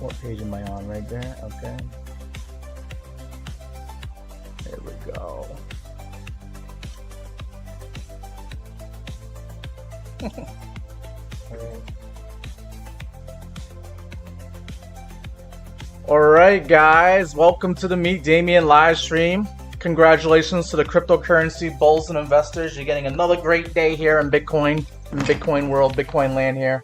What page am I on? Right there? Okay. There we go. Alright guys, welcome to the Meet Damien live stream. Congratulations to the cryptocurrency bulls and investors. You're getting another great day here in Bitcoin world, Bitcoin land here.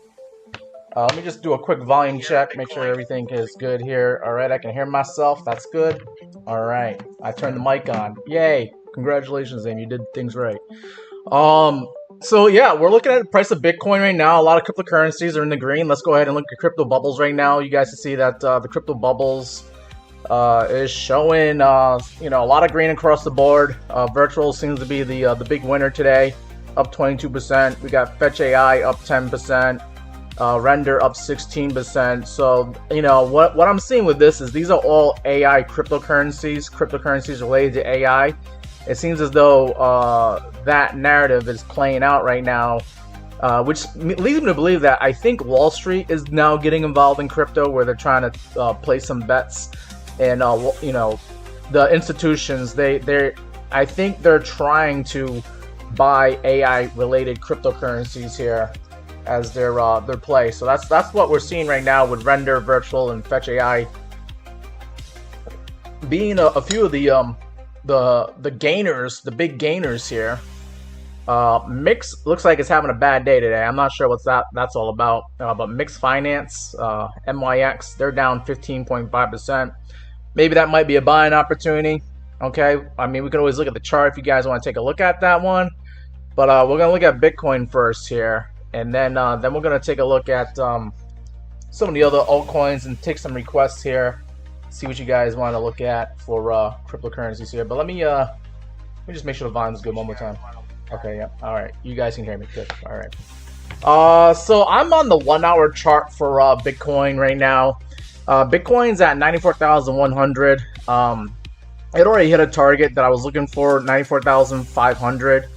Let me just do a quick volume check, make sure everything is good here. Alright, I can hear myself, that's good. Alright, I turned the mic on. Yay! Congratulations, Amy, you did things right. So yeah, we're looking at the price of Bitcoin right now. A lot of cryptocurrencies are in the green. Let's go ahead and look at crypto bubbles right now. You guys can see that the crypto bubbles is showing you know, a lot of green across the board. Virtual seems to be the big winner today, up 22%. We got Fetch AI up 10%. Render up 16%. So you know what I'm seeing with this is these are all AI cryptocurrencies related to AI. It seems as though that narrative is playing out right now, which leads me to believe that I think Wall Street is now getting involved in crypto, where they're trying to place some bets. And you know, the institutions, I think they're trying to buy AI-related cryptocurrencies here as their play. So that's what we're seeing right now with Render, Virtual, and Fetch AI being a few of the gainers, the big gainers here. MEXC looks like it's having a bad day today. I'm not sure what's that's all about. But MEXC Finance, MEXC, they're down 15.5%. Maybe that might be a buying opportunity. Okay, I mean, we can always look at the chart if you guys want to take a look at that one. But we're gonna look at Bitcoin first here, and then we're gonna take a look at some of the other altcoins and take some requests here. See what you guys want to look at for cryptocurrencies here. But let me just make sure the volume is good one more time. Okay, yeah. All right, you guys can hear me. Good. All right. So I'm on the 1 hour chart for Bitcoin right now. Bitcoin's at 94,100. It already hit a target that I was looking for, 94,500.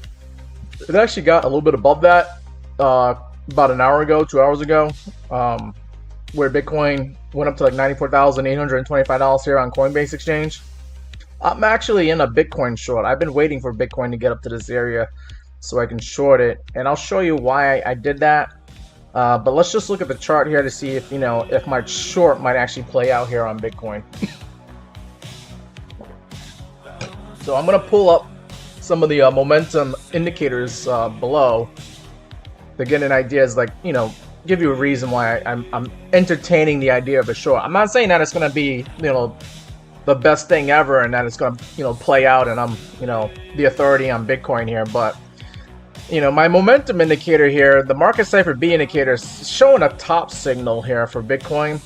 It actually got a little bit above that about an hour ago, 2 hours ago, where Bitcoin went up to like $94,825 here on Coinbase Exchange. I'm actually in a Bitcoin short. I've been waiting for Bitcoin to get up to this area so I can short it, and I'll show you why I did that. But let's just look at the chart here to see if, you know, if my short might actually play out here on Bitcoin. So I'm gonna pull up some of the momentum indicators below to get an idea, is like, you know, give you a reason why I'm entertaining the idea of a short. I'm not saying that it's gonna be, you know, the best thing ever and that it's gonna, you know, play out and I'm, you know, the authority on Bitcoin here, but you know, my momentum indicator here, the market cipher B indicator, is showing a top signal here for Bitcoin.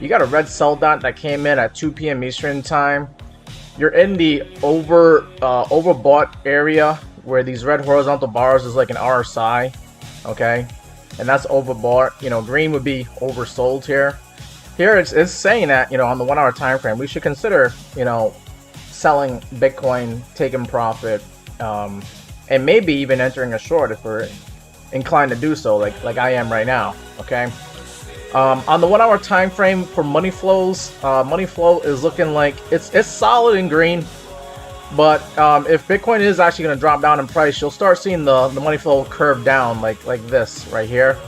You got a red sell dot that came in at 2 p.m. Eastern time. You're in the overbought area where these red horizontal bars is like an RSI, okay, and that's overbought. You know, green would be oversold here. Here it's saying that, you know, on the 1 hour time frame, we should consider, you know, selling Bitcoin, taking profit, and maybe even entering a short if we're inclined to do so, like I am right now. Okay. On the 1 hour time frame for money flows, money flow is looking like it's solid in green. But if Bitcoin is actually going to drop down in price, you'll start seeing the money flow curve down like this right here,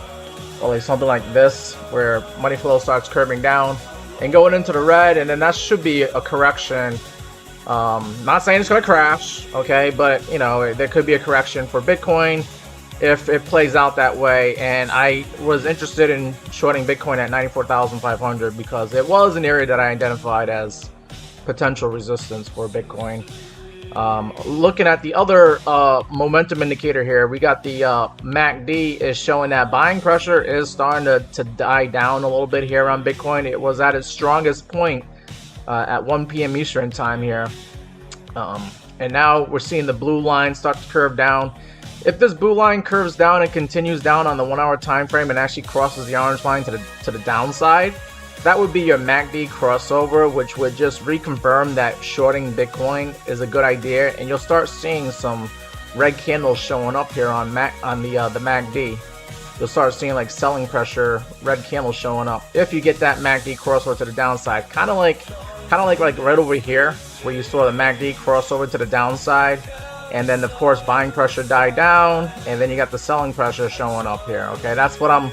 or like something like this, where money flow starts curving down and going into the red, and then that should be a correction. Not saying it's going to crash, okay, but you know, there could be a correction for Bitcoin if it plays out that way. And I was interested in shorting Bitcoin at 94,500 because it was an area that I identified as potential resistance for Bitcoin. Looking at the other momentum indicator here, we got the MACD is showing that buying pressure is starting to die down a little bit here on Bitcoin. It was at its strongest point at 1 p.m. Eastern time here, and now we're seeing the blue line start to curve down. If this blue line curves down and continues down on the 1 hour time frame and actually crosses the orange line to the downside, that would be your MACD crossover, which would just reconfirm that shorting Bitcoin is a good idea, and you'll start seeing some red candles showing up here on the MACD. you'll start seeing like selling pressure, red candles showing up. If you get that MACD crossover to the downside, kind of like right over here, where you saw the MACD crossover to the downside, and then of course buying pressure died down, and then you got the selling pressure showing up here. Okay, that's what I'm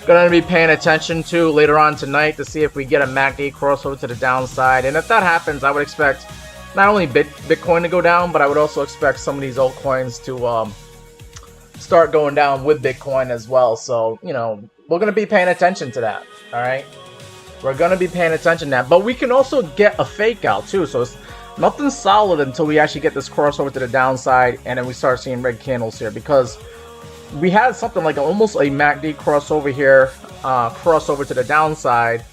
gonna be paying attention to later on tonight to see if we get a MACD crossover to the downside. And if that happens, I would expect not only Bitcoin to go down, but I would also expect some of these altcoins to start going down with Bitcoin as well. So, you know, we're gonna be paying attention to that. All right, we're gonna be paying attention to that. But we can also get a fake out too. So it's nothing solid until we actually get this crossover to the downside, and then we start seeing red candles here, because we had something like almost a MACD crossover here, crossover to the downside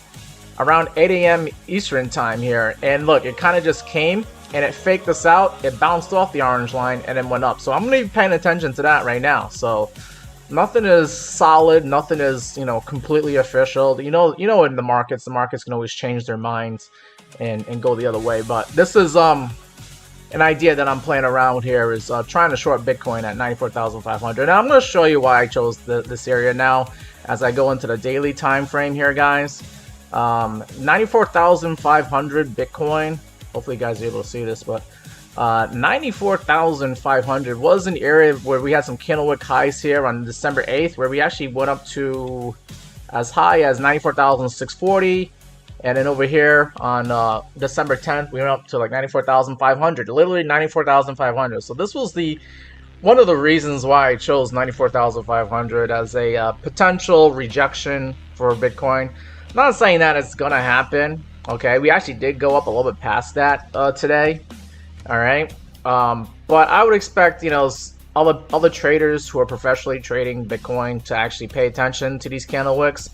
around 8 a.m. Eastern time here. And look, it kind of just came and it faked us out. It bounced off the orange line and then went up. So I'm going to be paying attention to that right now. So nothing is solid. Nothing is, you know, completely official. You know, in the markets can always change their minds and go the other way. But this is, an idea that I'm playing around with here is trying to short Bitcoin at 94,500. Now I'm going to show you why I chose this area now as I go into the daily time frame here, guys. 94,500 Bitcoin. Hopefully you guys are able to see this, but 94,500 was an area where we had some candlewick highs here on December 8th, where we actually went up to as high as 94,640. And then over here on December 10th, we went up to like 94,500, literally 94,500. So this was one of the reasons why I chose 94,500 as a potential rejection for Bitcoin. I'm not saying that it's gonna happen. Okay, we actually did go up a little bit past that today. All right, but I would expect, you know, all the traders who are professionally trading Bitcoin to actually pay attention to these candle wicks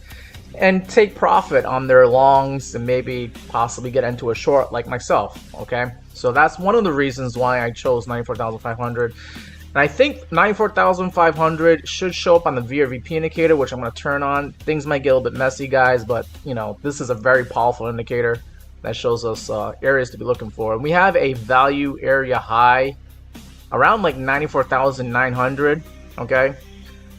and take profit on their longs and maybe possibly get into a short like myself. Okay, so that's one of the reasons why I chose 94,500. And I think 94,500 should show up on the VRVP indicator, which I'm going to turn on. Things might get a little bit messy, guys, but you know, this is a very powerful indicator that shows us areas to be looking for. And we have a value area high around like 94,900. Okay,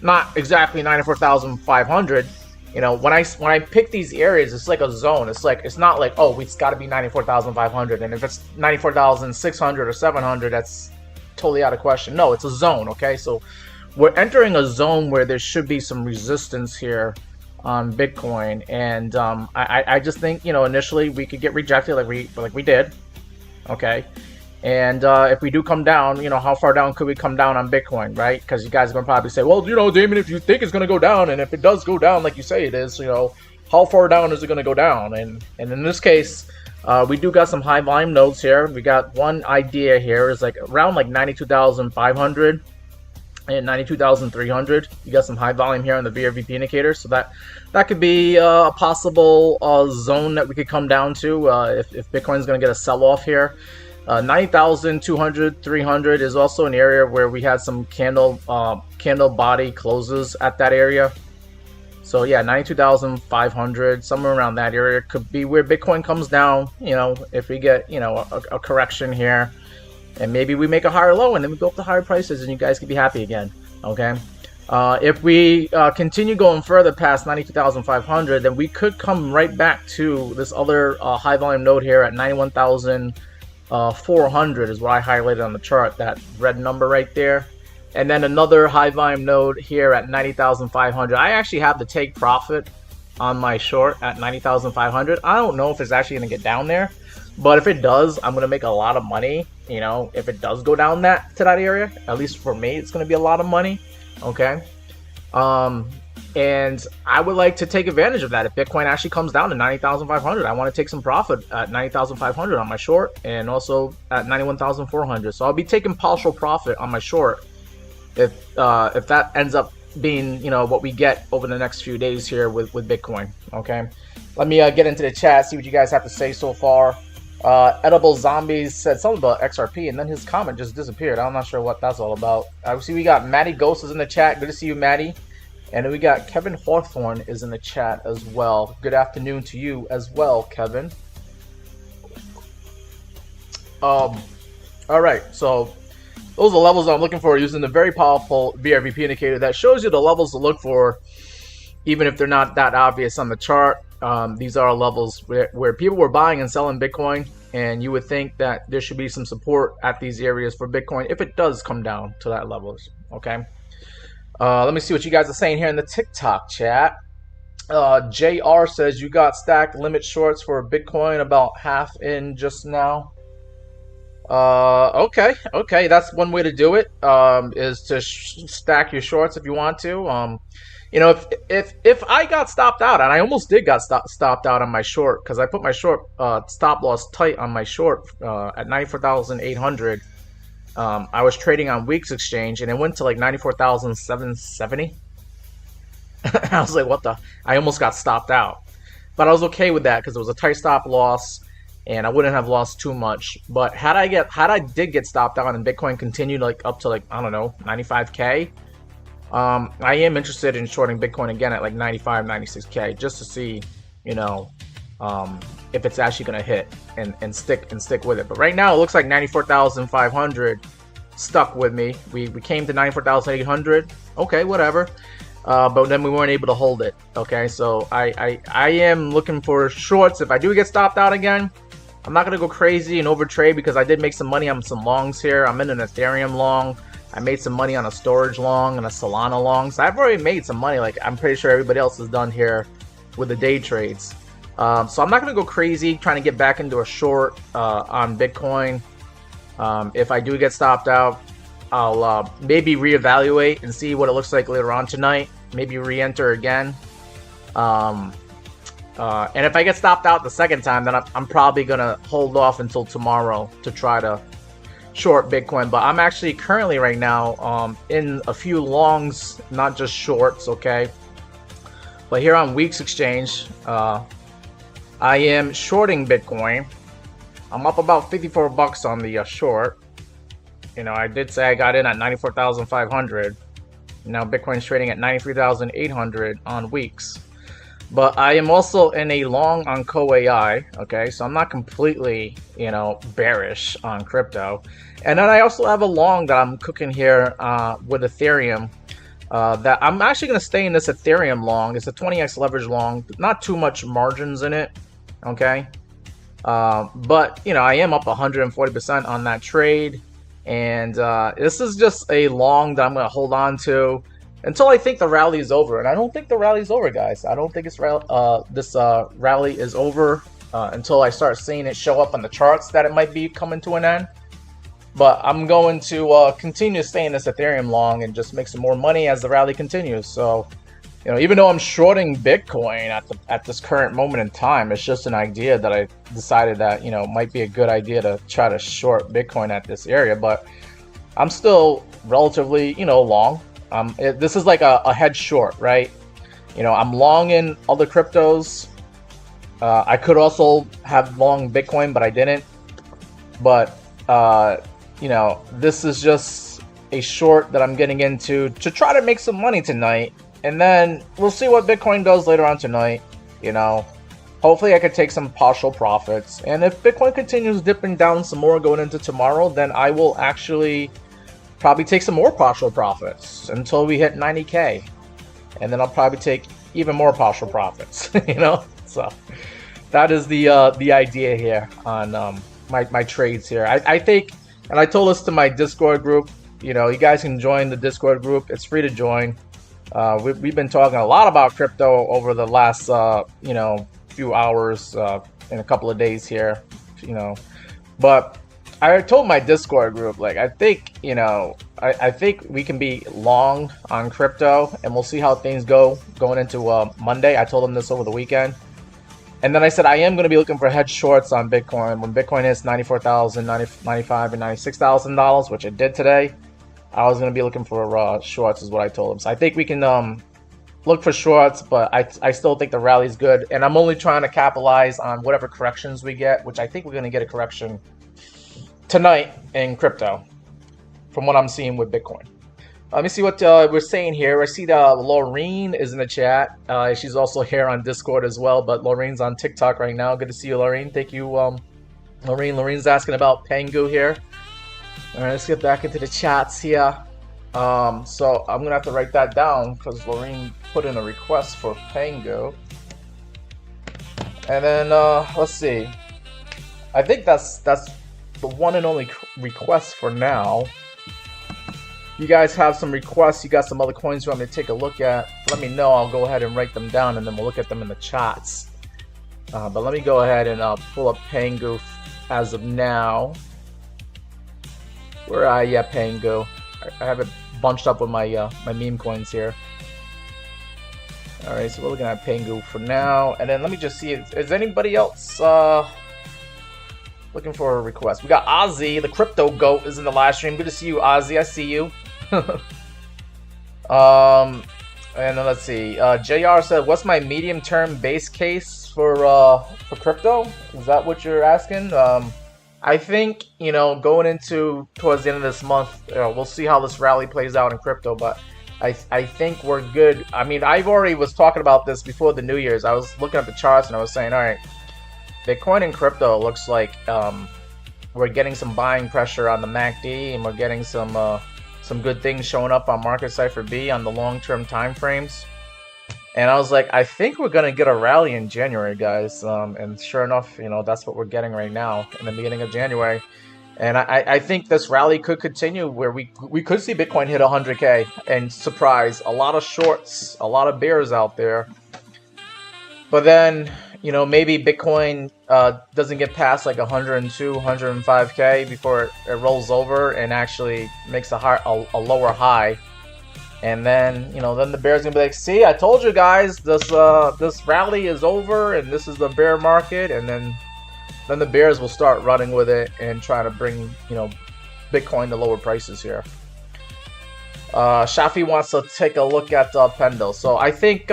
not exactly 94,500. You know, when I pick these areas, it's like a zone. It's not like, oh, it's got to be 94,500, and if it's 94,600 or 700, that's totally out of question. No, it's a zone. Okay, so we're entering a zone where there should be some resistance here on Bitcoin, and I just think, you know, initially we could get rejected like we did. Okay. And if we do come down, you know, how far down could we come down on Bitcoin, right? Because you guys are going to probably say, well, you know, Damon, if you think it's going to go down, and if it does go down like you say it is, you know, how far down is it going to go down? And in this case, we do got some high volume nodes here. We got one idea here is like around like 92,500 and 92,300. You got some high volume here on the VRVP indicator, so that could be a possible zone that we could come down to if Bitcoin is going to get a sell-off here. 90,200, 300 is also an area where we had some candle body closes at that area. So yeah, 92,500, somewhere around that area could be where Bitcoin comes down. You know, if we get, you know, a correction here, and maybe we make a higher low and then we go up to higher prices, and you guys can be happy again. Okay. If we continue going further past 92,500, then we could come right back to this other high volume node here at 91,400 is what I highlighted on the chart, that red number right there. And then another high volume node here at 90,500. I actually have the take profit on my short at 90,500. I don't know if it's actually going to get down there, but if it does, I'm going to make a lot of money. You know, if it does go down to that area, at least for me, it's going to be a lot of money. Okay. And I would like to take advantage of that. If Bitcoin actually comes down to 90,500, I want to take some profit at 90,500 on my short, and also at 91,400. So I'll be taking partial profit on my short if that ends up being, you know, what we get over the next few days here with Bitcoin. Okay, let me get into the chat, see what you guys have to say so far. Edible Zombies said something about XRP, and then his comment just disappeared. I'm not sure what that's all about. I see we got Maddie Ghost is in the chat. Good to see you, Maddie. And then we got Kevin Hawthorne is in the chat as well. Good afternoon to you as well, Kevin. All right, so those are levels I'm looking for using the very powerful VRVP indicator that shows you the levels to look for, even if they're not that obvious on the chart. These are levels where people were buying and selling Bitcoin, and you would think that there should be some support at these areas for Bitcoin if it does come down to that levels. Okay. Let me see what you guys are saying here in the TikTok chat. JR says you got stacked limit shorts for Bitcoin about half in just now. Okay, that's one way to do it. Is to stack your shorts if you want to. You know, if I got stopped out, and I almost did got stopped out on my short because I put my short stop loss tight on my short at 94,800. I was trading on WEEX exchange and it went to like 94,770. I was like, what the? I almost got stopped out, but I was okay with that because it was a tight stop loss, and I wouldn't have lost too much. But had I did get stopped out and Bitcoin continued like up to like, I don't know, 95K, I am interested in shorting Bitcoin again at like 95, 96K just to see, you know, if it's actually gonna hit and stick with it. But right now it looks like 94,500 stuck with me. We came to 94,800. Okay, whatever. But then we weren't able to hold it. Okay, so I am looking for shorts. If I do get stopped out again, I'm not gonna go crazy and overtrade because I did make some money on some longs here. I'm in an Ethereum long. I made some money on a storage long and a Solana long. So I've already made some money. Like I'm pretty sure everybody else has done here with the day trades. So I'm not gonna go crazy trying to get back into a short on Bitcoin. If I do get stopped out, I'll maybe reevaluate and see what it looks like later on tonight. Maybe re-enter again. And if I get stopped out the second time, then I'm probably gonna hold off until tomorrow to try to short Bitcoin. But I'm actually currently right now in a few longs, not just shorts. Okay. But here on WEEX exchange, I am shorting Bitcoin. I'm up about 54 bucks on the short. You know, I did say I got in at 94,500. Now Bitcoin's trading at 93,800 on WEEX. But I am also in a long on CoAI, okay? So I'm not completely, you know, bearish on crypto. And then I also have a long that I'm cooking here with Ethereum. That I'm actually going to stay in this Ethereum long. It's a 20x leverage long. Not too much margins in it, okay? But, you know, I am up 140% on that trade. And this is just a long that I'm going to hold on to until I think the rally is over. And I don't think the rally is over, guys. I don't think this rally is over until I start seeing it show up on the charts that it might be coming to an end. But I'm going to continue to stay in this Ethereum long and just make some more money as the rally continues. So, you know, even though I'm shorting Bitcoin at this current moment in time, it's just an idea that I decided that, you know, might be a good idea to try to short Bitcoin at this area. But I'm still relatively, you know, long. This is like a head short, right? You know, I'm long in other cryptos. I could also have long Bitcoin, but I didn't. But, you know, this is just a short that I'm getting into to try to make some money tonight. And then we'll see what Bitcoin does later on tonight. You know, hopefully I could take some partial profits. And if Bitcoin continues dipping down some more going into tomorrow, then I will actually probably take some more partial profits until we hit 90K. And then I'll probably take even more partial profits, you know? So that is the idea here on my trades here. I think, and I told this to my Discord group, you know, you guys can join the Discord group. It's free to join. We've been talking a lot about crypto over the last, you know, few hours, in a couple of days here, you know. But I told my Discord group, like, I think, you know, I think we can be long on crypto, and we'll see how things go going into Monday. I told them this over the weekend. And then I said I am going to be looking for head shorts on Bitcoin. When Bitcoin hits $94,000, $95,000, and $96,000, which it did today, I was going to be looking for shorts is what I told them. So I think we can look for shorts, but I still think the rally is good. And I'm only trying to capitalize on whatever corrections we get, which I think we're going to get a correction tonight in crypto from what I'm seeing with Bitcoin. Let me see what we're saying here. I see Laureen is in the chat. She's also here on Discord as well, but Laureen's on TikTok right now. Good to see you, Laureen. Thank you, Laureen. Laureen's asking about Pengu here. All right, let's get back into the chats here. So I'm gonna have to write that down because Lorraine put in a request for Pango. And then let's see. I think that's the one and only request for now. You guys have some requests. You got some other coins you want me to take a look at? Let me know. I'll go ahead and write them down, and then we'll look at them in the chats. But let me go ahead and pull up Pango as of now. Where are you, Pango? I have it bunched up with my my meme coins here. All right, so we're looking at Pango for now, and then let me just see. Is anybody else looking for a request? We got Ozzy, the crypto goat, is in the live stream. Good to see you, Ozzy. I see you. And then let's see. JR said, "What's my medium-term base case for crypto?" Is that what you're asking? I think, you know, going into towards the end of this month, we'll see how this rally plays out in crypto, but I think we're good. I mean, I've already was talking about this before the New Year's. I was looking at the charts and I was saying, all right, Bitcoin and crypto looks like we're getting some buying pressure on the MACD, and we're getting some good things showing up on Market Cipher B on the long-term time frames. And I was like, I think we're gonna get a rally in January, guys. And sure enough, you know, that's what we're getting right now in the beginning of January. And I think this rally could continue where we could see Bitcoin hit 100K and surprise a lot of shorts, a lot of bears out there. But then, you know, maybe Bitcoin doesn't get past like 102, 105K before it rolls over and actually makes a lower high. And then, you know, then the bear's gonna be like, see, I told you guys, this rally is over and this is the bear market. And then the bears will start running with it and try to bring, you know, Bitcoin to lower prices here. Shafi wants to take a look at Pendle. So I think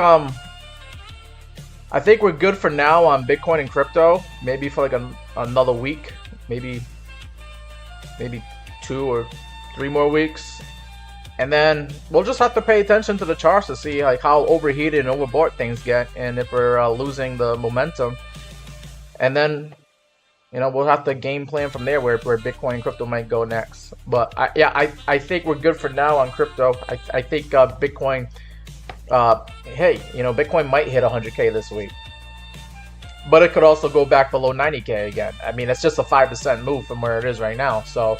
we're good for now on Bitcoin and crypto. Maybe for like another week, maybe 2 or 3 more weeks. And then we'll just have to pay attention to the charts to see like how overheated and overbought things get, and if we're losing the momentum. And then, you know, we'll have to game plan from there where Bitcoin and crypto might go next. But I think we're good for now on crypto. I think Bitcoin, hey, you know, Bitcoin might hit 100K this week, but it could also go back below 90K again. I mean, it's just a 5% move from where it is right now. So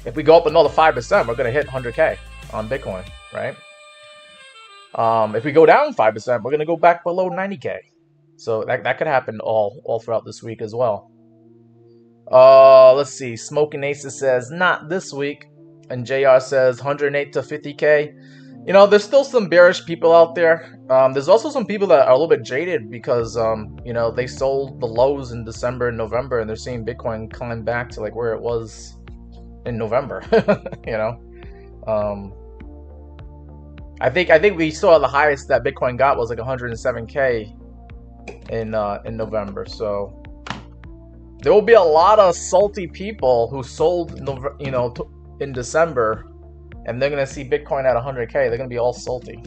if we go up another 5%, we're going to hit 100K on Bitcoin, right? If we go down 5%, we're going to go back below 90K. So that could happen all throughout this week as well. Let's see. Smoking Aces says, not this week. And JR says 108 to 50K. You know, there's still some bearish people out there. There's also some people that are a little bit jaded because, you know, they sold the lows in December and November, and they're seeing Bitcoin climb back to like where it was in November. You know, I think we saw the highest that Bitcoin got was like 107K in November. So there will be a lot of salty people who sold, you know, in December, and they're gonna see Bitcoin at 100K. They're gonna be all salty.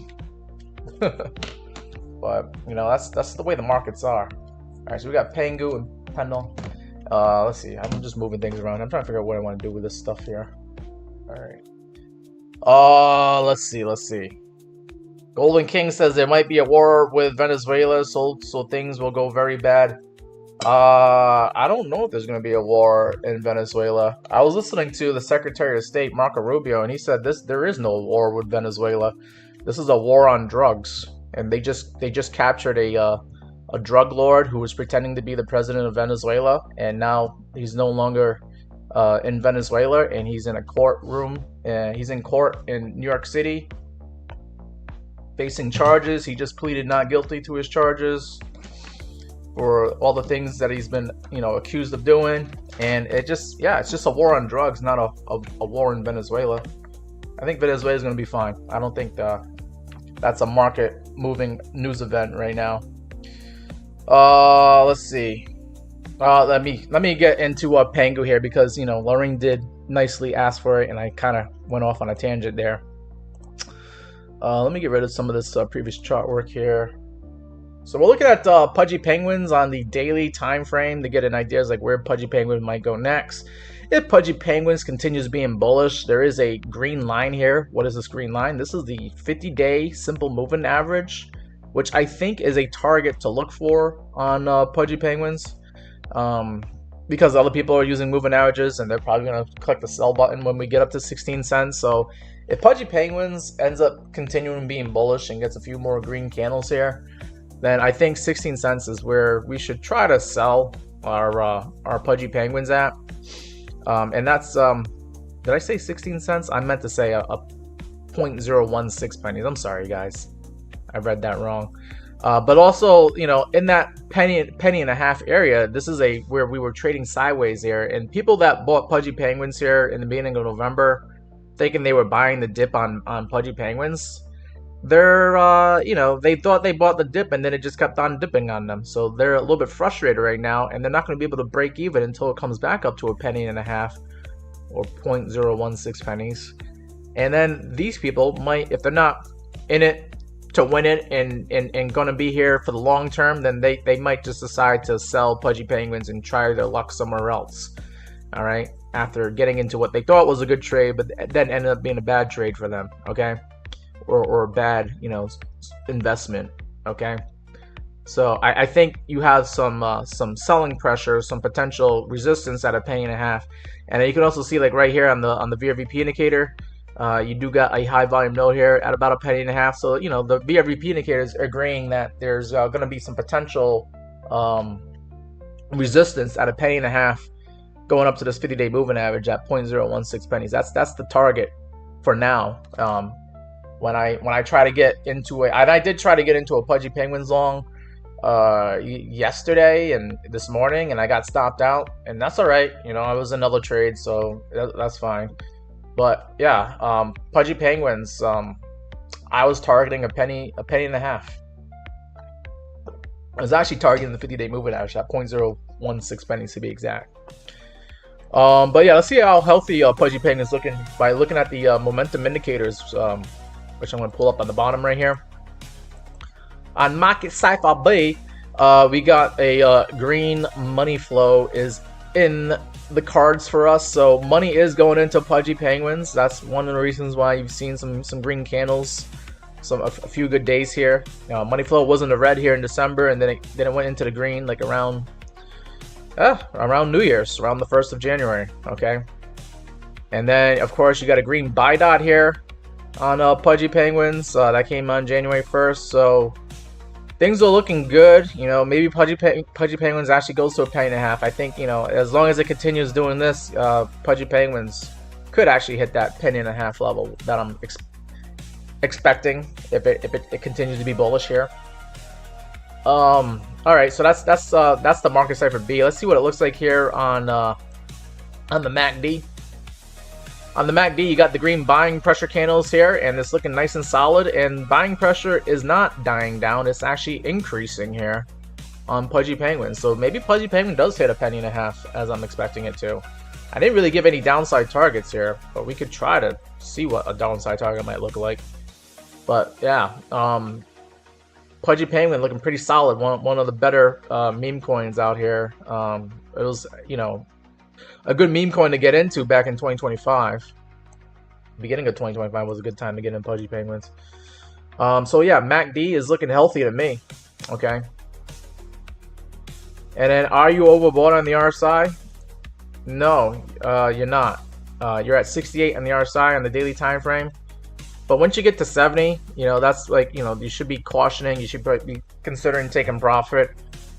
But you know, that's the way the markets are. All right, so we got Pangu and Pendle. Let's see. I'm just moving things around. I'm trying to figure out what I want to do with this stuff here. All right. Let's see. Golden King says there might be a war with Venezuela, so things will go very bad. I don't know if there's going to be a war in Venezuela. I was listening to the Secretary of State, Marco Rubio, and he said there is no war with Venezuela. This is a war on drugs, and they just captured a drug lord who was pretending to be the president of Venezuela, and now he's no longer in Venezuela, and he's in a courtroom. He's in court in New York City, facing charges. He just pleaded not guilty to his charges for all the things that he's been, you know, accused of doing. And it's just a war on drugs, not a war in Venezuela. I think Venezuela is going to be fine. I don't think that's a market moving news event right now. Let's see. Let me get into Pangu here because, you know, Lorraine did nicely ask for it, and I kind of went off on a tangent there. Let me get rid of some of this previous chart work here. So we're looking at Pudgy Penguins on the daily time frame to get an idea as like where Pudgy Penguin might go next. If Pudgy Penguins continues being bullish, there is a green line here. What is this green line? This is the 50-day simple moving average, which I think is a target to look for on Pudgy Penguins. Because other people are using moving averages and they're probably going to click the sell button when we get up to 16 cents. So if Pudgy Penguins ends up continuing being bullish and gets a few more green candles here, then I think 16 cents is where we should try to sell our Pudgy Penguins at. And that's, did I say 16 cents? I meant to say a 0.016 pennies. I'm sorry, guys. I read that wrong. But also, you know, in that penny and a half area, this is where we were trading sideways here. And people that bought Pudgy Penguins here in the beginning of November, thinking they were buying the dip on Pudgy Penguins, they're, you know, they thought they bought the dip and then it just kept on dipping on them. So they're a little bit frustrated right now, and they're not going to be able to break even until it comes back up to a penny and a half or 0.016 pennies. And then these people might, if they're not in it to win it and going to be here for the long term, then they might just decide to sell Pudgy Penguins and try their luck somewhere else. All right, after getting into what they thought was a good trade, but then ended up being a bad trade for them. Okay. Or a bad, you know, investment. Okay, so I think you have some selling pressure, some potential resistance at a penny and a half, and then you can also see, like right here on the VRVP indicator, you do got a high volume node here at about a penny and a half. So you know the VRVP indicators are agreeing that there's going to be some potential resistance at a penny and a half going up to this 50-day moving average at 0.016 pennies. That's the target for now. When I try to get into I did try to get into a Pudgy Penguins long yesterday and this morning, and I got stopped out, and that's all right. You know, I was another trade, so that's fine. But yeah, Pudgy Penguins, I was targeting a penny and a half. I was actually targeting the 50-day moving average at 0.016 pennies to be exact. But yeah, let's see how healthy Pudgy Penguins looking by looking at the momentum indicators. Which I'm going to pull up on the bottom right here. On Market Cypher B, we got a green money flow is in the cards for us. So money is going into Pudgy Penguins. That's one of the reasons why you've seen some green candles, a few good days here. Money flow was in the red here in December, and then it went into the green like around New Year's, around the 1st of January. Okay, and then of course you got a green buy dot here on Pudgy Penguins that came on January 1st, so things are looking good. You know, maybe Pudgy Penguins actually goes to a penny and a half. I think, you know, as long as it continues doing this, Pudgy Penguins could actually hit that penny and a half level that I'm expecting if it continues to be bullish here. All right, so that's the market cipher B. Let's see what it looks like here on the MACD. On the MACD, you got the green buying pressure candles here, and it's looking nice and solid, and buying pressure is not dying down. It's actually increasing here on Pudgy Penguin. So maybe Pudgy Penguin does hit a penny and a half as I'm expecting it to. I didn't really give any downside targets here, but we could try to see what a downside target might look like. But yeah, Pudgy Penguin looking pretty solid. One of the better meme coins out here. It was, you know, a good meme coin to get into back in 2025. Beginning of 2025 was a good time to get in Pudgy Penguins. So yeah, MACD is looking healthy to me. Okay. And then, are you overbought on the RSI? No, you're not. You're at 68 on the RSI on the daily time frame. But once you get to 70, you know, that's like, you know, you should be cautioning. You should be considering taking profit,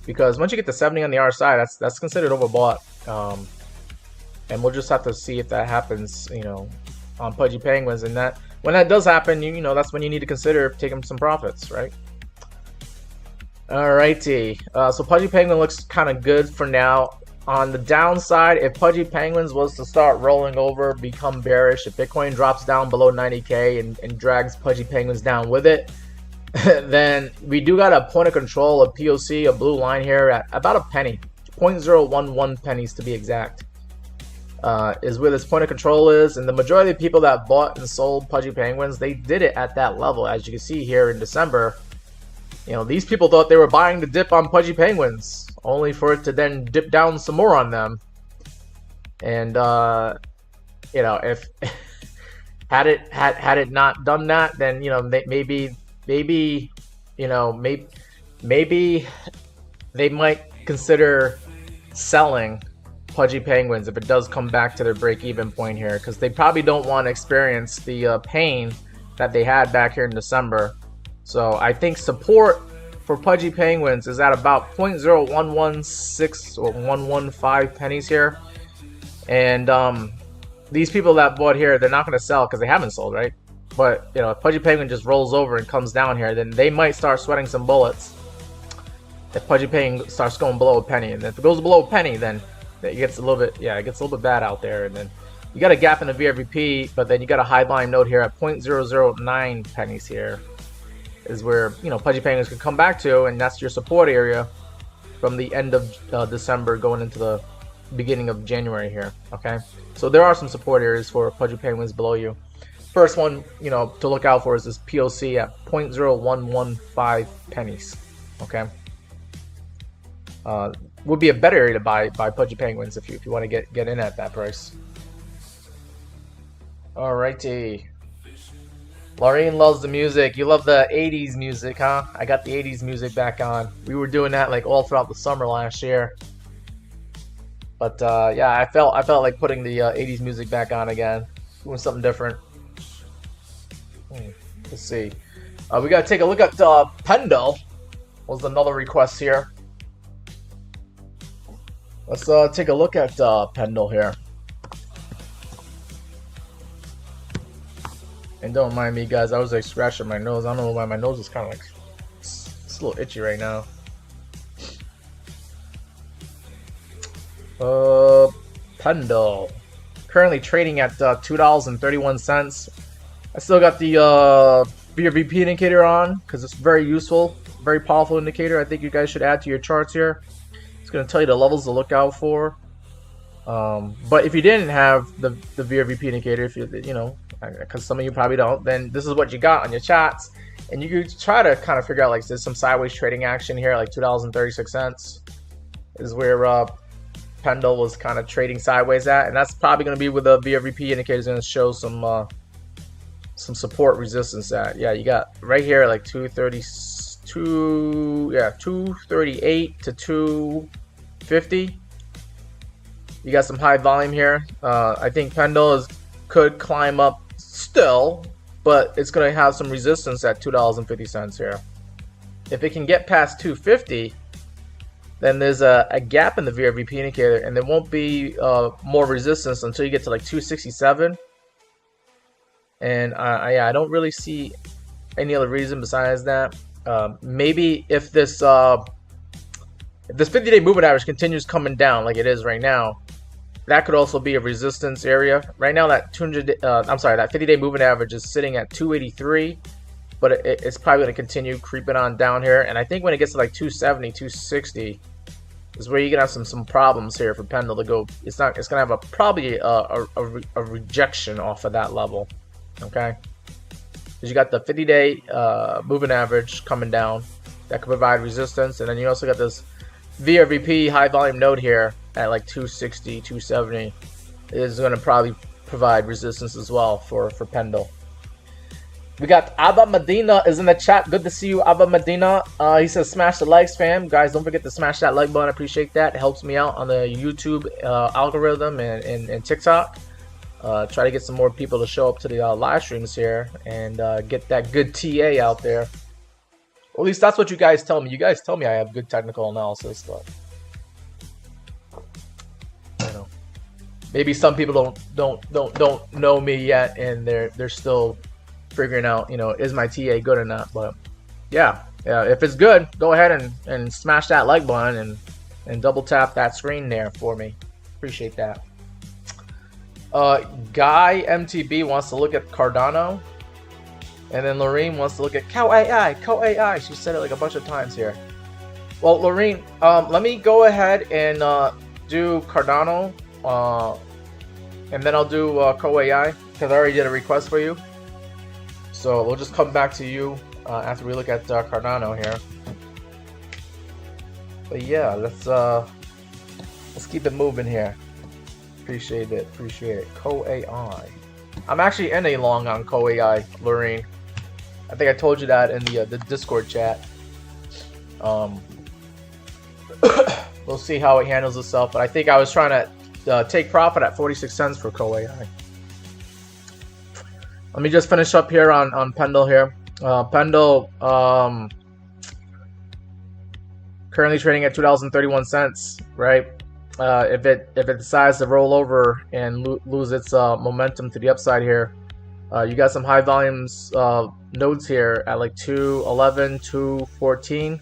because once you get to 70 on the RSI, that's considered overbought. And we'll just have to see if that happens, you know, on Pudgy Penguins. And that when that does happen, you know, that's when you need to consider taking some profits, right? Alrighty. So Pudgy Penguin looks kind of good for now. On the downside, if Pudgy Penguins was to start rolling over, become bearish, if Bitcoin drops down below 90K and drags Pudgy Penguins down with it, then we do got a point of control, a POC, a blue line here at about a penny, 0.011 pennies to be exact. Is where this point of control is, and the majority of people that bought and sold Pudgy Penguins, they did it at that level. As you can see here in December, you know, these people thought they were buying the dip on Pudgy Penguins, only for it to then dip down some more on them. And you know, if had it not done that, then you know maybe you know maybe they might consider selling Pudgy Penguins if it does come back to their break-even point here, because they probably don't want to experience the pain that they had back here in December. So I think support for Pudgy Penguins is at about 0.0116 or 115 pennies here. And these people that bought here, they're not going to sell because they haven't sold, right? But you know, if Pudgy Penguin just rolls over and comes down here, then they might start sweating some bullets. If Pudgy Penguin starts going below a penny, and if it goes below a penny, then it gets a little bit, yeah, it gets a little bit bad out there. And then you got a gap in the VRVP, but then you got a high volume node here at 0.009 pennies here, is where, you know, Pudgy Penguins can come back to, and that's your support area from the end of December going into the beginning of January here. Okay, so there are some support areas for Pudgy Penguins below you. First one, you know, to look out for is this POC at 0.0115 pennies. Okay, would be a better area to buy Pudgy Penguins if you want to get in at that price. Alrighty. Laureen loves the music. You love the 80s music, huh? I got the 80s music back on. We were doing that like all throughout the summer last year. But yeah, I felt like putting the 80s music back on again, doing something different. Let's see. We gotta take a look at Pendle. Was another request here. Let's take a look at Pendle here. And don't mind me, guys. I was like scratching my nose. I don't know why my nose is kind of like it's a little itchy right now. Pendle currently trading at $2.31. I still got the VRVP indicator on because it's very useful, very powerful indicator. I think you guys should add to your charts here. It's going to tell you the levels to look out for. But if you didn't have the VRVP indicator, if you know, because some of you probably don't, then this is what you got on your charts, and you could try to kind of figure out like there's some sideways trading action here, like $2.36 is where Pendle was kind of trading sideways at, and that's probably going to be where the VRVP indicator is going to show some support resistance at. Yeah, you got right here like 232, yeah, 238 to 250. You got some high volume here. I think Pendle could climb up still, but it's going to have some resistance at $2.50 here. If it can get past 250, then there's a gap in the VRVP indicator, and there won't be more resistance until you get to like 267. And yeah, I don't really see any other reason besides that. Maybe if this 50-day moving average continues coming down like it is right now, that could also be a resistance area. Right now, that 50-day moving average is sitting at 283, but it's probably going to continue creeping on down here. And I think when it gets to like 270, 260 is where you're gonna have some problems here for Pendle to go. It's gonna have probably a rejection off of that level. Okay, because you got the 50-day moving average coming down that could provide resistance, and then you also got this VRVP high volume node here at like 260, 270 is going to probably provide resistance as well for Pendle. We got Abba Medina is in the chat. Good to see you, Abba Medina. He says smash the likes, fam. Guys, don't forget to smash that like button. I appreciate that. It helps me out on the YouTube algorithm and TikTok. Try to get some more people to show up to the live streams here and get that good TA out there. Or at least that's what you guys tell me. You guys tell me I have good technical analysis, but you know, maybe some people don't know me yet, and they're still figuring out, you know, is my TA good or not. But yeah, if it's good, go ahead and smash that like button and double tap that screen there for me. Appreciate that. Guy MTB wants to look at Cardano. And then Lorraine wants to look at Cow AI. She said it like a bunch of times here. Well, Lorraine, let me go ahead and do Cardano, and then I'll do Cow AI because I already did a request for you. So we'll just come back to you after we look at Cardano here. But yeah, let's keep it moving here. Appreciate it. Appreciate it. Co-AI. I'm actually in a long on Co-AI, Lorraine. I think I told you that in the Discord chat. We'll see how it handles itself. But I think I was trying to take profit at 46 cents for Co-AI. Let me just finish up here on Pendle here. Pendle currently trading at $2.31, right? If it decides to roll over and lose its momentum to the upside here, you got some high volumes nodes here at like 211, 214.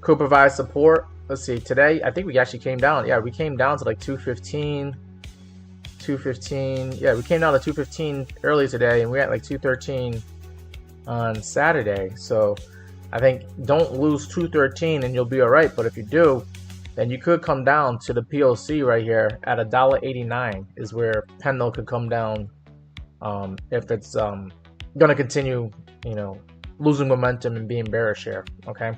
Could provide support. Let's see, today I think we actually came down. Yeah, we came down to like 215. 215. Yeah, we came down to 215 early today, and we're at like 213 on Saturday. So I think don't lose 213 and you'll be all right. But if you do, then you could come down to the POC right here at $1.89 is where Pendle could come down if it's gonna continue, you know, losing momentum and being bearish here. Okay.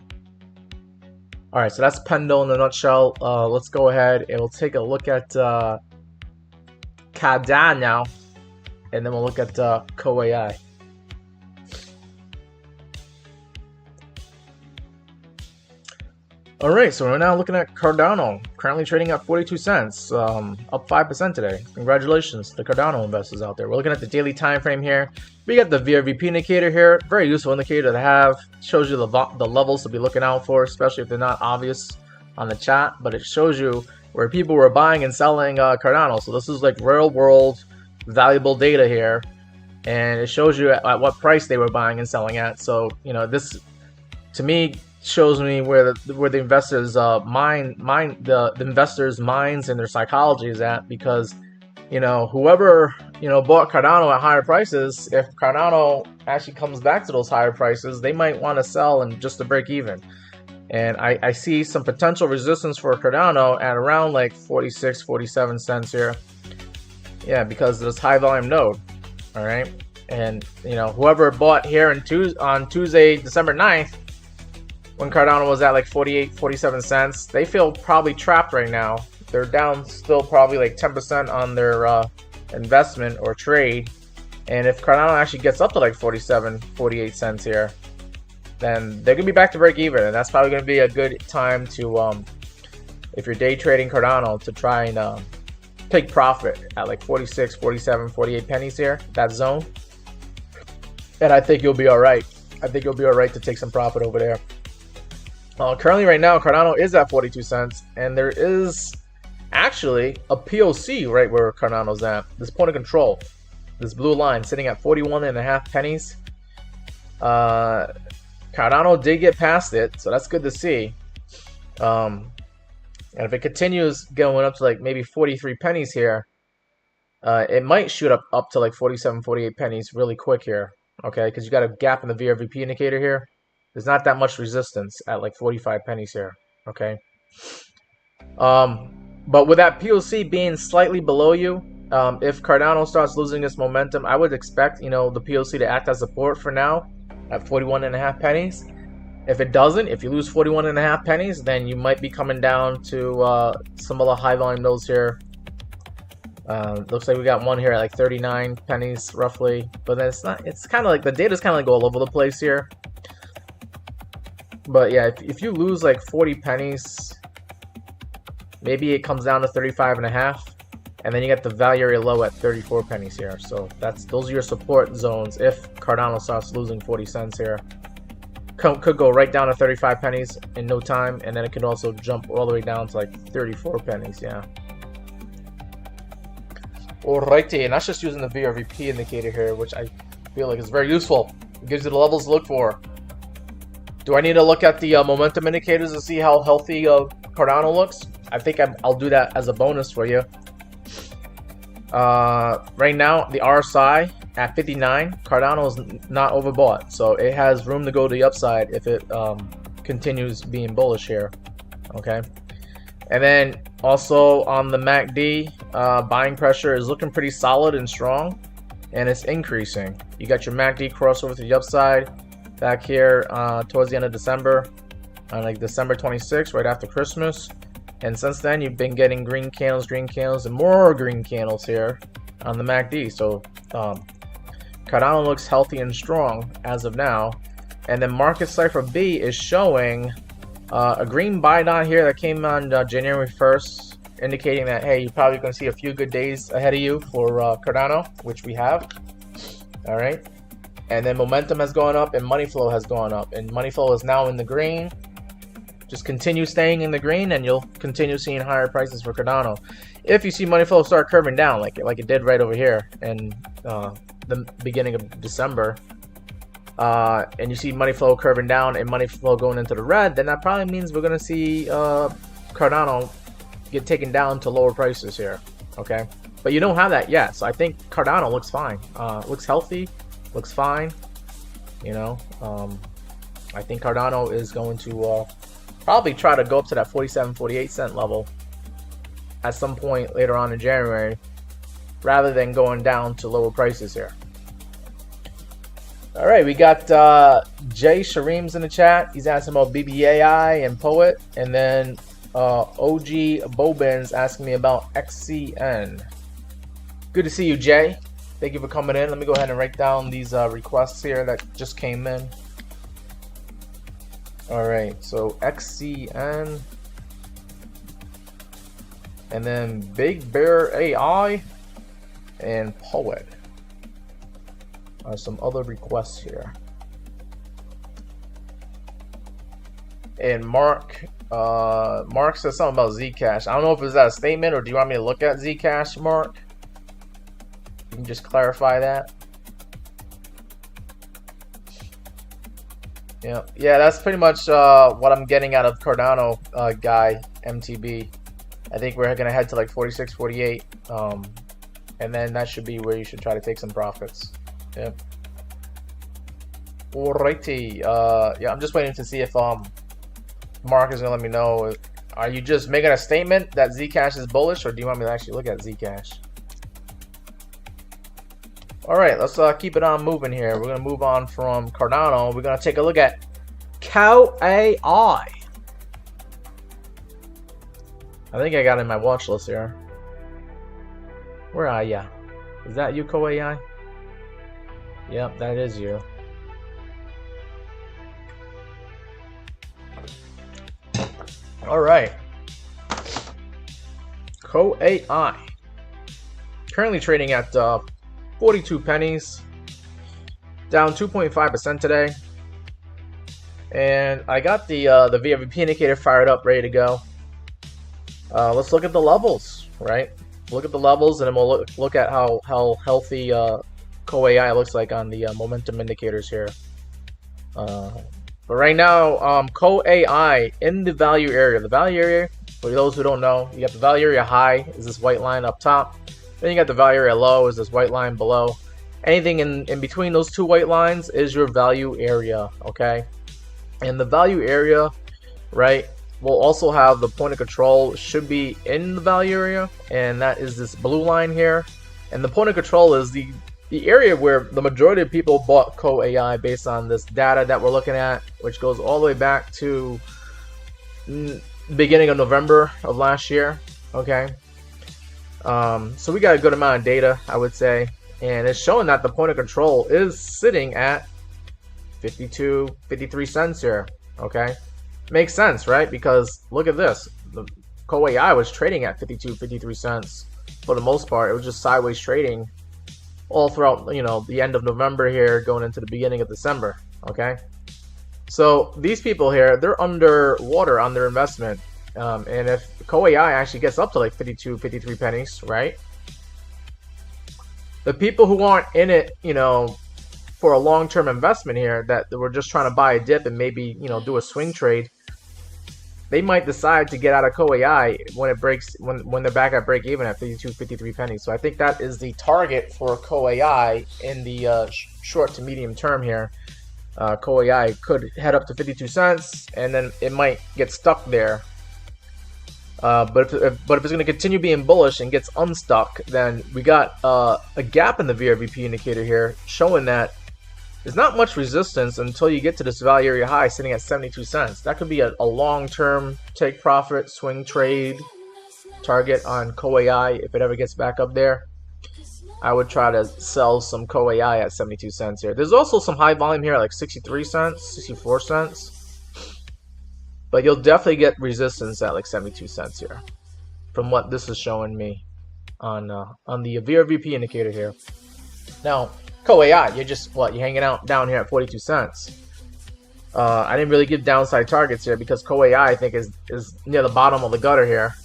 All right, so that's Pendle in a nutshell. Let's go ahead and we'll take a look at Cardano now, and then we'll look at Co-AI. All right, so we're now looking at Cardano, currently trading at 42 cents, up 5% today. Congratulations to the Cardano investors out there. We're looking at the daily time frame here. We got the VRVP indicator here, very useful indicator to have. Shows you the levels to be looking out for, especially if they're not obvious on the chat, but it shows you where people were buying and selling Cardano. So this is like real world valuable data here, and it shows you at what price they were buying and selling at. So you know, this to me shows me where the investors the investors' minds and their psychology is at, because you know, whoever, you know, bought Cardano at higher prices, if Cardano actually comes back to those higher prices, they might want to sell and just to break even. And I see some potential resistance for Cardano at around like 46, 47 cents here. Yeah, because of this high volume node. All right. And, you know, whoever bought here on Tuesday, December 9th, when Cardano was at like 48, 47 cents, they feel probably trapped right now. They're down still probably like 10% on their investment or trade. And if Cardano actually gets up to like 47, 48 cents here, then they're going to be back to break even. And that's probably going to be a good time to, if you're day trading Cardano, to try and take profit at like 46, 47, 48 pennies here, that zone. And I think you'll be all right. I think you'll be all right to take some profit over there. Currently right now, Cardano is at 42 cents. And there is actually a POC right where Cardano's at. This point of control, this blue line sitting at 41.5 pennies. Cardano did get past it, so that's good to see. And if it continues going up to like maybe 43 pennies here, it might shoot up to like 47, 48 pennies really quick here. Okay, because you got a gap in the VRVP indicator here. There's not that much resistance at like 45 pennies here. Okay. But with that POC being slightly below you, if Cardano starts losing its momentum, I would expect, you know, the POC to act as support for now at 41.5 pennies. If it doesn't, if you lose 41.5 pennies, then you might be coming down to some of the high volume nodes here. Looks like we got one here at like 39 pennies roughly, but then it's kind of like the data's kind of like all over the place here. But yeah, if you lose like 40 pennies, maybe it comes down to 35.5, and then you get the value area low at 34 pennies here. So those are your support zones if Cardano starts losing 40 cents here. Could go right down to 35 pennies in no time, and then it could also jump all the way down to like 34 pennies. Yeah. Alrighty, and that's just using the VRVP indicator here, which I feel like is very useful. It gives you the levels to look for. Do I need to look at the momentum indicators to see how healthy Cardano looks? I think I'll do that as a bonus for you. Right now, the RSI at 59, Cardano is not overbought, so it has room to go to the upside if it continues being bullish here. Okay, and then also on the MACD, buying pressure is looking pretty solid and strong, and it's increasing. You got your MACD crossover to the upside back here towards the end of December, on like December 26th, right after Christmas. And since then, you've been getting green candles, and more green candles here on the MACD. So Cardano looks healthy and strong as of now. And then Market Cipher B is showing a green buy down here that came on January 1st, indicating that, hey, you're probably going to see a few good days ahead of you for Cardano, which we have. All right. And then momentum has gone up and money flow has gone up. And money flow is now in the green. Just continue staying in the green and you'll continue seeing higher prices for Cardano. If you see money flow start curving down like it did right over here in the beginning of December, and you see money flow curving down and money flow going into the red, then that probably means we're going to see Cardano get taken down to lower prices here. Okay, but you don't have that yet, so I think Cardano looks fine. Looks healthy, looks fine. You know, I think Cardano is going to probably try to go up to that 47-48 cent level at some point later on in January, rather than going down to lower prices here. All right, we got Jay Shareem's in the chat. He's asking about BBAI and Poet, and then OG Bobin's asking me about XCN. Good to see you, Jay. Thank you for coming in. Let me go ahead and write down these requests here that just came in. All right, so XCN, and then Big Bear AI and Poet. Some other requests here. And Mark says something about Zcash. I don't know if it's that a statement or do you want me to look at Zcash, Mark? You can just clarify that. Yeah, that's pretty much what I'm getting out of Cardano, guy, MTB. I think we're gonna head to like 46, 48, and then that should be where you should try to take some profits. Yep. Alrighty. Yeah, I'm just waiting to see if Mark is gonna let me know. Are you just making a statement that Zcash is bullish, or do you want me to actually look at Zcash? All right, let's keep it on moving here. We're gonna move on from Cardano. We're gonna take a look at Cow AI. I think I got it in my watch list here. Where are ya? Is that you, Cow AI? Yep, that is you. All right. Cow AI. Currently trading at 42 pennies, down 2.5% today. And I got the VWP indicator fired up, ready to go. Let's look at the levels, right? Look at the levels, and then we'll look at how healthy Cow AI looks like on the momentum indicators here. But right now, Cow AI in the value area. The value area, for those who don't know, you got the value area high is this white line up top. Then you got the value area low is this white line below. Anything in between those two white lines is your value area, okay? And the value area, right, will also have the point of control should be in the value area, and that is this blue line here. And the point of control is the area where the majority of people bought Cow AI based on this data that we're looking at, which goes all the way back to beginning of November of last year, okay? So we got a good amount of data, I would say, and it's showing that the point of control is sitting at 52, 53 cents here, okay? Makes sense, right? Because look at this. The Cow AI was trading at 52, 53 cents for the most part. It was just sideways trading all throughout, you know, the end of November here going into the beginning of December, okay? So these people here, they're underwater on their investment. And if Cow AI actually gets up to like 52, 53 pennies, right? The people who aren't in it, you know, for a long-term investment here, that were just trying to buy a dip and maybe, you know, do a swing trade, they might decide to get out of Cow AI when it breaks, when they're back at break even at 52, 53 pennies. So I think that is the target for Cow AI in the short to medium term here. Cow AI could head up to 52 cents and then it might get stuck there. But if it's going to continue being bullish and gets unstuck, then we got a gap in the VRVP indicator here showing that there's not much resistance until you get to this value area high sitting at 72 cents. That could be a long-term take profit, swing trade target on CoAI if it ever gets back up there. I would try to sell some CoAI at 72 cents here. There's also some high volume here, like 63 cents, 64 cents. But you'll definitely get resistance at like 72 cents here, from what this is showing me on the VRVP indicator here. Now, CoAI, you're hanging out down here at 42 cents. I didn't really give downside targets here because CoAI, I think, is near the bottom of the gutter here.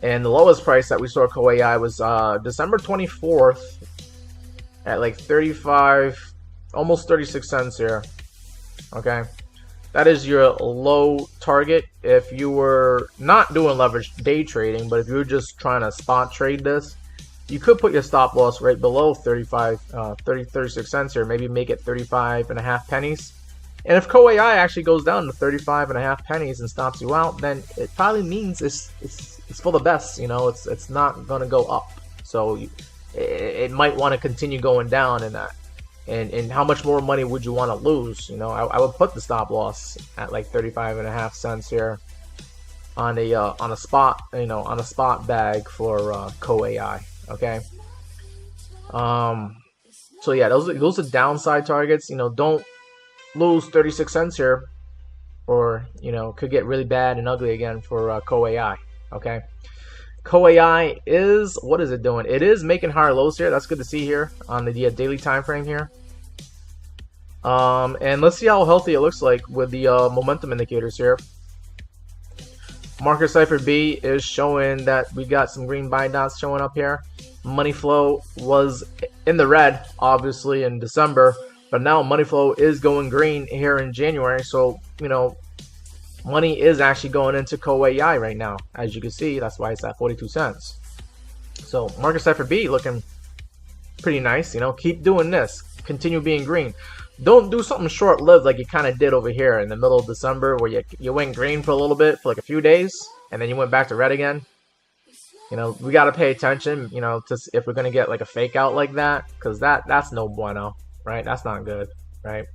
And the lowest price that we saw CoAI was December 24th at like 35, almost 36 cents here. Okay, that is your low target if you were not doing leverage day trading, but if you were just trying to spot trade this, you could put your stop loss right below 36 cents here, maybe make it 35.5 pennies. And if CoAI actually goes down to 35.5 pennies and stops you out, then it probably means it's for the best. You know, it's not gonna go up. So it might want to continue going down in that. And how much more money would you want to lose? You know, I would put the stop loss at like 35.5 cents here on a spot, you know, on a spot bag for CoAI. Okay. So yeah, those are downside targets. You know, don't lose 36 cents here, or you know, could get really bad and ugly again for CoAI. Okay, CoAI is, what is it doing? It is making higher lows here. That's good to see here on the daily time frame here. And let's see how healthy it looks like with the momentum indicators here. Market Cipher B is showing that we got some green buying dots showing up here. Money flow was in the red, obviously, in December. But now money flow is going green here in January. So, you know, money is actually going into CoAI right now. As you can see, that's why it's at 42 cents. So Market Cipher B looking pretty nice. You know, keep doing this. Continue being green. Don't do something short-lived like you kind of did over here in the middle of December where you went green for a little bit, for like a few days, and then you went back to red again. You know, we got to pay attention, you know, to if we're going to get like a fake out like that, because that's no bueno. Right, that's not good, right?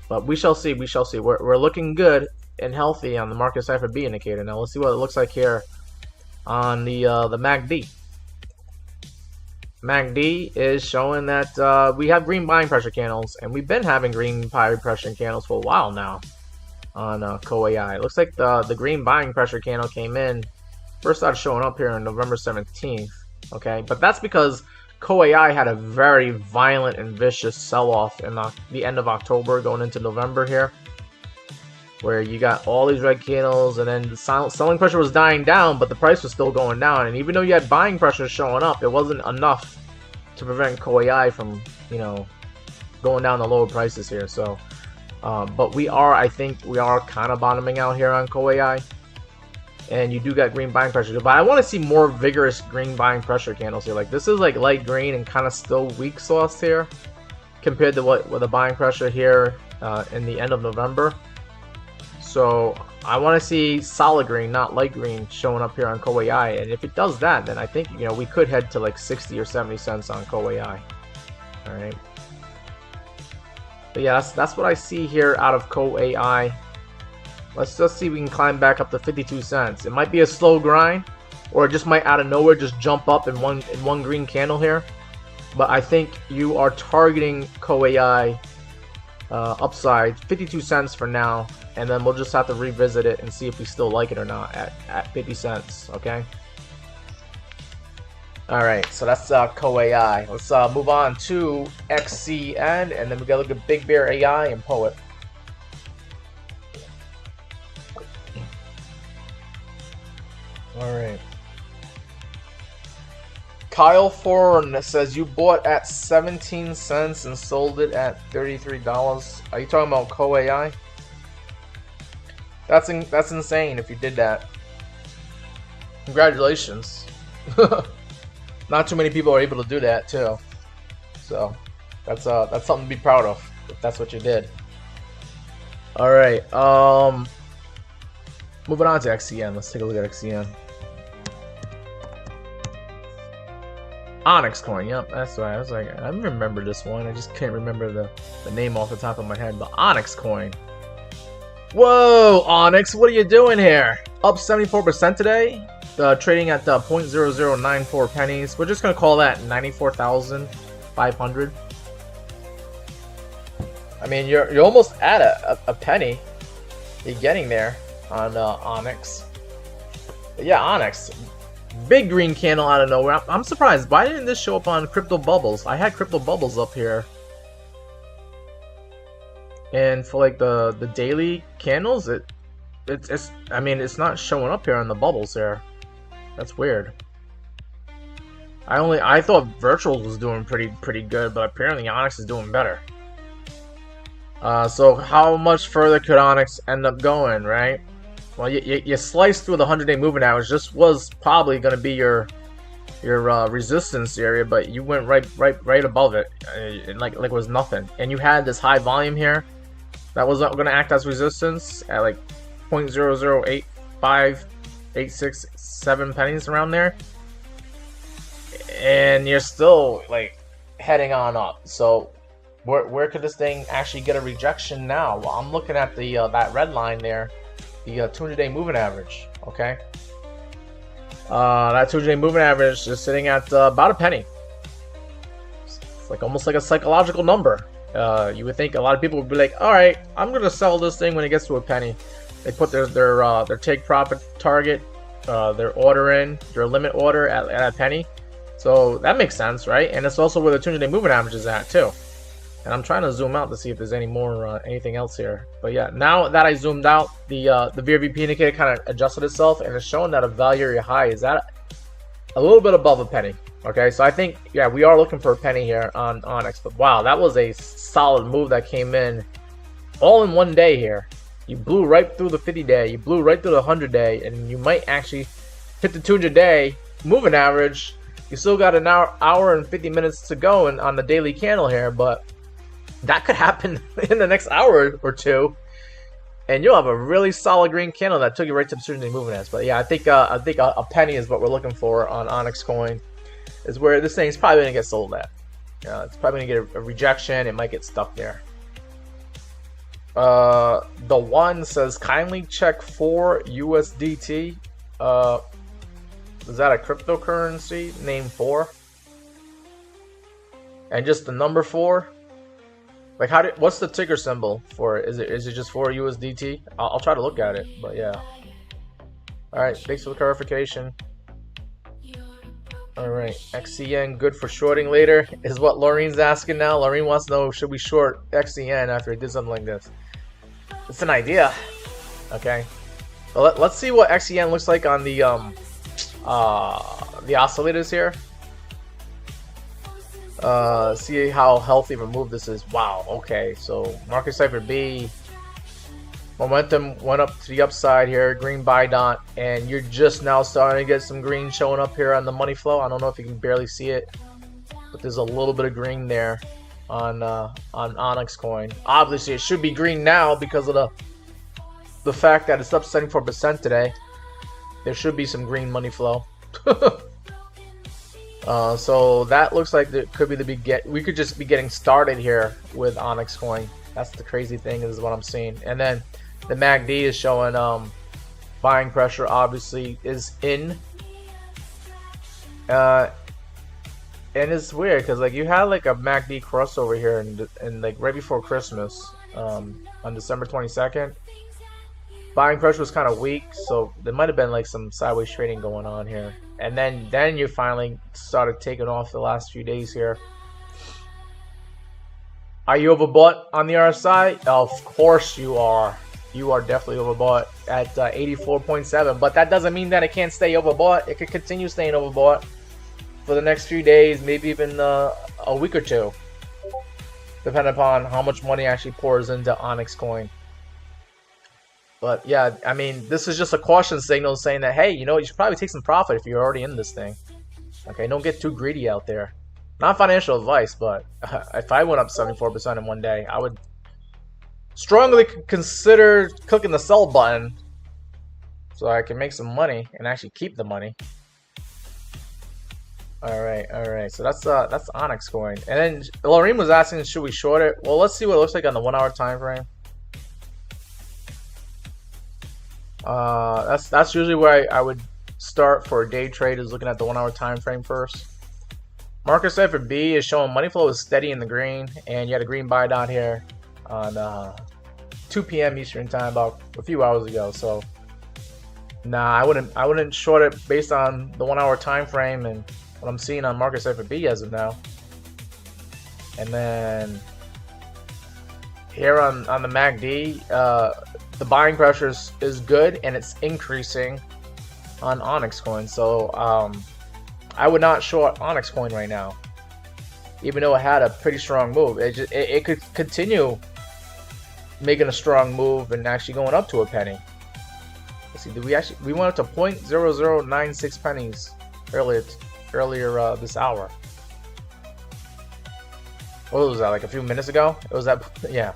But we shall see. We shall see. We're looking good and healthy on the Market Cipher B indicator. Now let's see what it looks like here on the MACD. MACD is showing that we have green buying pressure candles, and we've been having green buying pressure candles for a while now on CoAI. It looks like the green buying pressure candle came in, first started showing up here on November 17th. Okay, but that's because CoAI had a very violent and vicious sell-off in the end of October going into November here, where you got all these red candles, and then the selling pressure was dying down, but the price was still going down. And even though you had buying pressure showing up, it wasn't enough to prevent CoAI from, you know, going down to lower prices here. So, but I think we are kind of bottoming out here on CoAI. And you do got green buying pressure, but I want to see more vigorous green buying pressure candles here. Like this is like light green and kind of still weak sauce here, compared to what the buying pressure here in the end of November. So I want to see solid green, not light green, showing up here on CoAI. And if it does that, then I think, you know, we could head to like 60 or 70 cents on CoAI. All right. But yeah, that's what I see here out of CoAI. Let's just see if we can climb back up to 52 cents. It might be a slow grind, or it just might out of nowhere just jump up in one green candle here. But I think you are targeting CoAI upside 52 cents for now, and then we'll just have to revisit it and see if we still like it or not at 50 cents. Okay. All right, so that's CoAI. Let's move on to XCN, and then we gotta look at Big Bear AI and Poet. All right. Kyle Forn says you bought at 17 cents and sold it at $33. Are you talking about CoAI? That's insane if you did that. Congratulations. Not too many people are able to do that too. So that's something to be proud of if that's what you did. All right. Moving on to XCN. Let's take a look at XCN. Onyx coin, yep, that's right. I was like, I remember this one. I just can't remember the name off the top of my head. But Onyx coin. Whoa, Onyx, what are you doing here? Up 74% today. Trading at 0.0094 pennies. We're just gonna call that 94,500. I mean, you're almost at a penny. You're getting there on Onyx. But yeah, Onyx. Big green candle out of nowhere. I'm surprised. Why didn't this show up on Crypto Bubbles? I had Crypto Bubbles up here. And for like the daily candles, it's I mean, it's not showing up here on the bubbles there. That's weird. I thought Virtuals was doing pretty good, but apparently Onyx is doing better. So how much further could Onyx end up going, right? Well, you sliced through the 100-day moving average. This was probably going to be your resistance area, but you went right above it, like it was nothing. And you had this high volume here that was going to act as resistance at like 0.0085867 pennies around there, and you're still like heading on up. So where could this thing actually get a rejection now? Well, I'm looking at the that red line there, the 200-day moving average. Okay, that 200-day moving average is sitting at about a penny. It's like almost like a psychological number. You would think a lot of people would be like, all right, I'm gonna sell this thing when it gets to a penny. They put their take profit target, their order in, their limit order at a penny. So that makes sense, right? And it's also where the 200-day moving average is at too. And I'm trying to zoom out to see if there's any more anything else here. But yeah, now that I zoomed out, the VRVP indicator kind of adjusted itself, and it's showing that a value area high is at a little bit above a penny. Okay, so I think, yeah, we are looking for a penny here on Onyx. But wow, that was a solid move that came in all in one day here. You blew right through the 50-day, you blew right through the 100-day, and you might actually hit the 200-day moving average. You still got an hour and 50 minutes to go on the daily candle here, but that could happen in the next hour or two, and you'll have a really solid green candle that took you right to the 200-day moving average. But yeah, I think a penny is what we're looking for on Onyx coin. Is where this thing's probably gonna get sold at. It's probably gonna get a rejection. It might get stuck there. The one says kindly check for USDT. Is that a cryptocurrency name 4? And just the number 4? Like what's the ticker symbol for it? Is it just for USDT? I'll try to look at it, but yeah. All right, thanks for the clarification. All right, XCN good for shorting later is what Laureen's asking now. Laureen wants to know, should we short XCN after it did something like this? It's an idea. Okay, well, let's see what XCN looks like on the oscillators here. See how healthy of a move this is. Wow. Okay, so market cipher B. Momentum went up to the upside here, green buy dot, and you're just now starting to get some green showing up here on the money flow. I don't know if you can barely see it, but there's a little bit of green there on Onyx coin. Obviously, it should be green now because of the fact that it's up 74% today. There should be some green money flow. So that looks like it could be we could just be getting started here with Onyx coin. That's the crazy thing, is what I'm seeing. And then the MACD is showing buying pressure obviously is in. And it's weird because like you had like a MACD crossover here and like right before Christmas on December 22nd. Buying pressure was kind of weak, so there might have been like some sideways trading going on here. And then you finally started taking off the last few days here. Are you overbought on the RSI? Of course you are. You are definitely overbought at 84.7. But that doesn't mean that it can't stay overbought. It could continue staying overbought for the next few days, maybe even a week or two, depending upon how much money actually pours into Onyx coin. But yeah, I mean, this is just a caution signal saying that, hey, you know, you should probably take some profit if you're already in this thing. Okay, don't get too greedy out there. Not financial advice, but if I went up 74% in one day, I would strongly consider clicking the sell button so I can make some money and actually keep the money. All right. So that's Onyx coin. And then Lorraine was asking, should we short it? Well, let's see what it looks like on the 1 hour time frame. That's usually where I would start for a day trade, is looking at the 1 hour time frame first. Market cipher B is showing money flow is steady in the green, and you had a green buy down here on 2 p.m. Eastern time about a few hours ago. So nah, I wouldn't short it based on the 1 hour time frame and what I'm seeing on market cipher B as of now. And then here on the MACD, the buying pressure is good and it's increasing on Onyx coin. So I would not short Onyx coin right now, even though it had a pretty strong move. It could continue making a strong move and actually going up to a penny. Let's see, we went up to 0.0096 pennies earlier this hour. What was that, like a few minutes ago? It was that, yeah.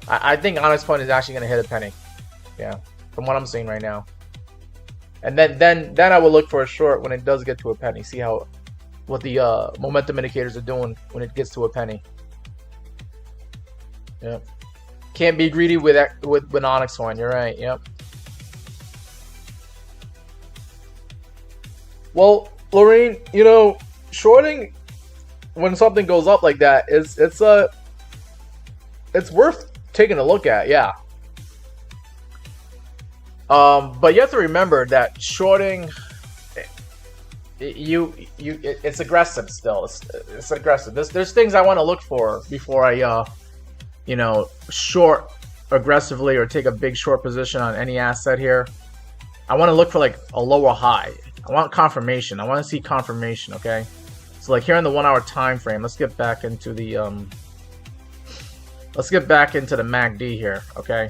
I think Onyx coin is actually going to hit a penny. Yeah, from what I'm seeing right now. And then I will look for a short when it does get to a penny. See what the momentum indicators are doing when it gets to a penny. Yeah, can't be greedy with Onyx coin. You're right. Yep. Well, Lorraine, you know, shorting when something goes up like that it's worth taking a look at. Yeah. But you have to remember that shorting, it's aggressive still. It's aggressive. There's things I want to look for before I, you know, short aggressively or take a big short position on any asset here. I want to look for like a lower high. I want confirmation. I want to see confirmation. Okay. So like here in the 1 hour time frame, let's get back into the MACD here. Okay.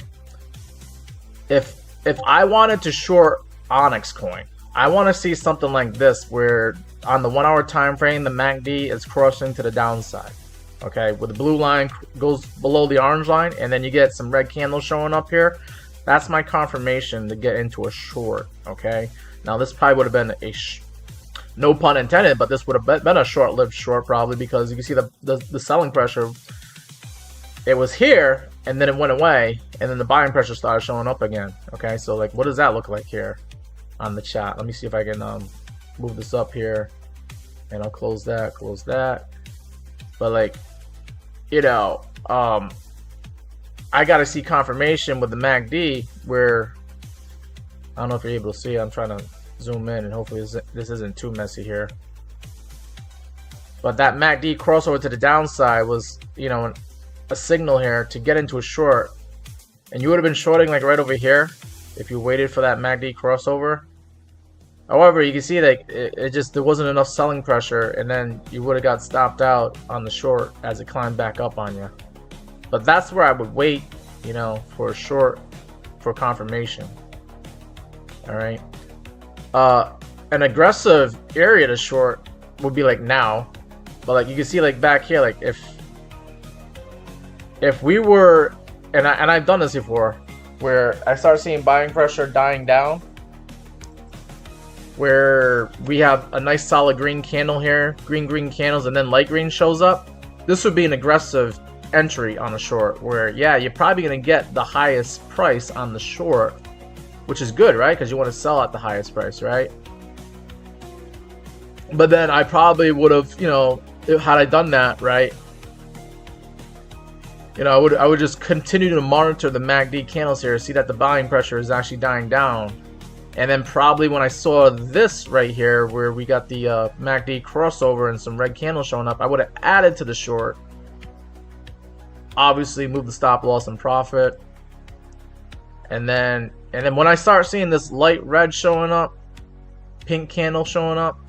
If I wanted to short Onyx coin, I want to see something like this, where on the 1 hour time frame, the MACD is crossing to the downside. Okay, where the blue line goes below the orange line, and then you get some red candles showing up here. That's my confirmation to get into a short. Okay, now this probably would have been no pun intended, but this would have been a short-lived short probably, because you can see the selling pressure. It was here, and then it went away, and then the buying pressure started showing up again. Okay, so like, what does that look like here on the chat? Let me see if I can move this up here, and I'll close that. But like, you know, I gotta see confirmation with the MACD where, I don't know if you're able to see. I'm trying to zoom in, and hopefully this isn't too messy here. But that MACD crossover to the downside was, you know, a signal here to get into a short, and you would have been shorting like right over here if you waited for that MACD crossover. However, you can see that there wasn't enough selling pressure, and then you would have got stopped out on the short as it climbed back up on you. But that's where I would wait, you know, for a short for confirmation. All right. An aggressive area to short would be like now, but like you can see like back here, like if we were, and I've done this before, where I start seeing buying pressure dying down, where we have a nice solid green candle here, green candles, and then light green shows up. This would be an aggressive entry on a short, where yeah, you're probably going to get the highest price on the short, which is good, right? Because you want to sell at the highest price, right? But then I probably would have, you know, had I done that, right, you know, I would just continue to monitor the MACD candles here, see that the buying pressure is actually dying down. And then probably when I saw this right here, where we got the MACD crossover and some red candles showing up, I would have added to the short. Obviously, move the stop loss and profit. And then when I start seeing this light red showing up, pink candle showing up,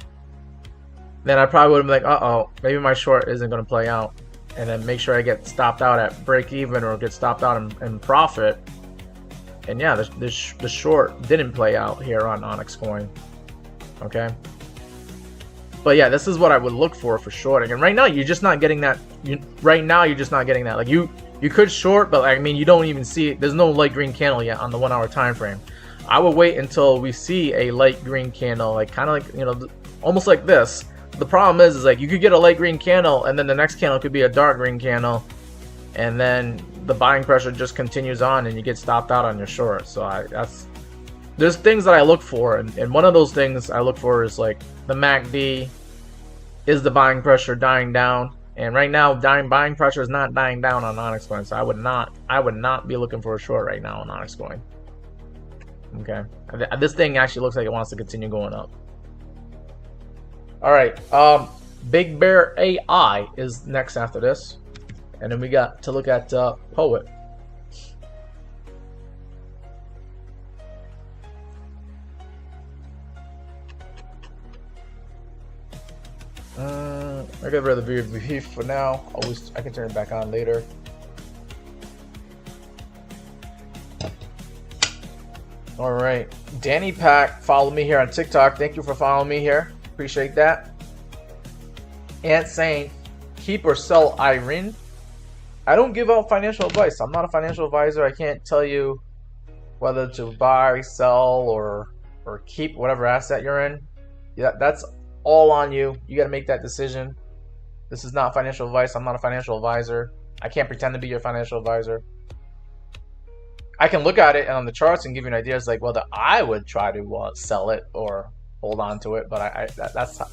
then I probably would have been like, uh-oh, maybe my short isn't going to play out. And then make sure I get stopped out at break even or get stopped out in profit. And yeah, the short didn't play out here on Onyx coin. Okay. But yeah, this is what I would look for shorting. And right now, you're just not getting that. Right now, you're just not getting that. Like you could short, but I mean, you don't even see it. There's no light green candle yet on the 1 hour time frame. I would wait until we see a light green candle, like kind of like, you know, almost like this, The problem is like you could get a light green candle and then the next candle could be a dark green candle, and then the buying pressure just continues on and you get stopped out on your short. So there's things that I look for, and one of those things I look for is like the MACD. Is the buying pressure dying down? And right now, buying pressure is not dying down on Onyx Coin, so I would not be looking for a short right now on Onyx Coin. Okay, this thing actually looks like it wants to continue going up. All right, Big Bear AI is next after this, and then we got to look at Poet. I get rid of the beef for now. I can turn it back on later. All right, Danny Pack, follow me here on TikTok. Thank you for following me here. Appreciate that. Ant saying, keep or sell Irene. I don't give out financial advice. I'm not a financial advisor. I can't tell you whether to buy, sell, or keep whatever asset you're in. Yeah, that's all on you. You got to make that decision. This is not financial advice. I'm not a financial advisor. I can't pretend to be your financial advisor. I can look at it and on the charts and give you an idea as like whether I would try to sell it or hold on to it. But I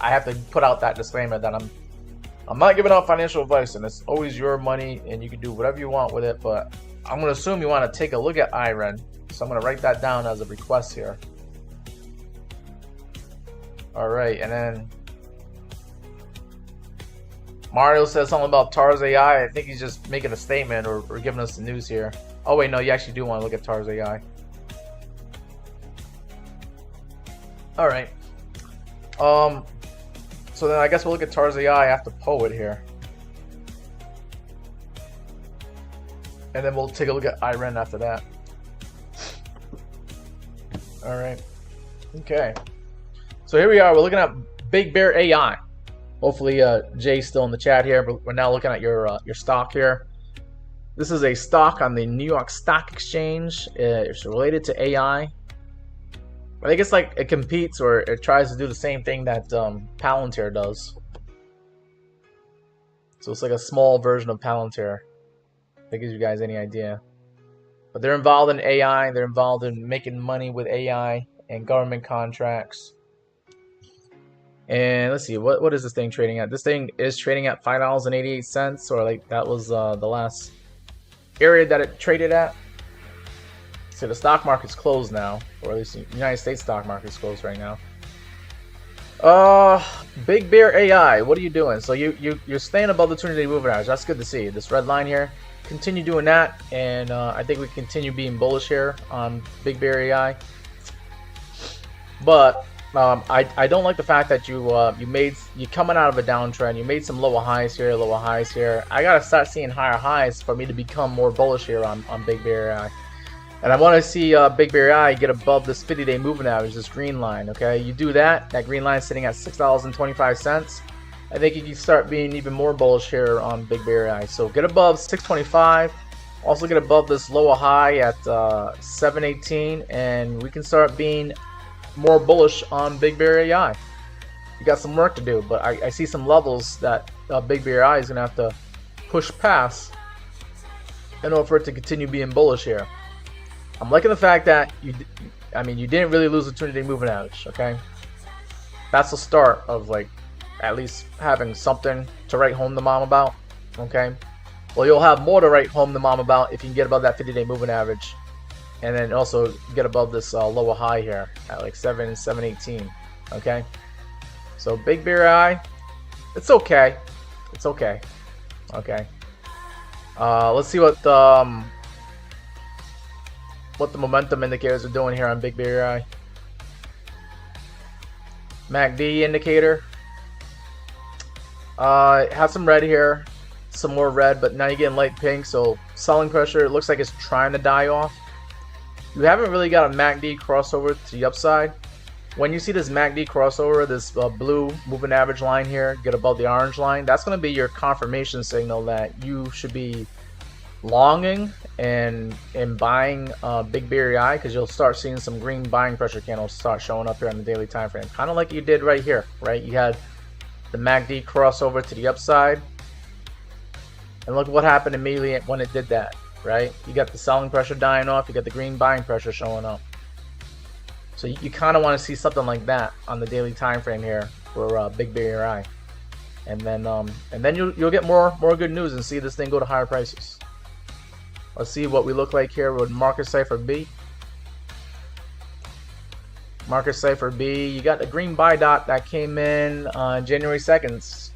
have to put out that disclaimer that I'm not giving out financial advice, and it's always your money and you can do whatever you want with it. But I'm going to assume you want to take a look at IREN, so I'm going to write that down as a request here. All right, and then Mario says something about TARS AI. I think he's just making a statement or giving us the news here. Oh wait, no, you actually do want to look at TARS AI. All right. So then I guess we'll look at TARS AI after Poet here, and then we'll take a look at IREN after that. All right. Okay. So here we are. We're looking at Big Bear AI. Hopefully Jay's still in the chat here, but we're now looking at your stock here. This is a stock on the New York Stock Exchange. It's related to AI. I think it's like it competes or it tries to do the same thing that Palantir does. So it's like a small version of Palantir. That gives you guys any idea. But they're involved in AI. They're involved in making money with AI and government contracts. And let's see, what is this thing trading at? This thing is trading at $5.88, or like that was the last area that it traded at. So the stock market's closed now, or at least the United States stock market's closed right now. Big Bear AI, what are you doing? So you're staying above the 200-day moving average. That's good to see. This red line here, continue doing that, and I think we continue being bullish here on Big Bear AI. But I don't like the fact that you coming out of a downtrend. You made some lower highs here, lower highs here. I gotta start seeing higher highs for me to become more bullish here on Big Bear AI. And I want to see Big Bear AI get above this 50-day moving average, this green line. Okay, you do that. That green line is sitting at $6.25. I think you can start being even more bullish here on Big Bear AI. So get above 625. Also get above this lower high at 718, and we can start being more bullish on Big Bear AI. You got some work to do, but I see some levels that Big Bear AI is gonna have to push past in order for it to continue being bullish here. I'm liking the fact that you didn't really lose the 200-day moving average. Okay, that's the start of like at least having something to write home to mom about. Okay, well, you'll have more to write home to mom about if you can get above that 50-day moving average, and then also get above this lower high here at like 718. Okay, so Big Bear AI, it's okay. It's okay. Okay. Let's see what the momentum indicators are doing here on Big Bear AI. MACD indicator. Have some red here, some more red, but now you're getting light pink, so selling pressure, it looks like it's trying to die off. You haven't really got a MACD crossover to the upside. When you see this MACD crossover, this blue moving average line here, get above the orange line, that's going to be your confirmation signal that you should be longing and buying Big Bear AI, because you'll start seeing some green buying pressure candles start showing up here on the daily time frame, kind of like you did right here, right? You had the MACD crossover to the upside. And look what happened immediately when it did that, right? You got the selling pressure dying off, you got the green buying pressure showing up. So you kind of want to see something like that on the daily time frame here for Big Bear Eye, and then you'll get more good news and see this thing go to higher prices. Let's see what we look like here with market cipher B. Market cipher B, you got the green buy dot that came in on January 2nd.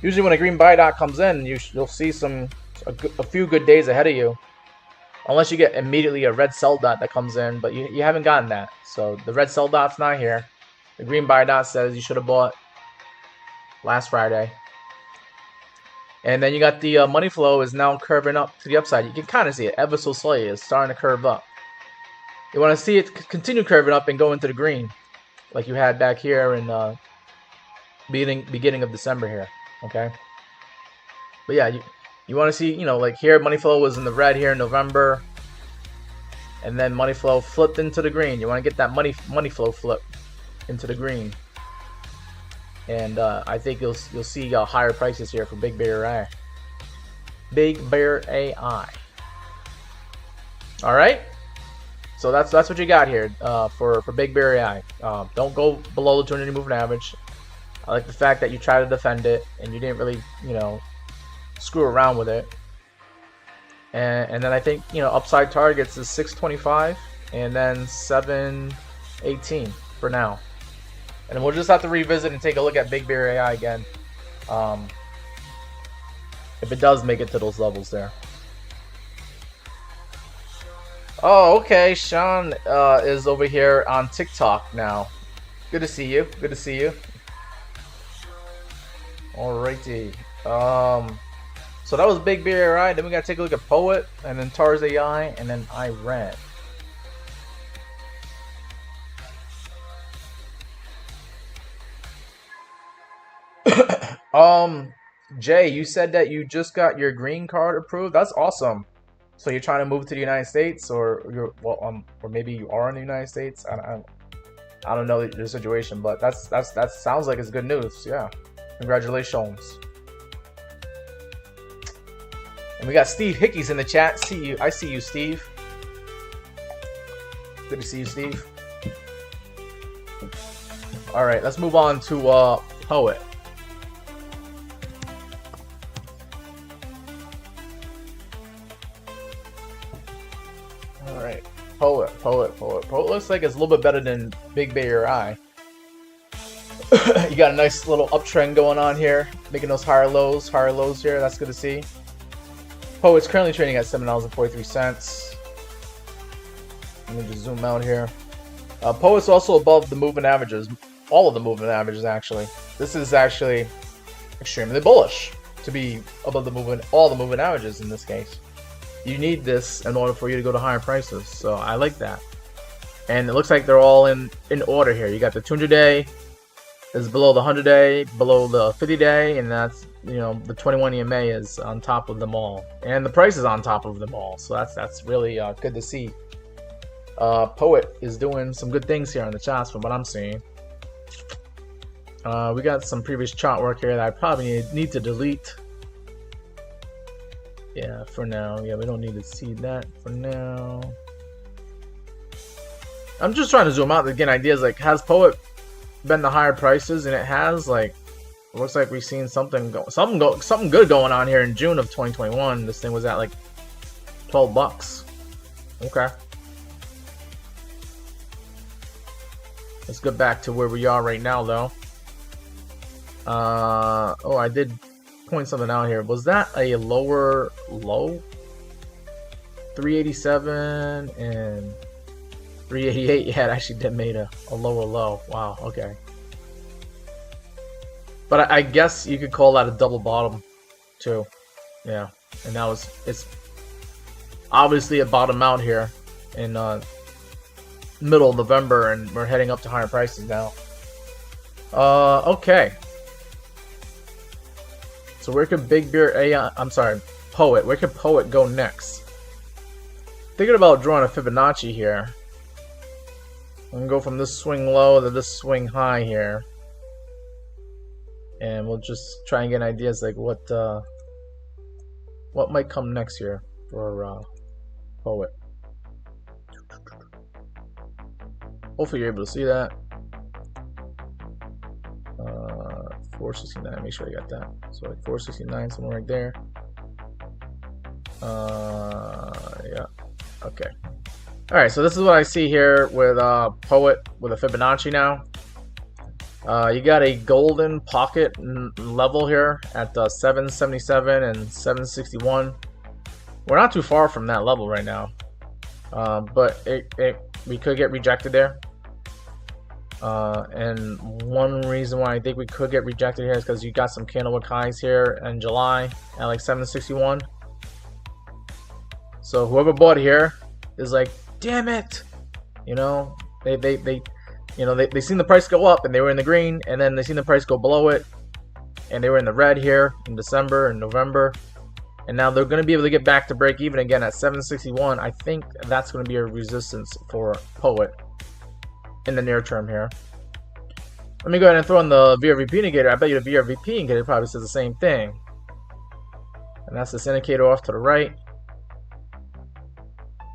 Usually when a green buy dot comes in, you'll see a few good days ahead of you. Unless you get immediately a red sell dot that comes in, but you haven't gotten that. So the red sell dot's not here. The green buy dot says you should have bought last Friday. And then you got the money flow is now curving up to the upside. You can kind of see it ever so slightly. It's starting to curve up. You want to see it continue curving up and go into the green, like you had back here in beginning of December here. Okay. But yeah, you want to see, you know, like here, money flow was in the red here in November, and then money flow flipped into the green. You want to get that money flow flip into the green, and I think you'll see higher prices here for Big Bear AI. Big Bear AI. All right, so that's what you got here for Big Bear AI. Don't go below the 200 moving average. I like the fact that you try to defend it and you didn't really, you know, screw around with it. And then I think, you know, upside targets is 625 and then 718 for now. And we'll just have to revisit and take a look at Big Bear AI again, if it does make it to those levels there. Oh, okay. Sean is over here on TikTok now. Good to see you. Good to see you. Alrighty. So that was Big Bear AI. Then we gotta take a look at Poet, and then Tars AI, and then Iran. Jay, you said that you just got your green card approved. That's awesome. So you're trying to move to the United States, or or maybe you are in the United States. I don't know your situation, but that sounds like it's good news. Yeah, congratulations. And we got Steve Hickey's in the chat. See you. I see you, Steve. Good to see you, Steve. All right, let's move on to Poet. All right, Poet looks like it's a little bit better than Big Bear AI. You got a nice little uptrend going on here, making those higher lows here. That's good to see. Poet's currently trading at $7.43. Let me just zoom out here. Poet's also above the moving averages, all of the moving averages actually. This is actually extremely bullish to be above all the moving averages in this case. You need this in order for you to go to higher prices, so I like that. And it looks like they're all in order here. You got the 200-day is below the 100-day, below the 50-day, and that's, you know, the 21 EMA is on top of them all, and the price is on top of them all. So that's really good to see. Poet is doing some good things here on the charts from what I'm seeing. We got some previous chart work here that I probably need to delete. Yeah, for now. Yeah, we don't need to see that for now. I'm just trying to zoom out to get ideas. Like, has Poet been the higher prices? And it has. Like, it looks like we've seen something good going on here in June of 2021. This thing was at like $12. Okay. Let's get back to where we are right now, though. Oh, I did point something out here. Was that a lower low? 387 and 388. Yeah, it actually did made a lower low. Wow. Okay. But I guess you could call that a double bottom, too. Yeah, and now it's obviously a bottom out here in middle of November, and we're heading up to higher prices now. Okay. So where could Big Bear AI? I'm sorry, Poet. Where could Poet go next? Thinking about drawing a Fibonacci here. I'm gonna go from this swing low to this swing high here. and we'll just try and get ideas like what might come next here for Poet. Hopefully you're able to see that. 469. Make sure I got that. So like 469, somewhere right there. Yeah. Okay. All right. So this is what I see here with Poet with a Fibonacci now. You got a golden pocket level here at 777 and 761. We're not too far from that level right now, but we could get rejected there. And one reason why I think we could get rejected here is because you got some candlewick highs here in July at like 761. So whoever bought here is like, damn it, you know, they seen the price go up and they were in the green, and then they seen the price go below it and they were in the red here in December and November, and now they're going to be able to get back to break even again at 761. I think that's going to be a resistance for Poet in the near term here. Let me go ahead and throw in the VRVP indicator. I bet you the VRVP indicator probably says the same thing, and that's this indicator off to the right.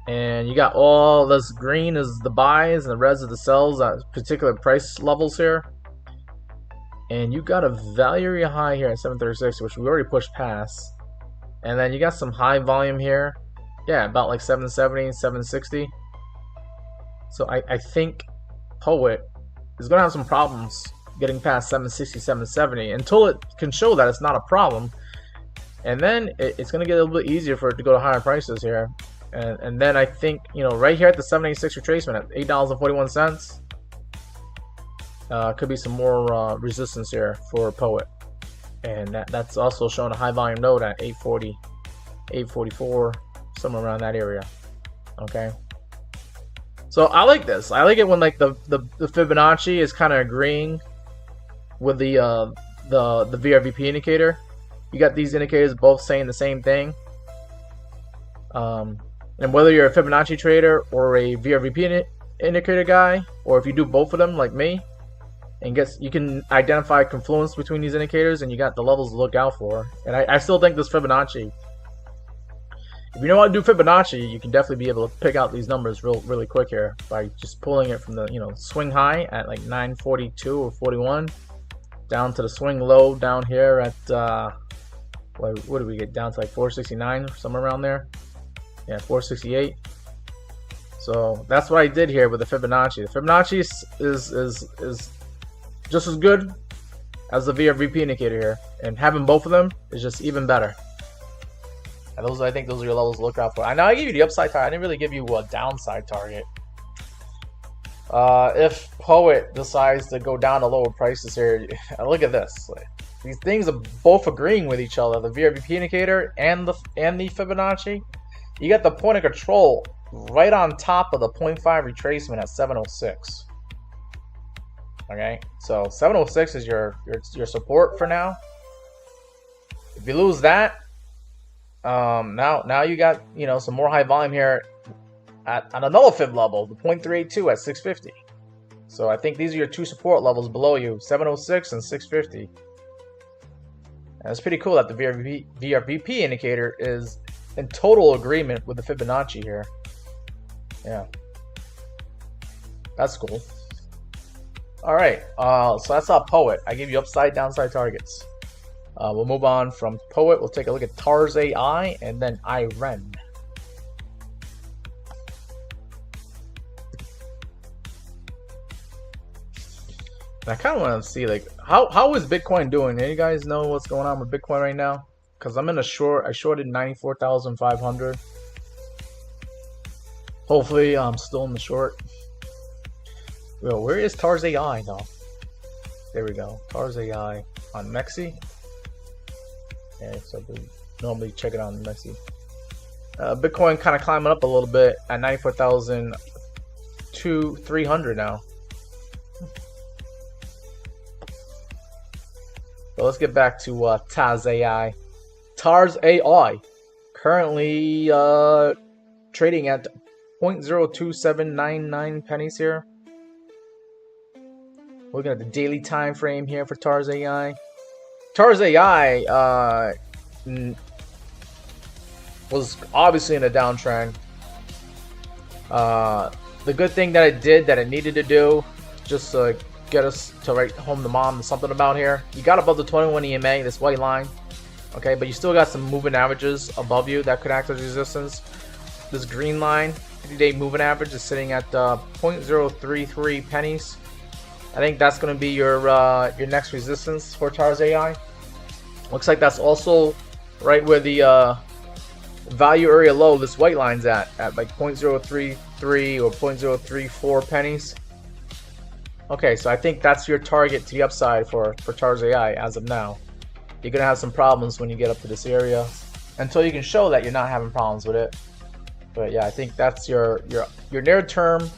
And you got all this green is the buys and the reds are the sells at particular price levels here. And you got a value area high here at 736, which we already pushed past. And then you got some high volume here. Yeah, about like 770, 760. So I think Poet is going to have some problems getting past 760, 770 until it can show that it's not a problem. And then it's going to get a little bit easier for it to go to higher prices here. And then I think, you know, right here at the 786 retracement at $8.41, could be some more resistance here for Poet. And that's also showing a high volume node at 840, 844, somewhere around that area. Okay. So I like this. I like it when like the Fibonacci is kind of agreeing with the VRVP indicator. You got these indicators both saying the same thing. And whether you're a Fibonacci trader or a VRVP indicator guy, or if you do both of them like me, and you can identify confluence between these indicators, and you got the levels to look out for. And I still think this Fibonacci, if you know how to do Fibonacci, you can definitely be able to pick out these numbers really quick here by just pulling it from the, you know, swing high at like 942 or 41 down to the swing low down here at what do we get down to, like 469, somewhere around there. Yeah, 468. So that's what I did here with the Fibonacci. The Fibonacci is just as good as the VRVP indicator here, and having both of them is just even better. And I think those are your levels to look out for. I know I gave you the upside target. I didn't really give you a downside target. If Poet decides to go down to lower prices here, look at this. These things are both agreeing with each other. The VRVP indicator and the Fibonacci. You got the point of control right on top of the 0.5 retracement at 706. Okay, so 706 is your support for now. If you lose that, now you got, you know, some more high volume here at another fib level, the 0.382 at 650. So I think these are your two support levels below you, 706 and 650. And it's pretty cool that the VRVP indicator is in total agreement with the Fibonacci here. Yeah, that's cool. All right, so that's our Poet. I gave you upside, downside targets. We'll move on from Poet. We'll take a look at TARS AI and then IREN. And I kind of want to see, like, how is Bitcoin doing? Do you guys know what's going on with Bitcoin right now? Because I'm in a short. I shorted 94,500. Hopefully, I'm still in the short. Yo, where is TARS AI though? There we go. TARS AI on MEXC. Okay, so we normally check it on MEXC. Bitcoin kind of climbing up a little bit at 94,300 now. So let's get back to TARS AI. TARS AI currently trading at 0.02799 pennies here. Looking at the daily time frame here for TARS AI. TARS AI was obviously in a downtrend. The good thing that it did, that it needed to do, just to get us to write home to mom something about here. You got above the 21 EMA, this white line, okay, but you still got some moving averages above you that could act as resistance. This green line, 50-day moving average, is sitting at 0.033 pennies. I think that's going to be your next resistance for TARS AI. Looks like that's also right where the value area low, this white line's at like 0.033 or 0.034 pennies. Okay, so I think that's your target to the upside for TARS AI as of now. You're gonna have some problems when you get up to this area until you can show that you're not having problems with it. But yeah, I think that's your near term.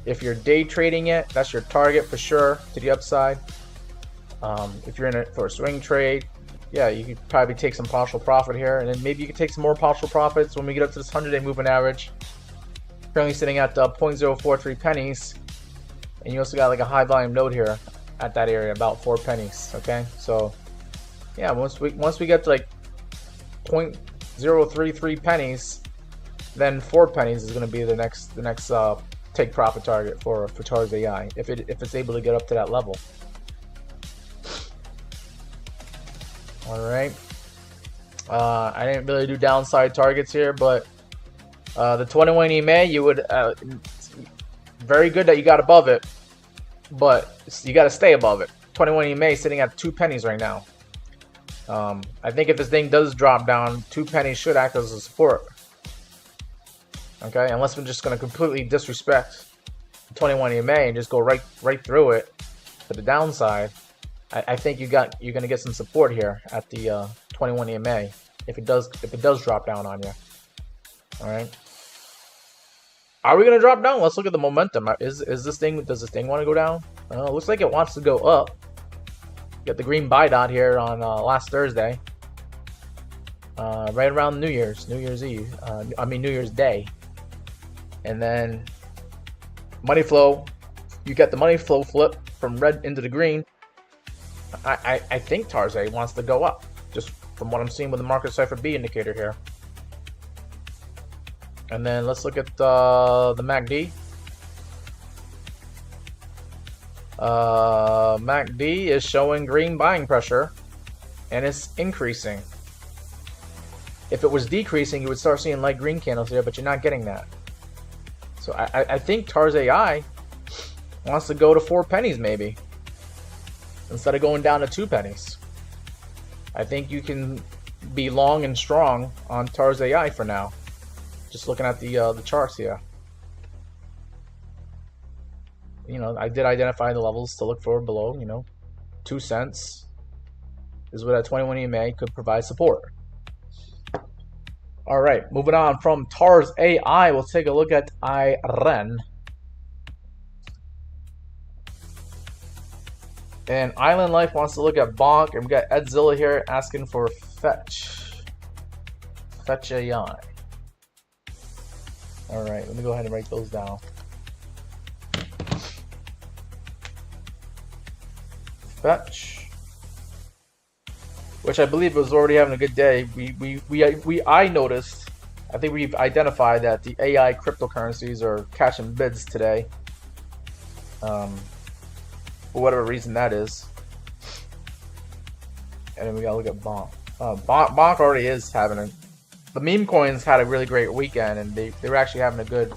If you're day trading it, that's your target for sure to the upside. If you're in it for a swing trade, yeah, you could probably take some partial profit here, and then maybe you could take some more partial profits when we get up to this 100-day moving average. Currently sitting at 0.043 pennies, and you also got like a high volume node here at that area, about 4 pennies. Okay, so yeah, once we get to like 0.033 pennies, then 4 pennies is going to be the next take profit target for TARS AI if it's able to get up to that level. All right, I didn't really do downside targets here, but the 21 EMA, you would very good that you got above it, but you got to stay above it. 21 EMA sitting at 2 pennies right now. I think if this thing does drop down, 2 pennies should act as a support. Okay, unless we're just going to completely disrespect 21 EMA and just go right through it to the downside. I think you're going to get some support here at the 21 EMA if it does drop down on you. All right. Are we going to drop down? Let's look at the momentum. Does this thing want to go down? It looks like it wants to go up. Got the green buy dot here on last Thursday, right around New Year's Eve. New Year's Day, and then money flow. You get the money flow flip from red into the green. I think TARS AI wants to go up, just from what I'm seeing with the market cipher B indicator here. And then let's look at the MACD. MACD is showing green buying pressure, and it's increasing. If it was decreasing, you would start seeing light green candles here, but you're not getting that. So I think TARS AI wants to go to 4 pennies maybe, instead of going down to 2 pennies. I think you can be long and strong on TARS AI for now. Just looking at the charts here. You know, I did identify the levels to look for below. You know, 2 cents is where that 21 EMA could provide support. All right, moving on from TARS AI, we'll take a look at IREN. And Island Life wants to look at Bonk, and we got Edzilla here asking for Fetch AI. All right, let me go ahead and write those down. Fetch, which I believe was already having a good day. I noticed. I think we've identified that the AI cryptocurrencies are catching bids today. For whatever reason that is. And then we gotta look at Bonk. Bonk already is having the meme coins had a really great weekend, and they were actually having a good.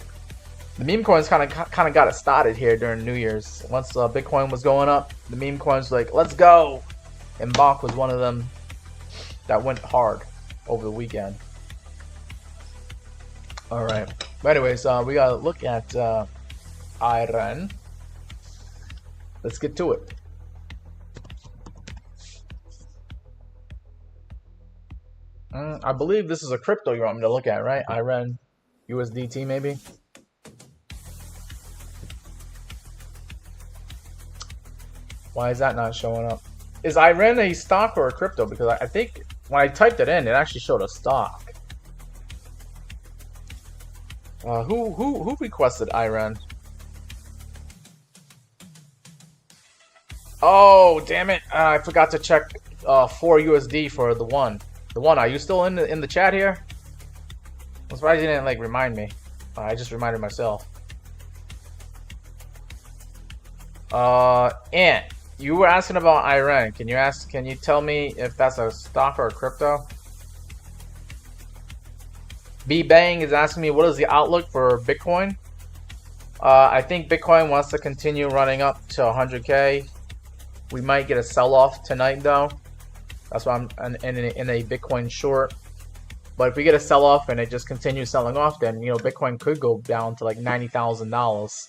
The meme coins kind of got it started here during New Year's. Once Bitcoin was going up, the meme coins were like, let's go, and Bonk was one of them that went hard over the weekend. All right. But anyways, we gotta look at IREN. Let's get to it. I believe this is a crypto you want me to look at, right? IREN USDT maybe? Why is that not showing up? Is IREN a stock or a crypto? Because I think when I typed it in, it actually showed a stock. Who requested IREN? Oh, damn it. I forgot to check 4 USD for the one. The one, are you still in the chat here? I'm surprised you didn't like remind me. I just reminded myself. Ant, you were asking about Iran. Can you tell me if that's a stock or a crypto? B Bang is asking me what is the outlook for Bitcoin? I think Bitcoin wants to continue running up to 100K. We might get a sell-off tonight though. That's why I'm in a Bitcoin short. But if we get a sell-off and it just continues selling off, then Bitcoin could go down to like $90,000.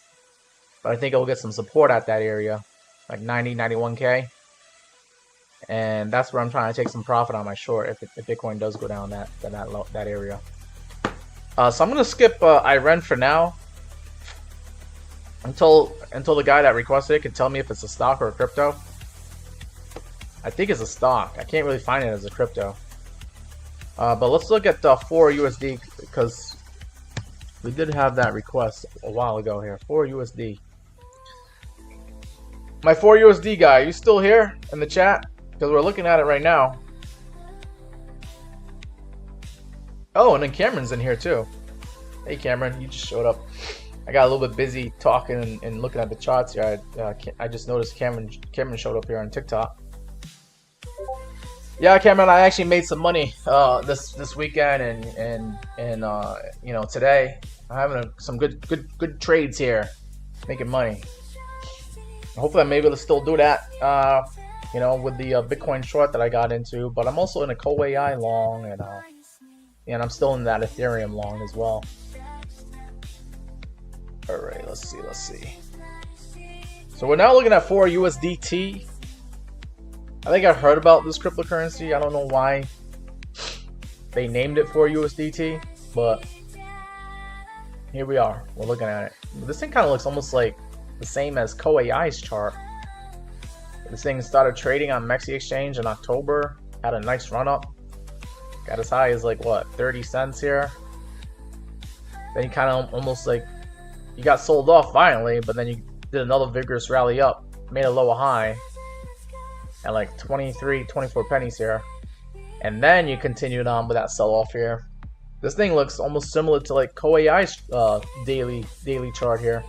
But I think it'll get some support at that area, like 90, 91K. And that's where I'm trying to take some profit on my short if Bitcoin does go down that area. So I'm gonna skip Iran for now until the guy that requested it can tell me if it's a stock or a crypto. I think it's a stock. I can't really find it as a crypto. But let's look at 4 USD because we did have that request a while ago here. 4 USD. My 4 USD guy, are you still here in the chat? Because we're looking at it right now. Oh, and then Cameron's in here too. Hey Cameron, you just showed up. I got a little bit busy talking and looking at the charts here. I just noticed Cameron showed up here on TikTok. Yeah, Cameron, I actually made some money this weekend and today I'm having some good trades here, making money. Hopefully I'm able to still do that, with the Bitcoin short that I got into. But I'm also in a co-AI long, and I'm still in that Ethereum long as well. All right, let's see. So we're now looking at 4 USDT. I think I heard about this cryptocurrency. I don't know why they named it 4 USDT, but here we are. We're looking at it. This thing kind of looks almost like the same as CoAI's chart. This thing started trading on MEXC exchange in October. Had a nice run up. Got as high as like what, 30 cents here. Then you kind of almost like you got sold off violently, but then you did another vigorous rally up, made a lower high at like 23, 24 pennies here, and then you continued on with that sell-off here. This thing looks almost similar to like CoAI's daily chart here.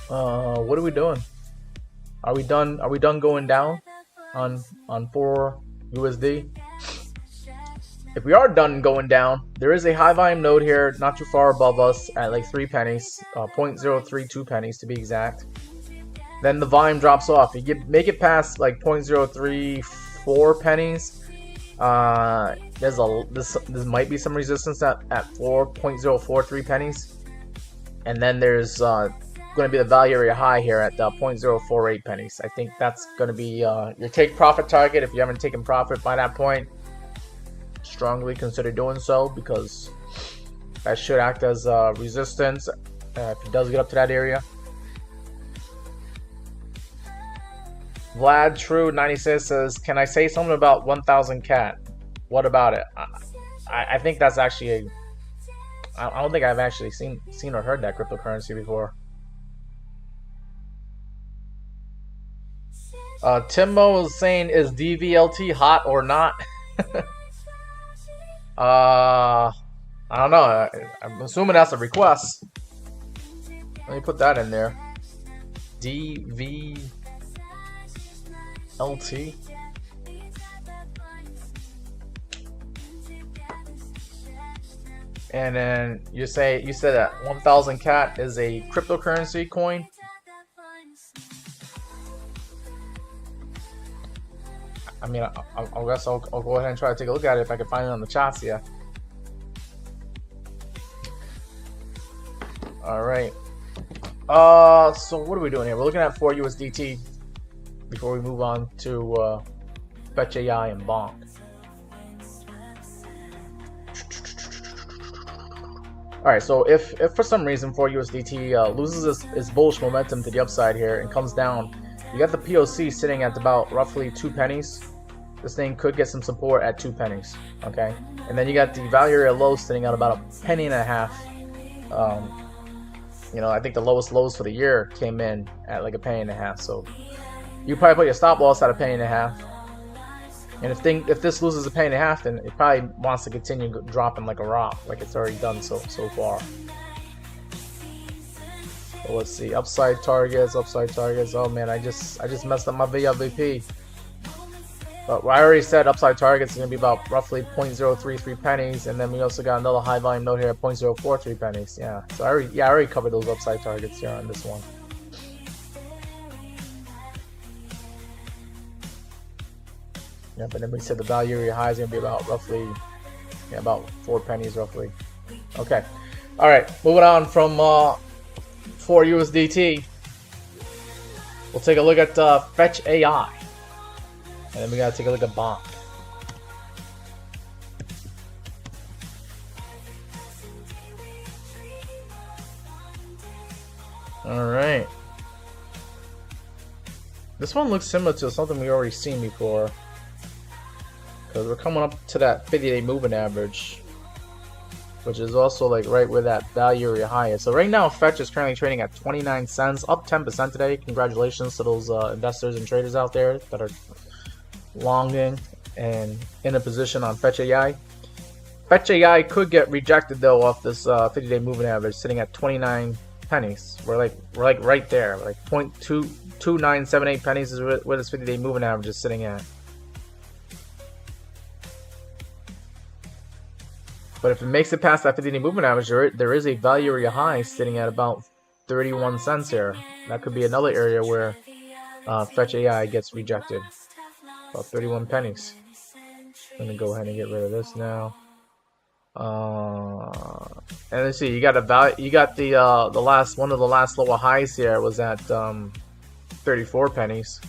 What are we doing? Are we done going down on 4 USD? If we are done going down, there is a high volume node here, not too far above us at like 3 pennies, 0.032 pennies to be exact. Then the volume drops off. You make it past like 0.034 pennies. This might be some resistance at 4.043 pennies, and then there's going to be the value area high here at 0.048 pennies. I think that's going to be your take profit target. If you haven't taken profit by that point, strongly consider doing so, because that should act as resistance if it does get up to that area. Vlad True 96 says, "Can I say something about 1000 cat? What about it?" I think that's actually I don't think I've actually seen or heard that cryptocurrency before. Timo is saying, "Is DVLT hot or not?" I don't know. I'm assuming that's a request. Let me put that in there. DVLT. And then you said that 1000 cat is a cryptocurrency coin. I mean, I guess I'll go ahead and try to take a look at it if I can find it on the charts here. All right. So what are we doing here? We're looking at 4 USDT before we move on to Fetch AI and Bonk. All right. So if for some reason 4 USDT loses its bullish momentum to the upside here and comes down, you got the POC sitting at about roughly 2 pennies. This thing could get some support at 2 pennies, okay? And then you got the value area low sitting at about a penny and a half. I think the lowest lows for the year came in at like a penny and a half. So You probably put your stop loss at a penny and a half. And if this loses a penny and a half, then it probably wants to continue dropping like a rock, like it's already done so far. So let's see, upside targets. Oh man, I just messed up my VLVP. But I already said upside targets is gonna be about roughly 0.033 pennies, and then we also got another high volume node here at 0.043 pennies. Yeah, so I already covered those upside targets here on this one. Yeah, but then we said the value area high is gonna be about roughly, yeah, about 4 pennies roughly. Okay, all right, moving on from 4 USDT. We'll take a look at Fetch AI, and then we gotta take a look at Bonk. All right, this one looks similar to something we already seen before, because we're coming up to that 50-day moving average, which is also like right where that value area high is. So right now, Fetch is currently trading at 29 cents, up 10% today. Congratulations to those investors and traders out there that are longing and in a position on Fetch AI. Fetch AI could get rejected though off this 50-day moving average, sitting at 29 pennies. We're like right there, like 0.2978 pennies is where this 50-day moving average is sitting at. But if it makes it past that 50-day moving average, there is a value area high sitting at about 31 cents here. That could be another area where Fetch AI gets rejected. About 31 pennies. I'm gonna go ahead and get rid of this now. And let's see, you got the last one of the last lower highs here was at 34 pennies.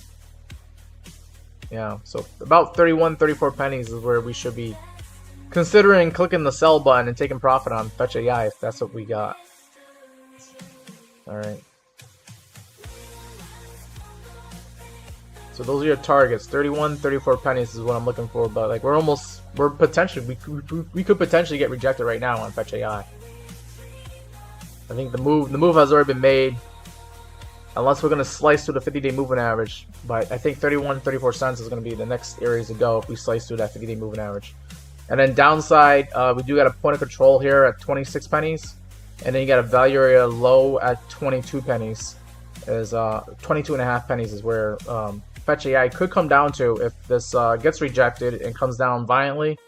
Yeah, so about 34 pennies is where we should be considering clicking the sell button and taking profit on Fetch AI if that's what we got. Alright. So those are your targets. 34 pennies is what I'm looking for, but like we could potentially get rejected right now on Fetch AI. I think the move has already been made. Unless we're gonna slice through the 50-day moving average. But I think 34 cents is gonna be the next areas to go if we slice through that 50-day moving average. And then downside, we do got a point of control here at 26 pennies, and then you got a value area low at 22 pennies. Is 22.5 pennies is where Fetch AI could come down to if this gets rejected and comes down violently.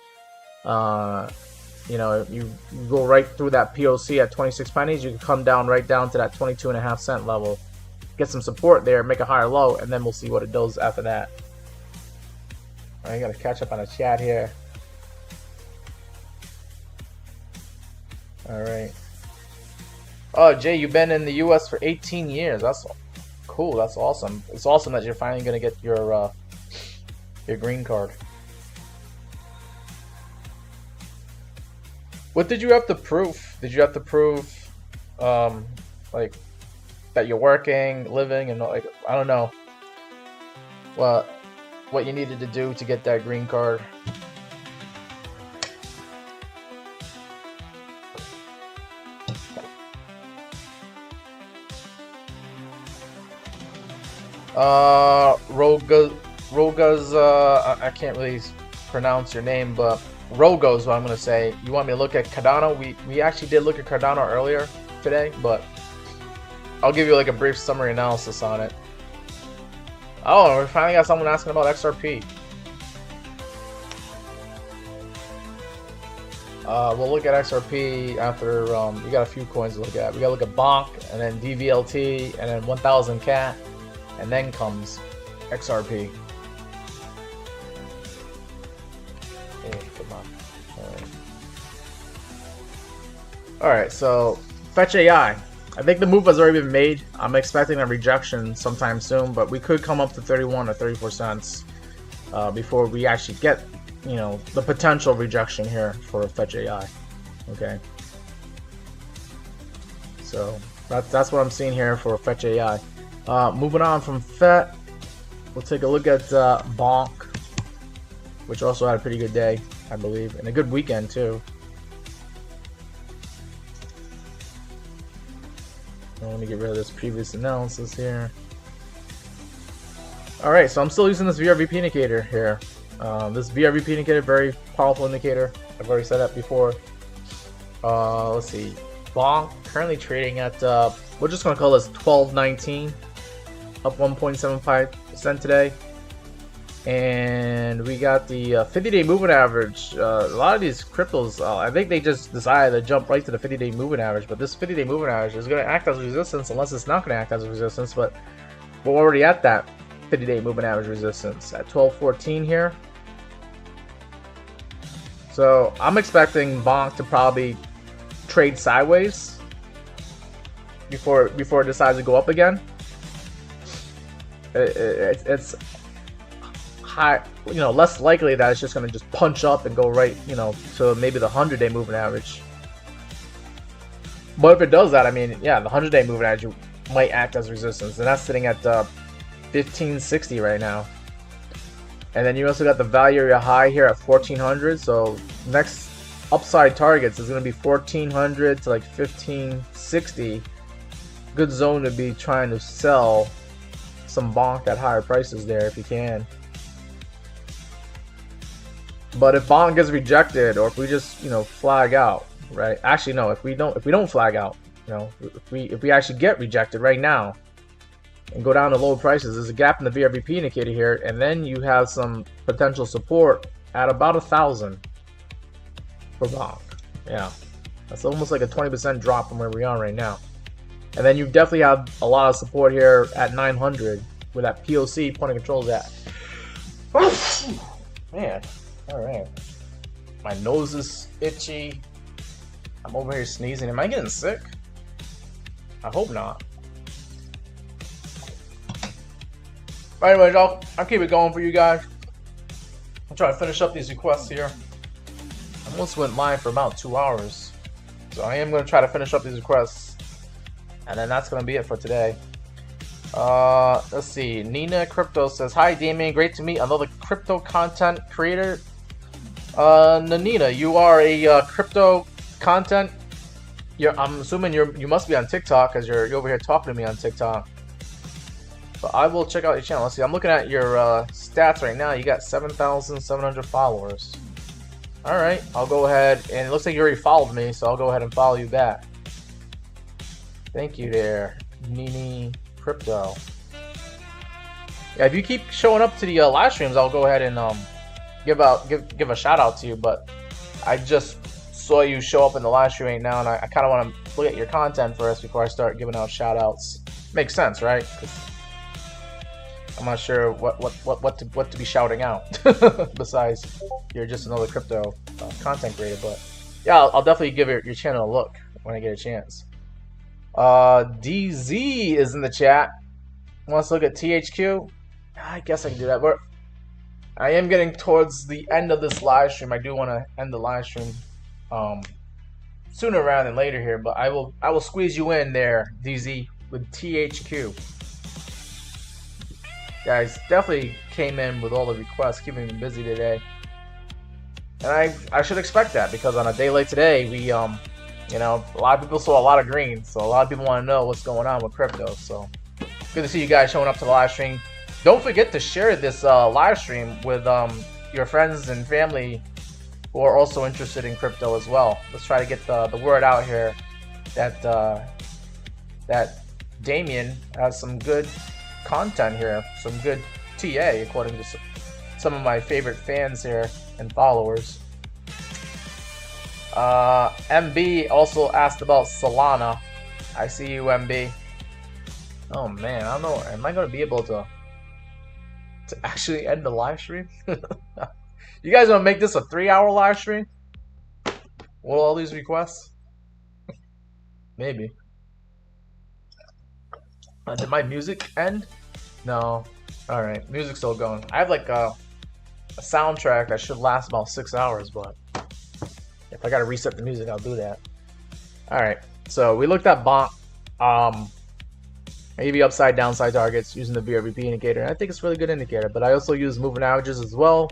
You know, you go right through that POC at 26 pennies, you can come down right down to that 22.5 cent level, get some support there, make a higher low, and then we'll see what it does after that. All right, I gotta catch up on the chat here. All right. Oh, Jay, you've been in the U.S. for 18 years. That's cool. That's awesome. It's awesome that you're finally gonna get your green card. What did you have to prove? Did you have to prove, like, that you're working, living, and like I don't know, what you needed to do to get that green card? Roga's, I can't really pronounce your name, but Rogo is what I'm gonna say. You want me to look at Cardano? We actually did look at Cardano earlier today, but I'll give you like a brief summary analysis on it. Oh, we finally got someone asking about XRP. We'll look at XRP after we got a few coins to look at. We gotta look at Bonk, and then DVLT, and then 1000 Cat, and then comes XRP. Oh, come on. Alright, so Fetch AI. I think the move has already been made. I'm expecting a rejection sometime soon, but we could come up to 31 or 34 cents before we actually get, you know, the potential rejection here for Fetch AI. Okay. So that's what I'm seeing here for Fetch AI. Moving on from FET, we'll take a look at Bonk, which also had a pretty good day, I believe, and a good weekend too. Let me get rid of this previous analysis here. Alright, so I'm still using this VRVP indicator here. This VRVP indicator, very powerful indicator. I've already said that before. Let's see. Bonk currently trading at, we're just going to call this 12.19, up 1.75% today. And we got the 50-day moving average. A lot of these cryptos, I think they just decided to jump right to the 50-day moving average. But this 50-day moving average is going to act as resistance unless it's not going to act as resistance. But we're already at that 50-day moving average resistance at 12.14 here. So I'm expecting Bonk to probably trade sideways before it decides to go up again. It's high, less likely that it's just going to just punch up and go right, to maybe the 100-day moving average. But if it does that, I mean, yeah, the 100-day moving average might act as resistance, and that's sitting at 1560 right now. And then you also got the value area high here at 1400. So next upside targets is going to be 1400 to like 1560. Good zone to be trying to sell some Bonk at higher prices there if you can. But if Bonk gets rejected, or if we just flag out, right? Actually, no. If we don't flag out, if we actually get rejected right now and go down to low prices, there's a gap in the VRVP indicator here, and then you have some potential support at about 1,000 for Bonk. Yeah, that's almost like a 20% drop from where we are right now. And then you definitely have a lot of support here at 900, where that POC point of control is at. Man. Alright. My nose is itchy. I'm over here sneezing. Am I getting sick? I hope not. But anyways, I'll keep it going for you guys. I'll try to finish up these requests here. I almost went live for about 2 hours. So I am going to try to finish up these requests. And then that's going to be it for today. Let's see. Nina Crypto says, "Hi Damien, great to meet another crypto content creator." Nina, you are a crypto content. I'm assuming you must be on TikTok, because you're over here talking to me on TikTok. But I will check out your channel. Let's see. I'm looking at your stats right now. You got 7,700 followers. All right, I'll go ahead, and it looks like you already followed me, so I'll go ahead and follow you back. Thank you there, Nini Crypto. Yeah, if you keep showing up to the live streams, I'll go ahead and give a shout out to you. But I just saw you show up in the live stream right now, and I kind of want to look at your content first before I start giving out shout outs. Makes sense, right? 'Cause I'm not sure what to be shouting out besides you're just another crypto content creator. But yeah, I'll definitely give your channel a look when I get a chance. DZ is in the chat. Wants to look at THQ. I guess I can do that. But I am getting towards the end of this live stream. I do want to end the live stream sooner rather than later here. But I will squeeze you in there, DZ, with THQ. Guys, definitely came in with all the requests, keeping me busy today. And I should expect that, because on a day like today, we a lot of people saw a lot of green, so a lot of people want to know what's going on with crypto. So good to see you guys showing up to the live stream. Don't forget to share this live stream with your friends and family who are also interested in crypto as well. Let's try to get the word out here that that Damien has some good content here, some good TA, according to some of my favorite fans here and followers. MB also asked about Solana. I see you, MB. Oh man, I don't know. Am I gonna be able to actually end the live stream? You guys gonna make this a 3-hour live stream with all these requests? Maybe. Did my music end? No. Alright, music's still going. I have like a soundtrack that should last about 6 hours, but if I gotta reset the music, I'll do that. Alright, so we looked at Bonk. I gave you upside downside targets using the VRVP indicator, and I think it's a really good indicator. But I also use moving averages as well,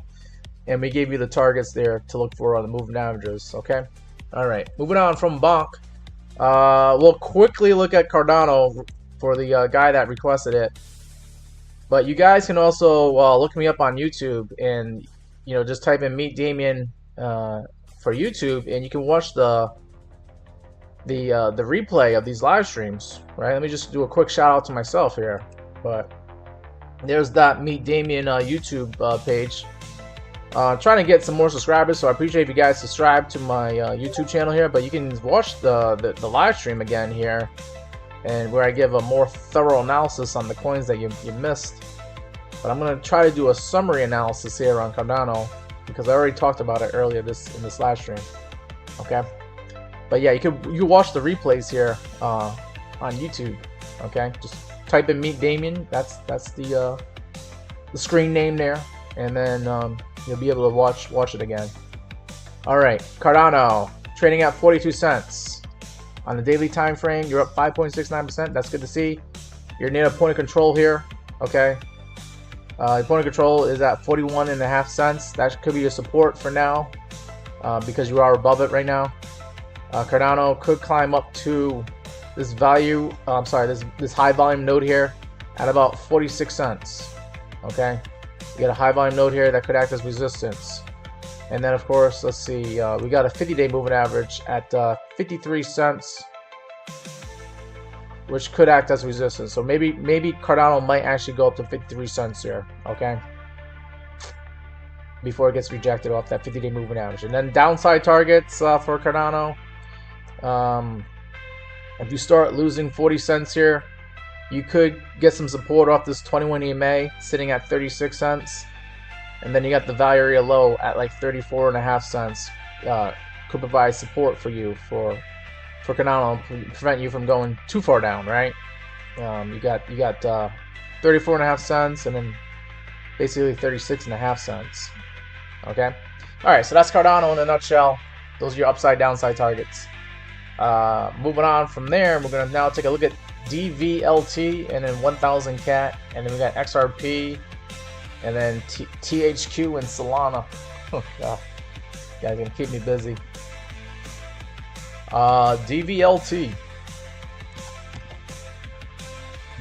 and we gave you the targets there to look for on the moving averages. Okay. Alright, moving on from Bonk. We'll quickly look at Cardano for the guy that requested it. But you guys can also look me up on YouTube and just type in Meet Damien for YouTube, and you can watch the replay of these live streams. Right? Let me just do a quick shout out to myself here. But there's that Meet Damien YouTube page. Trying to get some more subscribers, so I appreciate if you guys subscribe to my YouTube channel here. But you can watch the live stream again here, and where I give a more thorough analysis on the coins that you missed. But I'm gonna try to do a summary analysis here on Cardano because I already talked about it earlier in this live stream. Okay, but yeah, you watch the replays here on YouTube. Okay, just type in Meet Damien. That's the screen name there, and then you'll be able to watch it again. All right, Cardano trading at 42 cents on the daily time frame. You're up 5.69%. That's good to see. You're near a point of control here. Okay, the point of control is at 41.5 cents. That could be your support for now because you are above it right now. Cardano could climb up to this value. This high volume node here at about 46 cents. Okay. We got a high volume node here that could act as resistance. And then of course, let's see, we got a 50-day moving average at 53 cents, which could act as resistance. So maybe Cardano might actually go up to 53 cents here, okay? Before it gets rejected off that 50-day moving average. And then downside targets for Cardano. If you start losing 40 cents here, you could get some support off this 21 EMA sitting at 36 cents. And then you got the value area low at like 34.5 cents. Could provide support for you for Cardano, prevent you from going too far down, right? You got 34.5 cents and then basically 36.5 cents. Okay? Alright, so that's Cardano in a nutshell. Those are your upside downside targets. Moving on from there, we're gonna now take a look at DVLT and then 1000 cat, and then we got XRP and then THQ and Solana. Oh god, you guys gonna keep me busy. DVLT,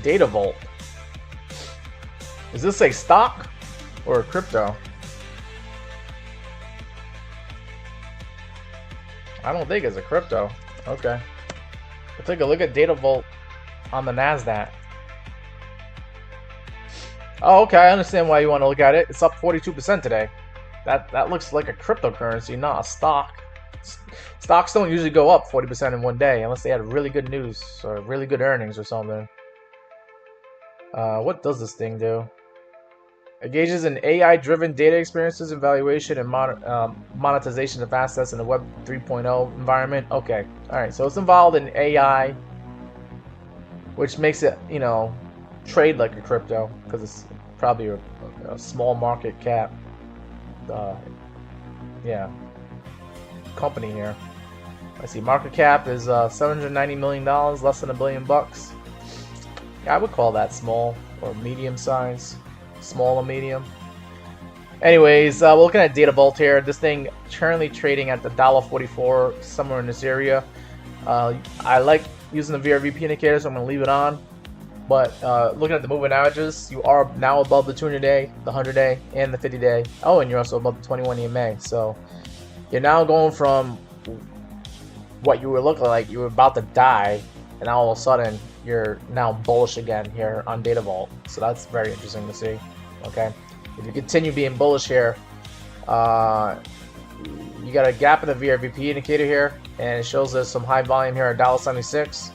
Data Vault. Is this a stock or a crypto? I don't think it's a crypto. Okay, we'll take a look at Data Vault on the NASDAQ. Oh, okay, I understand why you want to look at it. It's up 42% today. That looks like a cryptocurrency, not a stock. Stocks don't usually go up 40% in one day unless they had really good news or really good earnings or something. What does this thing do? Engages in AI-driven data experiences, evaluation, and monetization of assets in the Web 3.0 environment. Okay, all right. So it's involved in AI, which makes it, trade like a crypto because it's probably a small market cap. Company here. I see market cap is $790 million, less than $1 billion. Yeah, I would call that small or medium size. Small or medium. Anyways, we're looking at Data Vault here. This thing currently trading at the $1.44, somewhere in this area. I like using the VRVP indicator, so I'm going to leave it on. But looking at the moving averages, you are now above the 200-day, the 100-day, and the 50-day. Oh, and you're also above the 21 EMA. So you're now going from what you were looking like you were about to die, and now all of a sudden you're now bullish again here on Data Vault. So that's very interesting to see. Okay, if you continue being bullish here, you got a gap in the VRVP indicator here, and it shows us some high volume here at $1.76,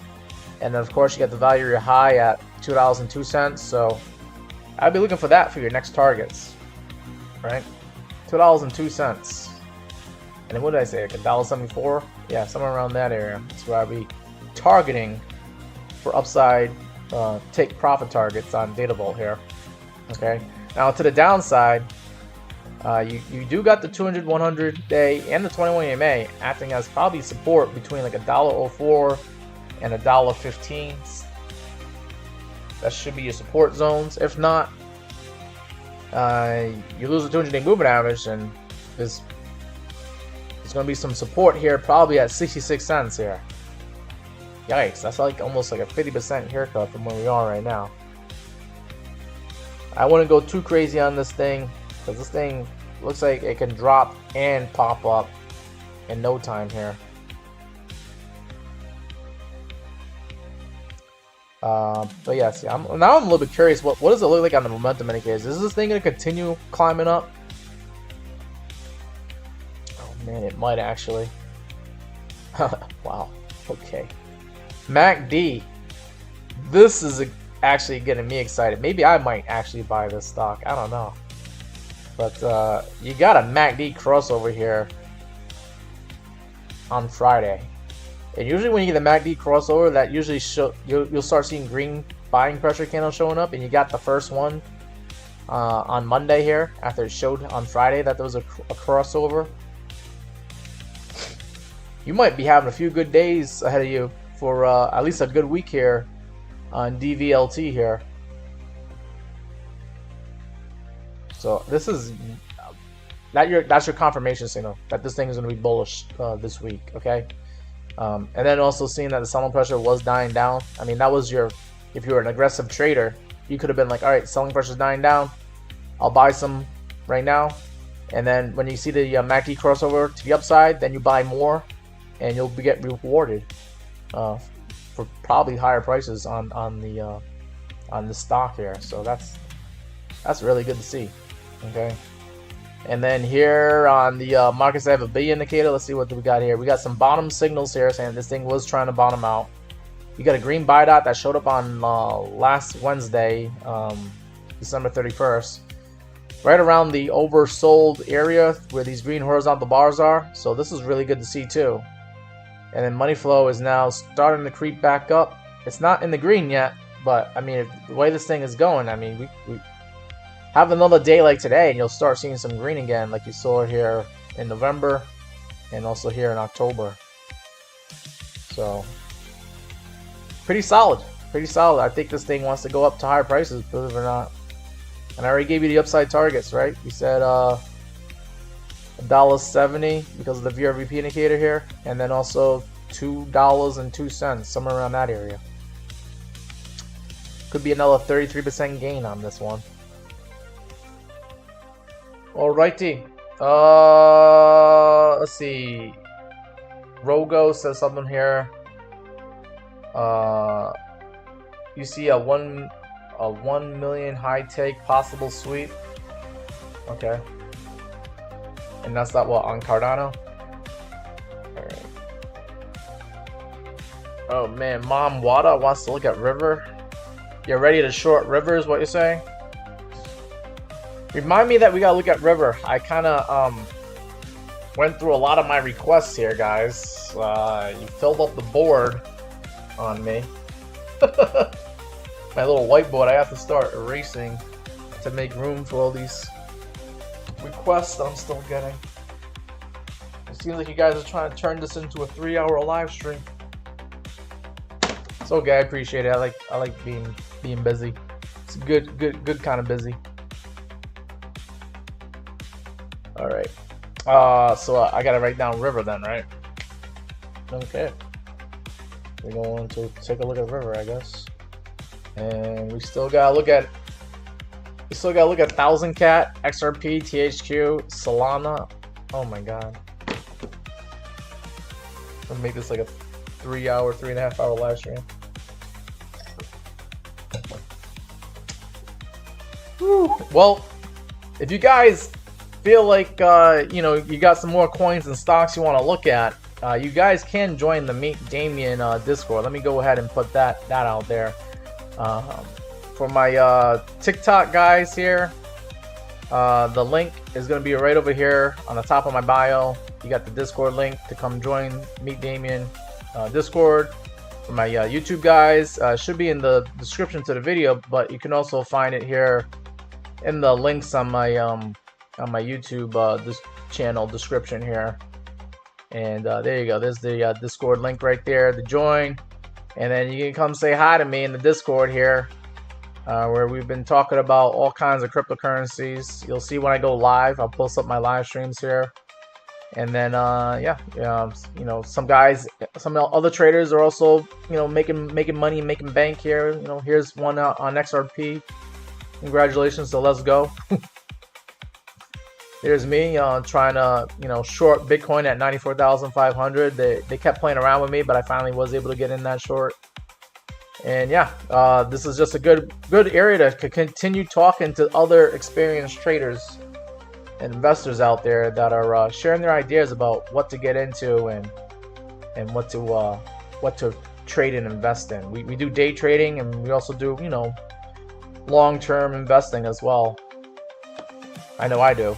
and then of course you got the value area high at $2.02. So I'd be looking for that for your next targets, right? $2.02, and then what did I say? Like $1.74? Yeah, somewhere around that area. That's where I'd be targeting for upside take profit targets on Data Vault here. Okay, now to the downside, you do got the 200, 100 day and the 21 EMA acting as probably support between like $1.04 and $1.15. That should be your support zones. If not, you lose the 200-day moving average, and there's going to be some support here, probably at 66 cents here. Yikes, that's like almost like a 50% haircut from where we are right now. I wouldn't go too crazy on this thing, because this thing looks like it can drop and pop up in no time here. But yeah, see, now I'm a little bit curious. What does it look like on the momentum indicators? Is this thing gonna continue climbing up? Oh man, it might actually. Wow. Okay. MACD. This is actually getting me excited. Maybe I might actually buy this stock. I don't know. But you got a MACD crossover here on Friday. And usually when you get the MACD crossover, that usually you'll start seeing green buying pressure candles showing up, and you got the first one on Monday here after it showed on Friday that there was a crossover. You might be having a few good days ahead of you for at least a good week here on DVLT here. So this is that's your confirmation signal that this thing is going to be bullish this week. Okay. And then also seeing that the selling pressure was dying down. I mean, that was your, if you were an aggressive trader, you could have been like, all right, selling pressure is dying down. I'll buy some right now. And then when you see the MACD crossover to the upside, then you buy more and you'll get rewarded for probably higher prices on the stock here. So that's really good to see. Okay. And then here on the markets, I have a B indicator. Let's see what we got here. We got some bottom signals here saying this thing was trying to bottom out. You got a green buy dot that showed up on last Wednesday, December 31st, right around the oversold area where these green horizontal bars are. So this is really good to see too. And then money flow is now starting to creep back up. It's not in the green yet, but I mean, the way this thing is going, I mean, we have another day like today and you'll start seeing some green again, like you saw here in November and also here in October. So pretty solid. I think this thing wants to go up to higher prices, believe it or not. And I already gave you the upside targets, right? You said $1.70 because of the VRVP indicator here, and then also $2.02, somewhere around that area. Could be another 33% gain on this one. Alrighty. Let's see. Rogo says something here. You see a 1 million high take possible sweep. Okay. And that's not what on Cardano. Alright. Oh man, Mom Wada wants to look at River. You're ready to short River is what you're saying? Remind me that we gotta look at River. I kinda went through a lot of my requests here, guys. You filled up the board on me. My little whiteboard, I have to start erasing to make room for all these requests that I'm still getting. It seems like you guys are trying to turn this into a 3-hour live stream. It's okay, I appreciate it. I like being busy. It's good kind of busy. All right. So I gotta write down River then, right? Okay. We're going to take a look at River, I guess. And we still gotta look at 1000 Cat, XRP, THQ, Solana. Oh my god. I'll make this like a 3.5 hour live stream. Whew. Well, if you guys feel like you got some more coins and stocks you want to look at, you guys can join the Meet Damien Discord. Let me go ahead and put that out there. For my TikTok guys here, the link is going to be right over here on the top of my bio. You got the Discord link to come join Meet Damien Discord. For my YouTube guys, should be in the description to the video, but you can also find it here in the links on my YouTube this channel description here. And there you go. There's the Discord link right there to join. And then you can come say hi to me in the Discord here, where we've been talking about all kinds of cryptocurrencies. You'll see when I go live. I'll post up my live streams here. And then some guys, some other traders are also making money and making bank here. Here's one on XRP. Congratulations to Let's Go. Here's me trying to, short Bitcoin at 94,500. They kept playing around with me, but I finally was able to get in that short. And yeah, this is just a good area to continue talking to other experienced traders and investors out there that are sharing their ideas about what to get into and what to trade and invest in. We do day trading, and we also do, long-term investing as well. I know I do.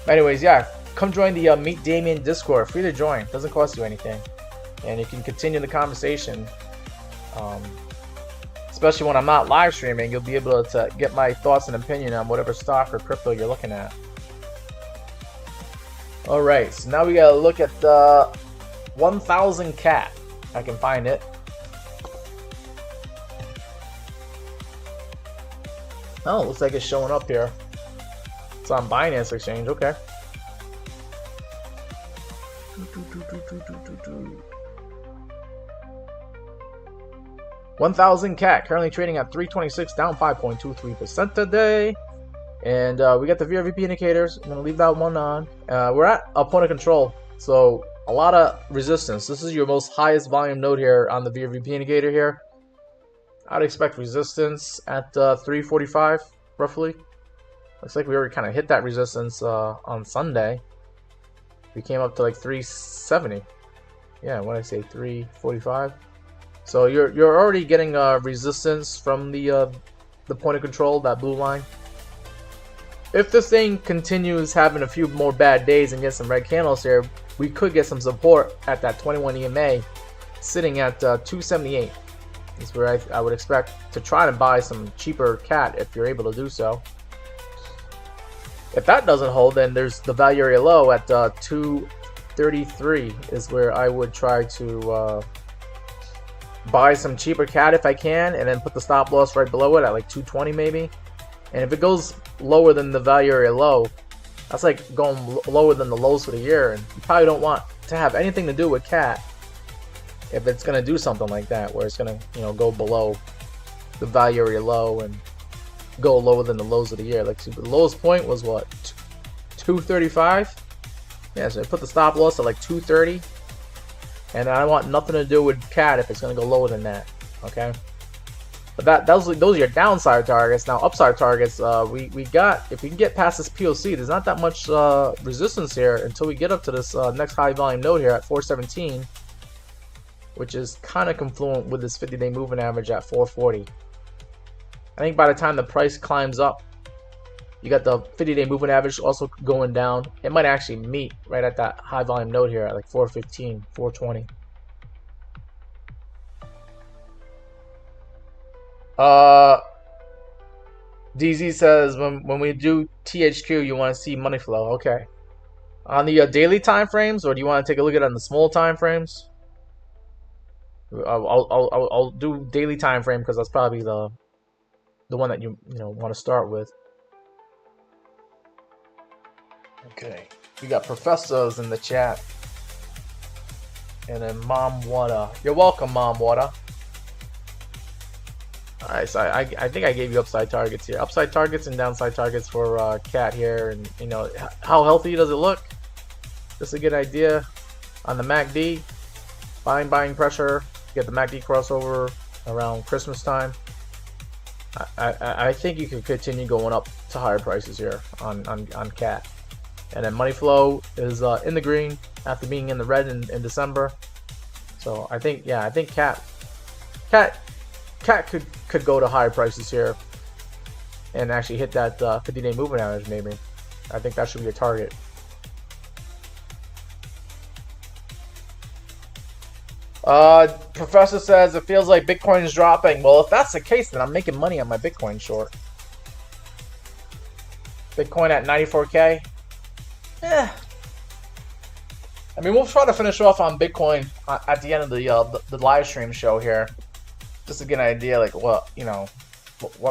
Anyways, yeah, come join the Meet Damien Discord. Free to join. Doesn't cost you anything. And you can continue the conversation. Especially when I'm not live streaming, you'll be able to get my thoughts and opinion on whatever stock or crypto you're looking at. Alright, so now we gotta look at the 1000 cat. I can find it. Oh, looks like it's showing up here. It's on Binance Exchange, okay. 1000 cat currently trading at 326, down 5.23% today. And we got the VRVP indicators. I'm gonna leave that one on. We're at a point of control, so a lot of resistance. This is your most highest volume node here on the VRVP indicator here. I'd expect resistance at 345 roughly. Looks like we already kind of hit that resistance on Sunday. We came up to like 370. Yeah, what did I say, 345? So you're already getting resistance from the point of control, that blue line. If this thing continues having a few more bad days and get some red candles here, we could get some support at that 21 EMA, sitting at 278. Is where I would expect to try to buy some cheaper cat if you're able to do so. If that doesn't hold, then there's the value area low at 233 is where I would try to buy some cheaper cat if I can, and then put the stop loss right below it at like 220 maybe. And if it goes lower than the value area low, that's like going lower than the lows for the year, and you probably don't want to have anything to do with cat if it's going to do something like that, where it's going to, go below the value area low and go lower than the lows of the year. Like, so the lowest point was what, 235? Yeah, so I put the stop loss at like 230, and I want nothing to do with cat if it's going to go lower than that. Okay, but those are your downside targets. Now upside targets, we got, if we can get past this POC, there's not that much resistance here until we get up to this next high volume node here at 417, which is kind of confluent with this 50-day moving average at 440. I think by the time the price climbs up, you got the 50-day moving average also going down. It might actually meet right at that high volume node here at like 415, 420. DZ says when we do THQ, you want to see money flow. Okay. On the daily time frames, or do you want to take a look at it on the small time frames? I'll do daily time frame because that's probably the one that you want to start with. Okay, we got professors in the chat, and then Mom Wada. You're welcome, Mom Wada. All right, so I think I gave you upside targets here, upside targets and downside targets for cat here, and how healthy does it look? Just a good idea on the MACD. Buying pressure. Get the MACD crossover around Christmas time. I think you could continue going up to higher prices here on cat. And then money flow is in the green after being in the red in December. So I think cat could go to higher prices here and actually hit that 50-day moving average maybe. I think that should be a target. Professor says it feels like Bitcoin is dropping. Well, if that's the case, then I'm making money on my Bitcoin short. Bitcoin at 94K. I mean, we'll try to finish off on Bitcoin at the end of the live stream show here, just to get an idea, like what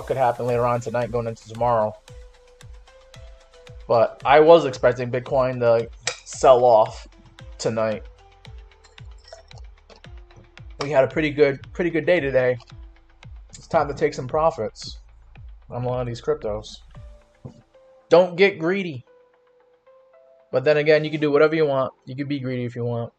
could happen later on tonight, going into tomorrow. But I was expecting Bitcoin to sell off tonight. We had a pretty good day today. It's time to take some profits. I'm long on these cryptos. Don't get greedy. But then again, you can do whatever you want. You can be greedy if you want.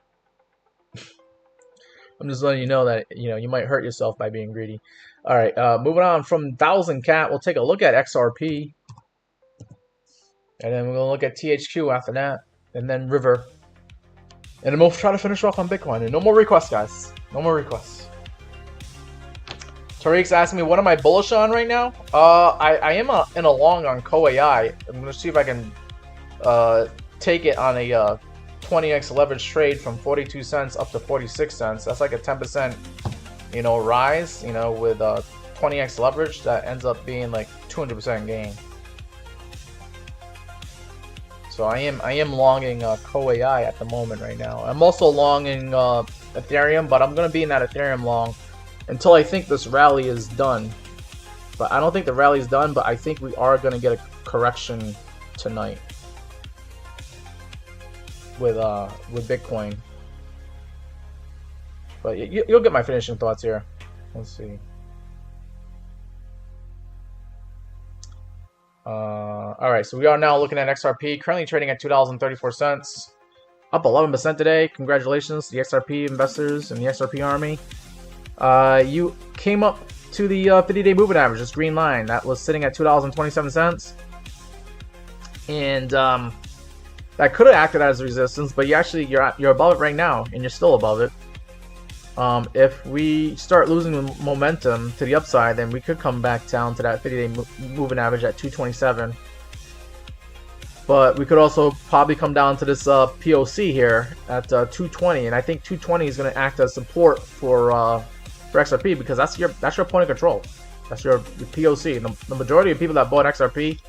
I'm just letting you know that, you know, you might hurt yourself by being greedy. All right, moving on from 1000 cat, we'll take a look at XRP. And then we're going to look at THQ after that. And then River. And then we'll try to finish off on Bitcoin. And no more requests, guys. No more requests. Tariq's asking me, what am I bullish on right now? I am in a long on CoAI. I'm going to see if I can take it on a 20x leverage trade from 42 cents up to 46 cents. That's like a 10%, you know, rise, you know, with 20x leverage. That ends up being like 200% gain. So I am longing CoAI at the moment right now. I'm also longing Ethereum, but I'm going to be in that Ethereum long until I think this rally is done. But I don't think the rally is done, but I think we are going to get a correction tonight with Bitcoin. But you'll get my finishing thoughts here. Let's see. All right, so we are now looking at XRP, currently trading at $2.34, up 11% today. Congratulations to the XRP investors and the XRP army. You came up to the 50-day moving average, this green line that was sitting at $2.27, and that could have acted as resistance, but you're above it right now, and you're still above it. If we start losing momentum to the upside, then we could come back down to that 50-day moving average at 227. But we could also probably come down to this POC here at 220, and I think 220 is going to act as support for XRP, because that's your point of control. That's your POC. The majority of people that bought XRP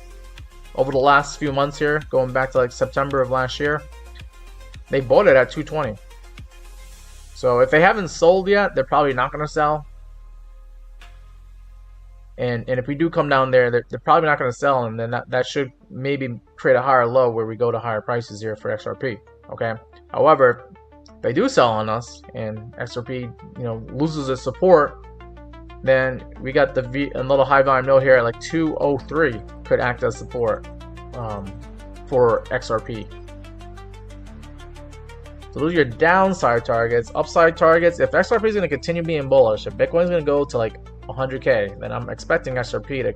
over the last few months here, going back to like September of last year, they bought it at 220. So if they haven't sold yet, they're probably not going to sell. And if we do come down there, they're probably not going to sell, and then that should maybe create a higher low where we go to higher prices here for XRP. Okay. However, if they do sell on us and XRP, you know, loses its support, then we got another high volume node here at like 203 could act as support for XRP. So those are your downside targets. Upside targets, if XRP is going to continue being bullish, if Bitcoin is going to go to like 100K, then I'm expecting XRP to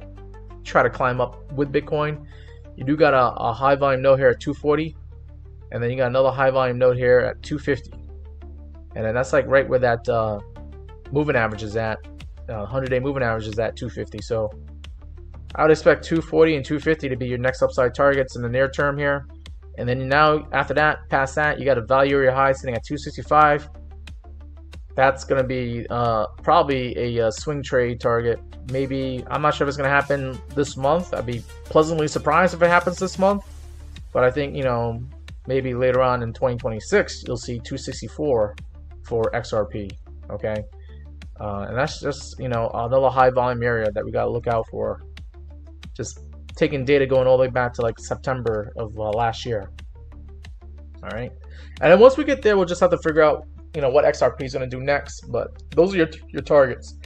try to climb up with Bitcoin. You do got a high volume node here at 240, and then you got another high volume node here at 250, and then that's like right where that moving average is at. 100-day moving average is at 250. So I would expect 240 and 250 to be your next upside targets in the near term here. And then now after that, past that, you got a value area high sitting at 265. That's going to be probably a swing trade target. Maybe, I'm not sure if it's going to happen this month. I'd be pleasantly surprised if it happens this month. But I think, you know, maybe later on in 2026, you'll see 264 for XRP. Okay. And that's just, you know, another high volume area that we got to look out for. Just taking data going all the way back to like September of last year. All right. And then once we get there, we'll just have to figure out, you know, what XRP is going to do next. But those are your targets.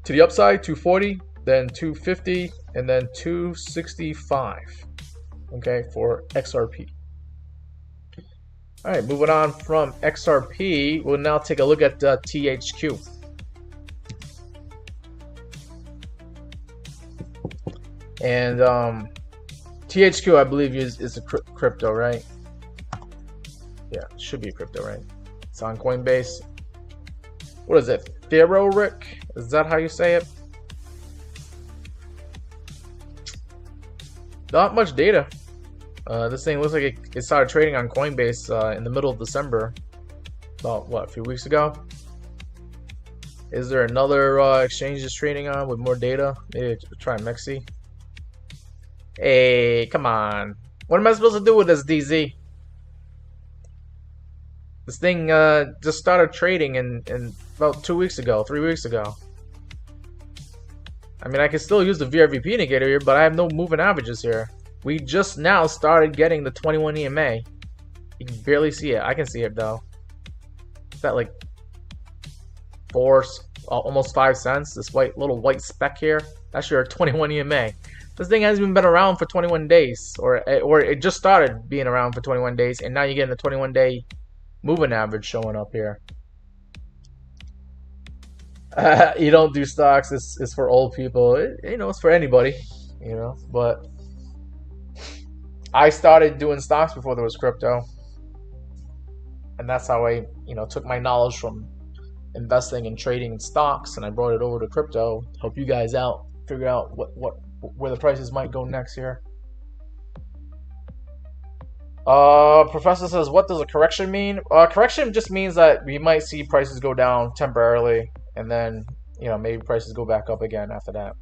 To the upside, 240, then 250, and then 265. Okay, for XRP. All right, moving on from XRP, we'll now take a look at THQ. And THQ, I believe, is a crypto, right? Yeah, it should be a crypto, right? It's on Coinbase. What is it? Rick? Is that how you say it? Not much data. This thing looks like it started trading on Coinbase in the middle of December. About, what, a few weeks ago? Is there another exchange it's trading on with more data? Maybe try MEXC. Hey, come on. What am I supposed to do with this, DZ? This thing just started trading in about 2 weeks ago, 3 weeks ago. I mean, I can still use the VRVP indicator here, but I have no moving averages here. We just now started getting the 21 EMA. You can barely see it. I can see it though. It's at like 4 almost 5 cents. This little white speck here, that's your 21 EMA. This thing hasn't even been around for 21 days, or it just started being around for 21 days, and now you're getting the 21-day moving average showing up here. You don't do stocks. It's for old people. It's for anybody. But I started doing stocks before there was crypto, and that's how I took my knowledge from investing and trading in stocks, and I brought it over to crypto. Help you guys out, figure out where the prices might go next here. Professor says, what does a correction mean? Correction just means that we might see prices go down temporarily, and then maybe prices go back up again after that.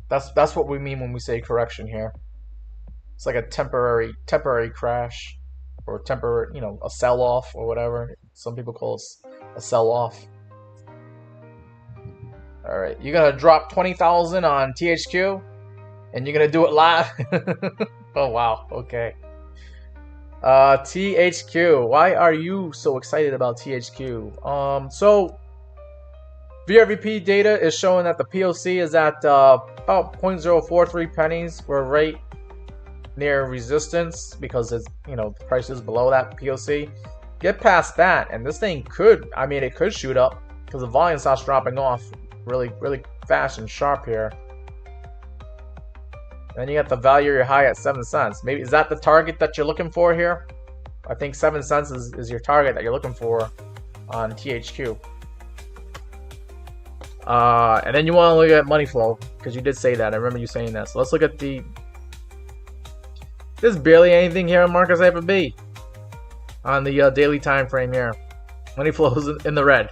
That's what we mean when we say correction here. It's like a temporary crash, or temporary, a sell-off or whatever. Some people call it a sell-off. All right, you're gonna drop 20,000 on THQ, and you're gonna do it live. Oh wow, okay. THQ, why are you so excited about THQ? So VRVP data is showing that the POC is at about 0.043 pennies. We're right near resistance because it's the price is below that POC. Get past that, and this thing could shoot up because the volume starts dropping off really fast and sharp here. Then you got the value of your high at 7 cents. Maybe is that the target that you're looking for here? I think 7 cents is your target that you're looking for on THQ. And then you want to look at money flow, because you did say that. I remember you saying that. So let's look at there's barely anything here on Marcus FB on the daily time frame here. Money flow is in the red.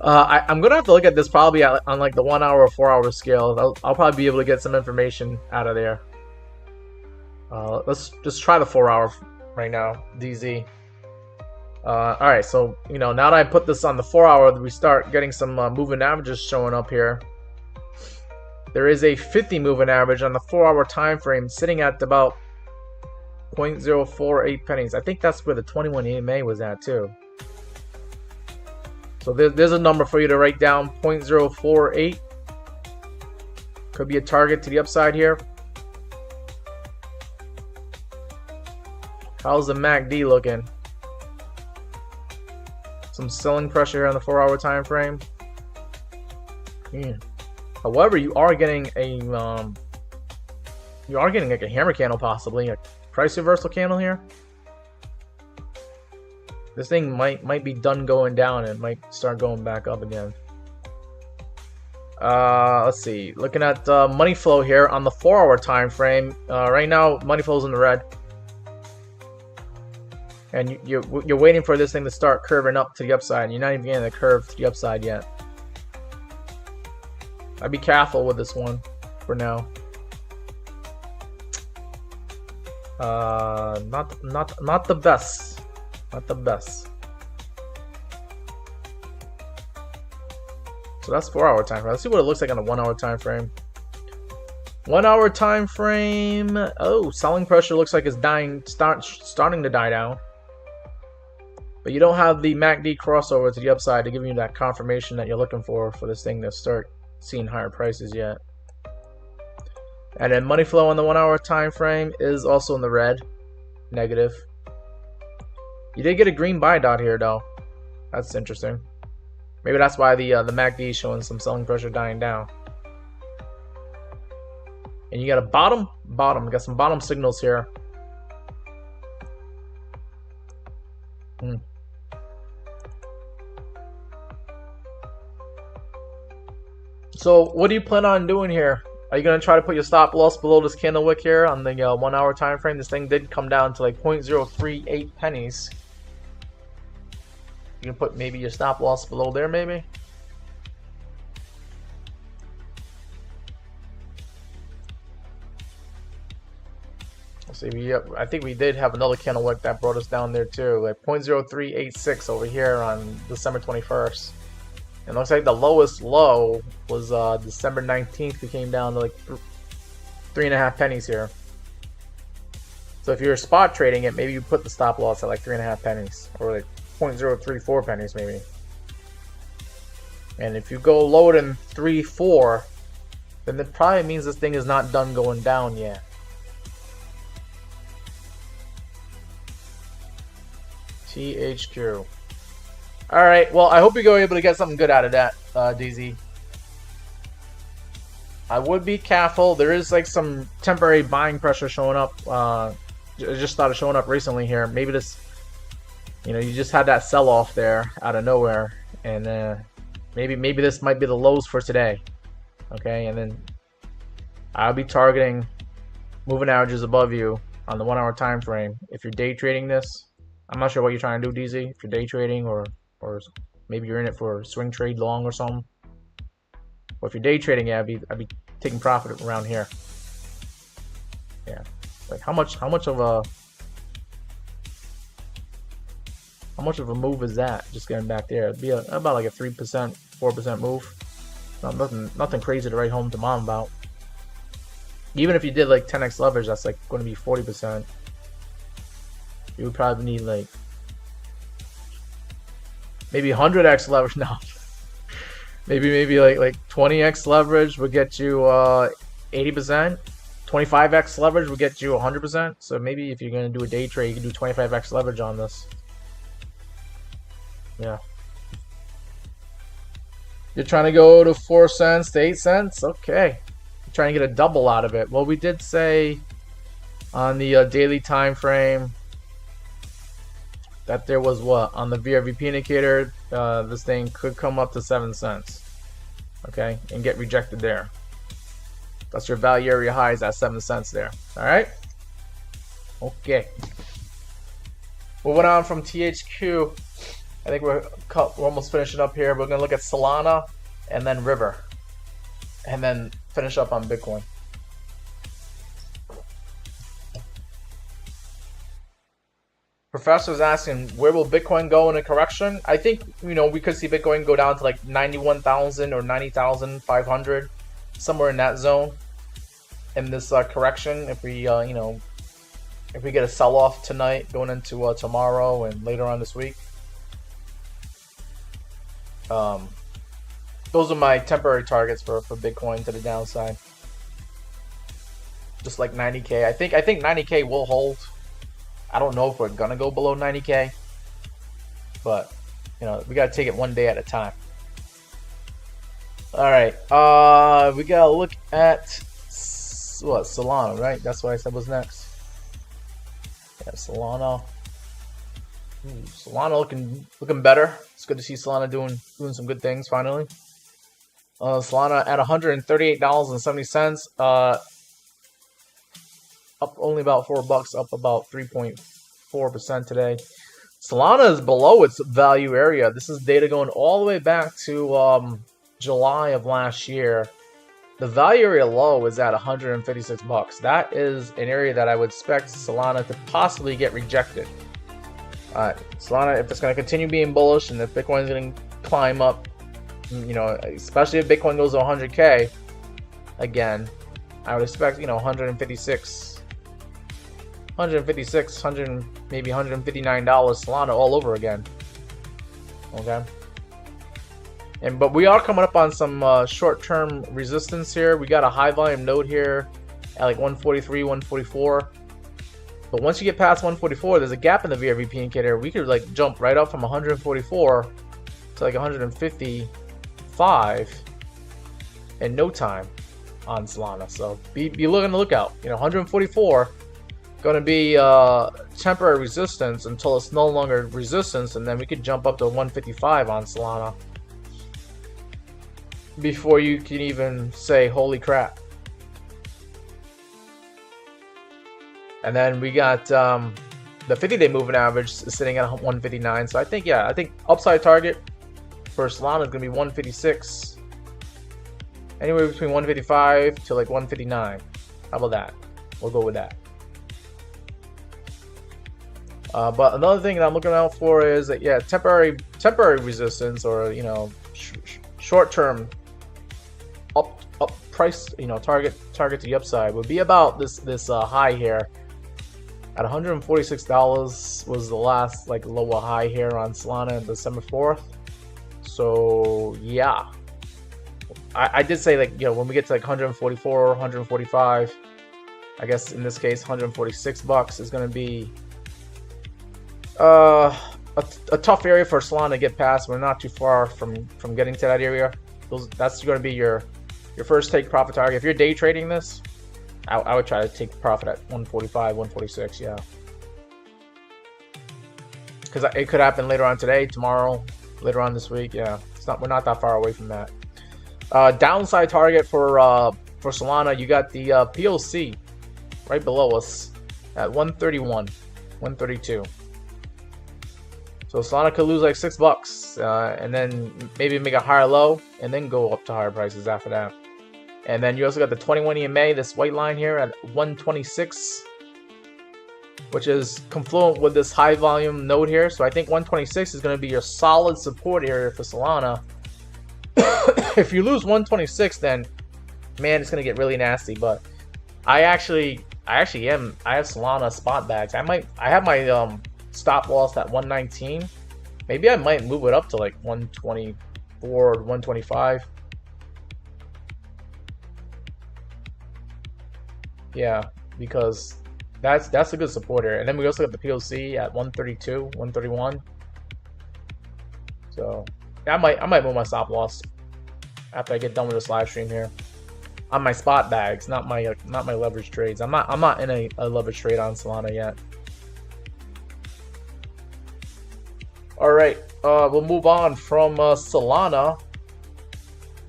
I'm gonna have to look at this probably on like the 1 hour or 4 hour scale. I'll probably be able to get some information out of there. Let's just try the 4 hour right now, DZ. Alright, so now that I put this on the 4 hour, we start getting some moving averages showing up here. There is a 50 moving average on the 4 hour time frame sitting at about 0.048 pennies. I think that's where the 21 EMA was at too. So there's a number for you to write down. 0.048 could be a target to the upside here. How's the MACD looking? Some selling pressure here on the 4 hour time frame. Yeah. However, you are getting like a hammer candle, possibly a price reversal candle here. This thing might be done going down and might start going back up again. Let's see. Looking at money flow here on the 4 hour time frame. Right now, money flow is in the red, and you're waiting for this thing to start curving up to the upside. And you're not even getting the curve to the upside yet. I'd be careful with this one for now. Not the best. Not the best. So that's 4 hour time frame. Let's see what it looks like on a 1 hour time frame. 1 hour time frame. Oh, selling pressure looks like it's starting to die down. But you don't have the MACD crossover to the upside to give you that confirmation that you're looking for this thing to start seeing higher prices yet. And then money flow on the 1 hour time frame is also in the red, negative. You did get a green buy dot here though. That's interesting. Maybe that's why the MACD is showing some selling pressure dying down. And you got a bottom. You got some bottom signals here. So what do you plan on doing here? Are you going to try to put your stop loss below this candle wick here on the 1 hour time frame? This thing did come down to like 0.038 pennies. You can put maybe your stop loss below there, maybe. Let's see. I think we did have another candle wick that brought us down there too, like 0.0386 over here on December 21st. And it looks like the lowest low was December 19th. We came down to like 3.5 pennies here. So if you're spot trading it, maybe you put the stop loss at like 3.5 pennies or like 0.034 pennies maybe. And if you go lower than 3.4, then it probably means this thing is not done going down yet. THQ. Alright, well, I hope you go able to get something good out of that, DZ. I would be careful. There is like some temporary buying pressure showing up. It just started showing up recently here. Maybe this, you know, you just had that sell-off there out of nowhere. And maybe this might be the lows for today. Okay, and then I'll be targeting moving averages above you on the 1 hour time frame. If you're day trading this, I'm not sure what you're trying to do, DZ. If you're day trading or maybe you're in it for swing trade long or something. Or if you're day trading, yeah, I'd be taking profit around here. Yeah, like how much of a move is that? Just getting back there, it'd be about like a 3%, 4% move. Nothing crazy to write home to mom about. Even if you did like 10x leverage, that's like going to be 40%. You would probably need like maybe 100x leverage now. maybe like 20x leverage would get you 80%. 25x leverage would get you 100%. So maybe if you're going to do a day trade, you can do 25x leverage on this. Yeah. You're trying to go to 4 cents to 8 cents? Okay. You're trying to get a double out of it. Well, we did say on the daily time frame that there was what? On the VRVP indicator, this thing could come up to 7 cents. Okay? And get rejected there. That's your value area highs at 7 cents there. Alright? Okay. Moving on from THQ. I think we're almost finishing up here. We're going to look at Solana and then River. And then finish up on Bitcoin. Professor's asking, where will Bitcoin go in a correction? I think, you know, we could see Bitcoin go down to like 91,000 or 90,500. Somewhere in that zone. In this correction, if we, you know, if we get a sell-off tonight going into tomorrow and later on this week. Those are my temporary targets for Bitcoin to the downside. Just like 90K. I think 90K will hold. I don't know if we're gonna go below 90K, but you know, we gotta take it one day at a time. All right, we gotta look at what, Solana, right? That's what I said was next. Yeah, Solana. Solana looking better. It's good to see Solana doing some good things finally. Solana at $138.70. Up only about $4, up about 3.4% today. Solana is below its value area. This is data going all the way back to July of last year. The value area low is at $156. That is an area that I would expect Solana to possibly get rejected. Solana, if it's going to continue being bullish and if Bitcoin is going to climb up, you know, especially if Bitcoin goes to 100K again, I would expect, you know, 156, maybe $159 Solana all over again. Okay. But we are coming up on some short-term resistance here. We got a high volume node here at like 143, 144. But once you get past 144, there's a gap in the VRVP indicator. We could like jump right up from 144 to like 155 in no time on Solana. So be looking on the lookout. You know, 144 going to be temporary resistance until it's no longer resistance, and then we could jump up to 155 on Solana before you can even say holy crap. And then we got the 50-day moving average is sitting at 159. So I think, yeah, I think upside target for Solana is going to be 156. Anywhere between 155 to like 159. How about that? We'll go with that. But another thing that I'm looking out for is that, yeah, temporary resistance, or, you know, short-term up price, you know, target to the upside would be about this high here at $146 was the last like lower high here on Solana on December 4th. So yeah, I did say, like, you know, when we get to like 144, 145, I guess in this case 146 bucks is going to be a tough area for Solana to get past. We're not too far from getting to that area. That's going to be your first take profit target. If you're day trading this, I would try to take profit at 145, 146, yeah. Because it could happen later on today, tomorrow, later on this week, yeah. We're not that far away from that. Downside target for Solana, you got the POC right below us at 131, 132. So Solana could lose like $6, and then maybe make a higher low, and then go up to higher prices after that. And then you also got the 21 EMA, this white line here at 126, which is confluent with this high volume node here. So I think 126 is going to be your solid support area for Solana. If you lose 126, then man, it's going to get really nasty. But I have Solana spot bags. I have my stop loss at 119. Maybe I might move it up to like 124 or 125. Yeah, because that's a good support area. And then we also got the POC at 132, 131. So yeah, I might move my stop loss after I get done with this live stream here on my spot bags, not my leverage trades. I'm not in a leverage trade on Solana yet. All right, we'll move on from Solana.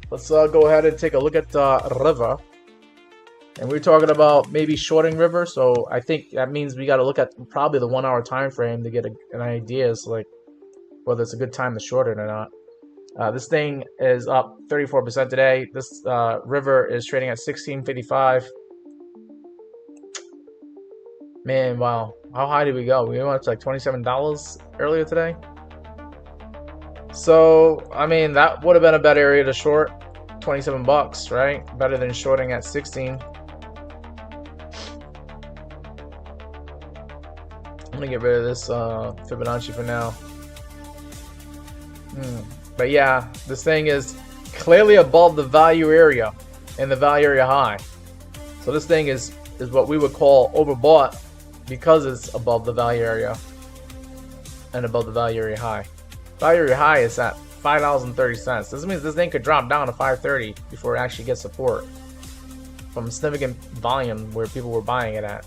Let's go ahead and take a look at River. And we're talking about maybe shorting River, so I think that means we got to look at probably the 1 hour time frame to get an idea as like whether it's a good time to short it or not. This thing is up 34% today. This River is trading at 16.55. Man, wow, how high did we go? We went up to like $27 earlier today. So I mean, that would have been a better area to short. 27 bucks, right? Better than shorting at 16. I'm gonna get rid of this Fibonacci for now. But yeah, this thing is clearly above the value area and the value area high. So this thing is what we would call overbought because it's above the value area and above the value area high. Value area high is at $5.30. This means this thing could drop down to $5.30 before it actually gets support from significant volume where people were buying it at.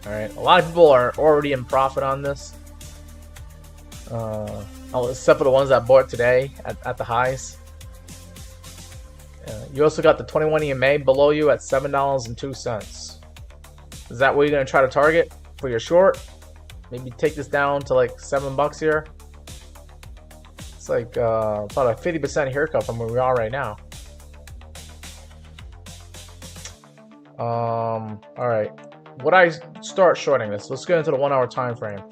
All right, a lot of people are already in profit on this, except for the ones that bought today at the highs. You also got the 21 EMA below you at $7.02. Is that what you're gonna try to target for your short? Maybe take this down to like $7 here. It's like about a 50% haircut from where we are right now. All right. Would I start shorting this? Let's get into the 1 hour time frame.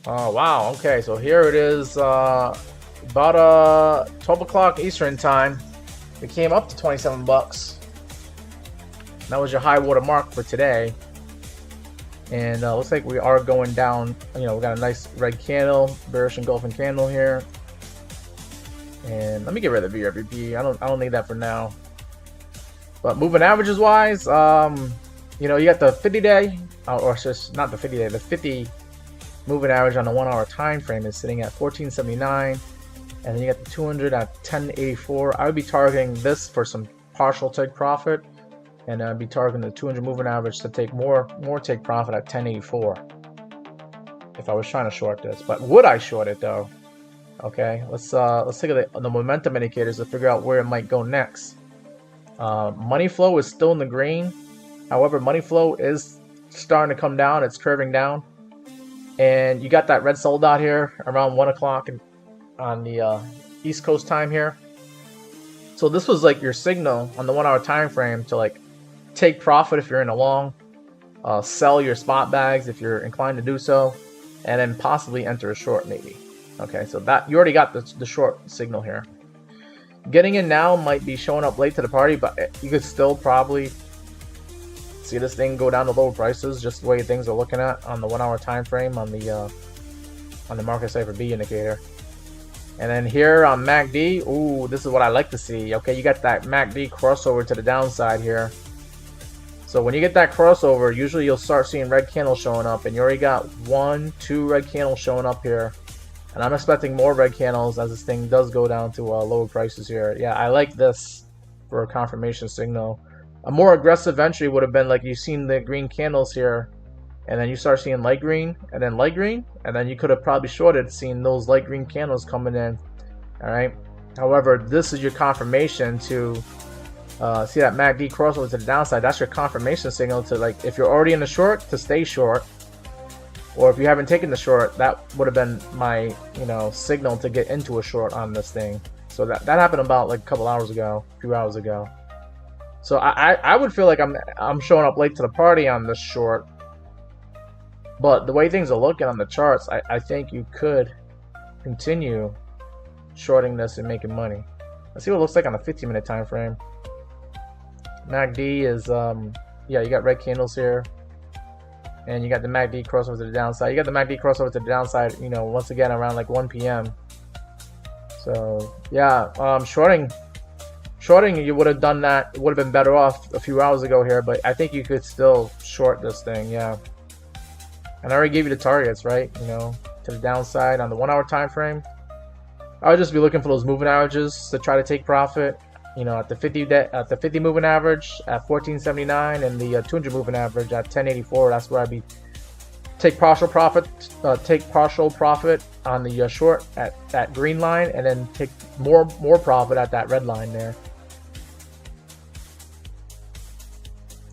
Oh wow, okay, so here it is, about 12 o'clock Eastern time. It came up to 27 bucks. That was your high water mark for today. And looks like we are going down. You know, we got a nice red candle, bearish engulfing candle here. And let me get rid of the VRVP. I don't need that for now. But moving averages wise, you know, you got the 50-day, or just not the 50-day, the 50 moving average on the 1 hour time frame is sitting at 14.79, and then you got the 200 at 10.84. I would be targeting this for some partial take profit, and I'd be targeting the 200 moving average to take more take profit at 10.84 if I was trying to short this. But would I short it though? Okay, let's take a look at the momentum indicators to figure out where it might go next. Money flow is still in the green. However, money flow is starting to come down. It's curving down. And you got that red sold out here around 1 o'clock on the East Coast time here. So this was like your signal on the 1 hour time frame to like take profit if you're in a long, sell your spot bags if you're inclined to do so, and then possibly enter a short maybe. Okay, so that you already got the short signal here. Getting in now might be showing up late to the party, but you could still probably see this thing go down to lower prices, just the way things are looking at on the 1 hour time frame on the market cipher B indicator. And then here on MACD, ooh, this is what I like to see. Okay, you got that MACD crossover to the downside here. So when you get that crossover, usually you'll start seeing red candles showing up, and you already got 1, 2 red candles showing up here. And I'm expecting more red candles as this thing does go down to lower prices here. Yeah, I like this for a confirmation signal. A more aggressive entry would have been like you've seen the green candles here, and then you start seeing light green, and then light green, and then you could have probably shorted seeing those light green candles coming in. All right. However, this is your confirmation to see that MACD crossover to the downside. That's your confirmation signal to, like, if you're already in the short, to stay short, or if you haven't taken the short, that would have been my, you know, signal to get into a short on this thing. So that happened about like a couple hours ago, a few hours ago. So I would feel like I'm showing up late to the party on this short, but the way things are looking on the charts, I think you could continue shorting this and making money. Let's see what it looks like on the 15-minute time frame. MACD is yeah, you got red candles here, and you got the MACD crossover to the downside. You got the MACD crossover to the downside, you know, once again around like 1 p.m. So yeah, shorting, you would have done that. It would have been better off a few hours ago here, but I think you could still short this thing, yeah. And I already gave you the targets, right? You know, to the downside on the 1 hour time frame. I would just be looking for those moving averages to try to take profit. You know, at the 50 moving average at 1479 and the 200 moving average at 1084. That's where I'd be take partial profit on the short at that green line, and then take more profit at that red line there.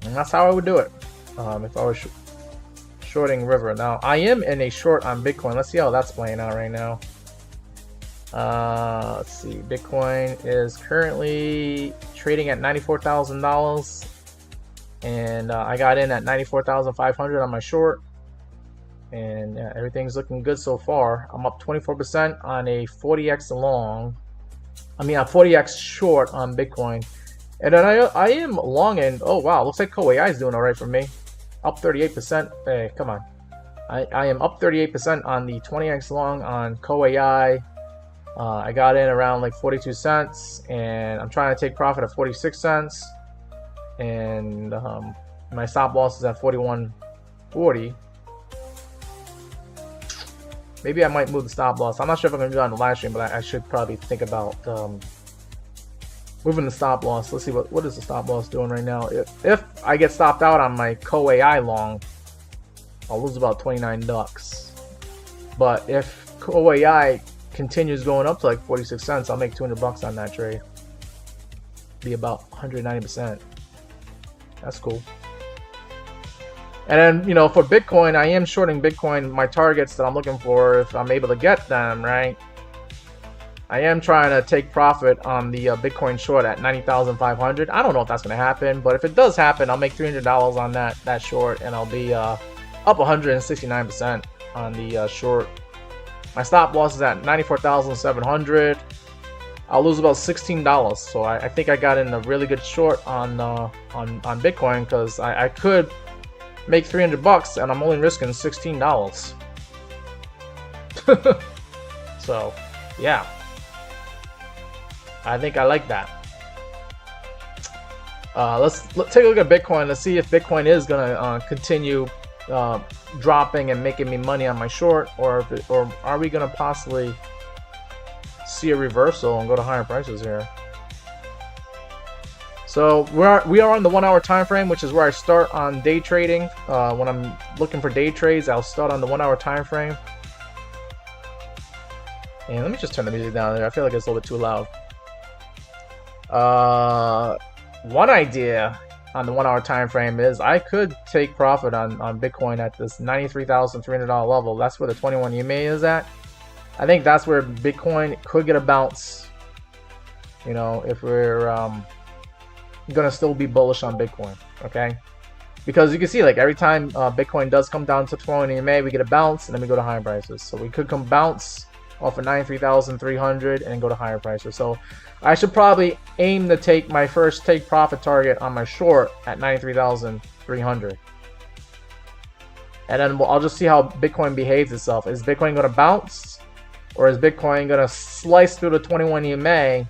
And that's how I would do it if I was shorting River. Now I am in a short on Bitcoin. Let's see how that's playing out right now. Let's see, Bitcoin is currently trading at $94,000, and I got in at 94,500 on my short, and yeah, everything's looking good so far. I'm up 24% on a 40x long, a 40x short on Bitcoin, and then I am long in. Oh wow, looks like CoAI is doing all right for me, up 38%. Hey, come on, I am up 38% on the 20x long on CoAI. I got in around like 42 cents, and I'm trying to take profit at 46 cents, and my stop loss is at 41.40. Maybe I might move the stop loss. I'm not sure if I'm going to do it on the live stream, but I should probably think about moving the stop loss. Let's see what is the stop loss doing right now. If I get stopped out on my CoAI long, I'll lose about 29 bucks. But if CoAI continues going up to like 46 cents, I'll make 200 bucks on that trade. Be about 190%. That's cool. And then, you know, for Bitcoin, I am shorting Bitcoin. My targets that I'm looking for, if I'm able to get them, right? I am trying to take profit on the Bitcoin short at 90,500. I don't know if that's going to happen, but if it does happen, I'll make $300 on that short, and I'll be up 169% on the short. My stop loss is at 94,700. I'll lose about $16. So I think I got in a really good short on Bitcoin, because I could make 300 bucks and I'm only risking $16. So yeah, I think I like that. Let's take a look at Bitcoin. Let's see if Bitcoin is gonna continue dropping and making me money on my short, or are we gonna possibly see a reversal and go to higher prices here? So we are on the 1 hour time frame, which is where I start on day trading. When I'm looking for day trades, I'll start on the 1 hour time frame. And let me just turn the music down there. I feel like it's a little bit too loud. One idea on the 1 hour time frame is I could take profit on Bitcoin at this $93,300 level. That's where the 21 EMA is at. I think that's where Bitcoin could get a bounce, you know, if we're gonna still be bullish on Bitcoin. Okay, because you can see, like, every time Bitcoin does come down to 21 EMA, we get a bounce and then we go to higher prices. So we could come bounce off of 93,300 and go to higher prices. So I should probably aim to take my first take profit target on my short at 93,300. 300. And then I'll just see how Bitcoin behaves itself. Is Bitcoin going to bounce? Or is Bitcoin going to slice through the 21 EMA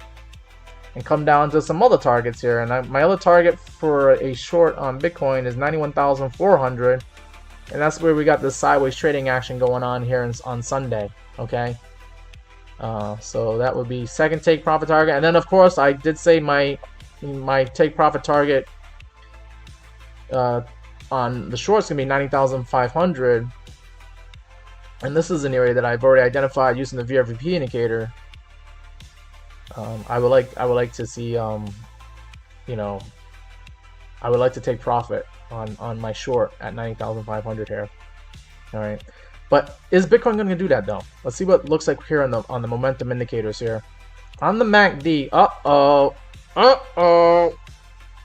and come down to some other targets here? And my other target for a short on Bitcoin is 91,400. And that's where we got this sideways trading action going on here on Sunday. Okay. So that would be second take profit target. And then, of course, I did say my take profit target on the short's going to be 90,500. And this is an area that I've already identified using the VRVP indicator. I would like to see, you know, I would like to take profit on my short at 90,500 here. All right, but is Bitcoin going to do that though? Let's see what it looks like here on the momentum indicators here. On the MACD,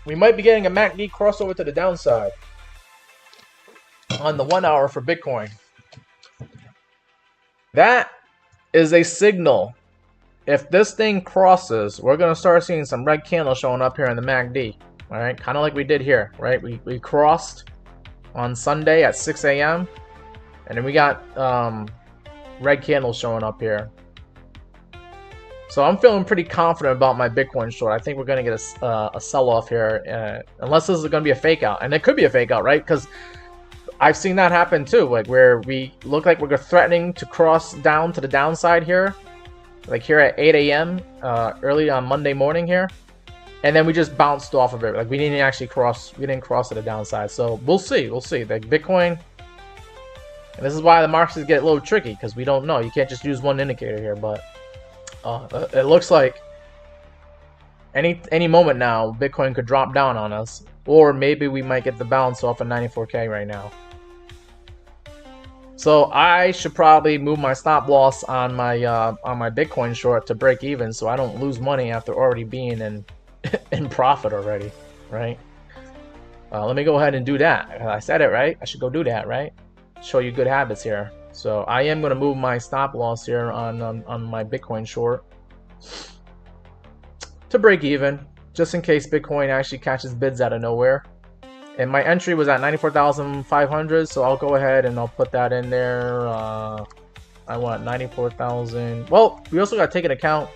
we might be getting a MACD crossover to the downside on the 1 hour for Bitcoin. That is a signal. If this thing crosses, we're going to start seeing some red candles showing up here in the MACD. All right, kind of like we did here, right? We crossed on Sunday at 6 a.m. and then we got red candles showing up here. So I'm feeling pretty confident about my Bitcoin short. I think we're going to get a sell-off here, unless this is going to be a fake out. And it could be a fake out, right? Because I've seen that happen too, like where we look like we're threatening to cross down to the downside here, like here at 8 a.m. Early on Monday morning here. And then we just bounced off of it. Like we didn't actually cross, to the downside. So we'll see. Like Bitcoin, and this is why the markets get a little tricky, because we don't know. You can't just use one indicator here, but it looks like any moment now, Bitcoin could drop down on us, or maybe we might get the bounce off of 94K right now. So I should probably move my stop loss on my Bitcoin short to break even, so I don't lose money after already being in profit already, right? Let me go ahead and do that. I said it, right? I should go do that, right? Show you good habits here. So I am going to move my stop loss here on my Bitcoin short to break even, just in case Bitcoin actually catches bids out of nowhere. And my entry was at 94,500, so I'll go ahead and I'll put that in there. I want 94,000. Well, we also got to take into account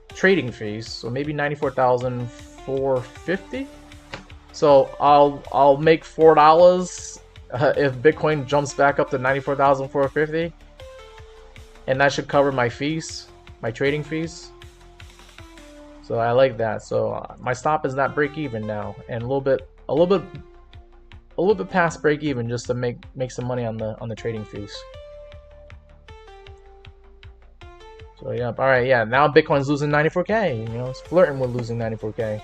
trading fees, so maybe 94,450. So I'll make $4 if Bitcoin jumps back up to 94,450, and that should cover my fees, my trading fees. So I like that. So my stop is not break even now, and a little bit past break even, just to make some money on the trading fees. So yeah, all right, yeah. Now Bitcoin's losing 94K. You know, it's flirting with losing 94K.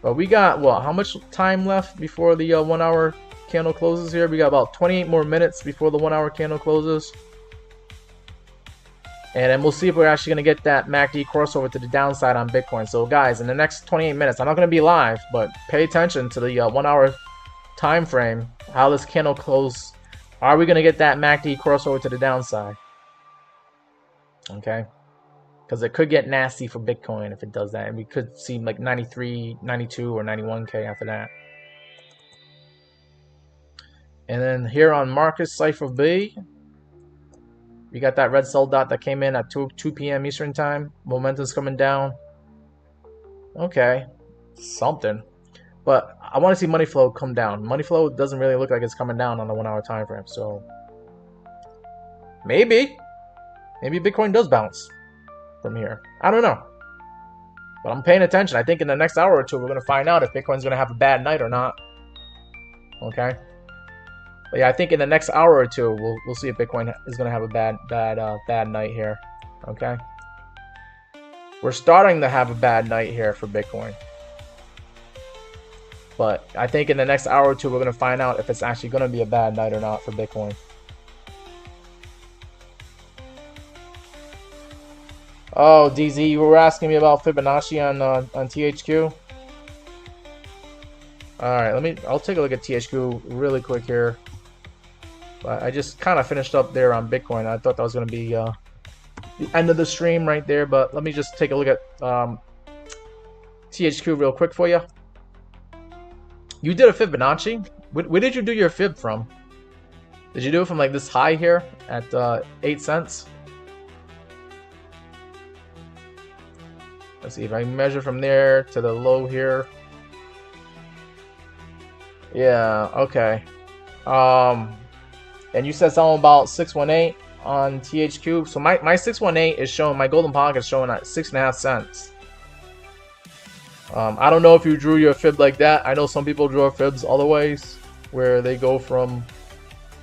But we got how much time left before the 1 hour candle closes here? We got about 28 more minutes before the 1 hour candle closes. And then we'll see if we're actually going to get that MACD crossover to the downside on Bitcoin. So guys, in the next 28 minutes, I'm not going to be live, but pay attention to the 1 hour time frame, how this candle closes. Are we going to get that MACD crossover to the downside? Okay, because it could get nasty for Bitcoin if it does that, and we could see like 93, 92, or 91K after that. And then here on Market Cipher B, we got that red sell dot that came in at 2 p.m. Eastern time. Momentum's coming down. Okay, something. But I want to see money flow come down. Money flow doesn't really look like it's coming down on the 1 hour time frame. So maybe Bitcoin does bounce from here. I don't know. But I'm paying attention. I think in the next hour or two, we're going to find out if Bitcoin's going to have a bad night or not. Okay. But yeah, I think in the next hour or two, we'll see if Bitcoin is going to have a bad night here. Okay. We're starting to have a bad night here for Bitcoin. But I think in the next hour or two, we're going to find out if it's actually going to be a bad night or not for Bitcoin. Oh, DZ, you were asking me about Fibonacci on THQ. All right, I'll take a look at THQ really quick here. But I just kind of finished up there on Bitcoin. I thought that was going to be the end of the stream right there, but let me just take a look at THQ real quick for you. You did a Fibonacci? Where did you do your fib from? Did you do it from like this high here at 8 cents? Let's see if I measure from there to the low here. Yeah, okay. And you said something about 618 on THQ. So my 618 is showing, my golden pocket is showing at 6.5 cents. I don't know if you drew your fib like that. I know some people draw fibs other ways, where they go from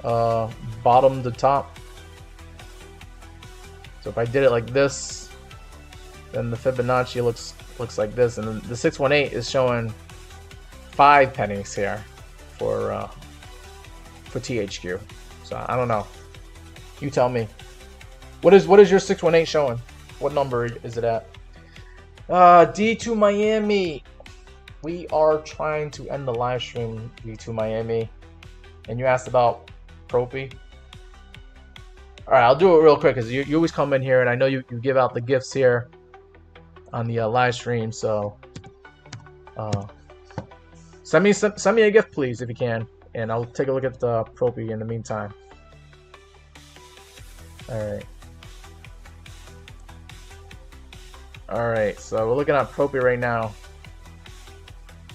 bottom to top. So if I did it like this, then the Fibonacci looks like this, and then the 618 is showing 5 pennies here for THQ. So I don't know. You tell me. What is your 618 showing? What number is it at? D2 Miami. We are trying to end the live stream, D2 Miami. And you asked about Propy. Alright, I'll do it real quick because you always come in here and I know you give out the gifts here on the live stream. So send me a gift, please, if you can. And I'll take a look at the Propy in the meantime. Alright. Alright, so we're looking at Propy right now.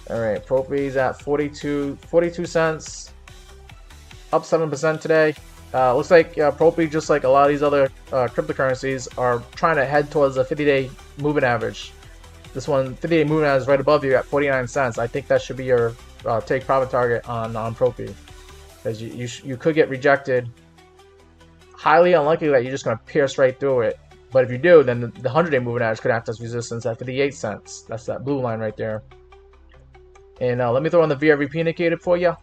Alright, Propy's at 42 cents. Up 7% today. Looks like Propy, just like a lot of these other cryptocurrencies, are trying to head towards a 50-day moving average. This one, 50-day moving average, is right above you at 49 cents. I think that should be your take profit target on Propy, because you could get rejected. Highly unlikely that you're just going to pierce right through it. But if you do, then the 100-day moving average could act as resistance at 58 cents. That's that blue line right there. And let me throw on the VRVP indicator for you.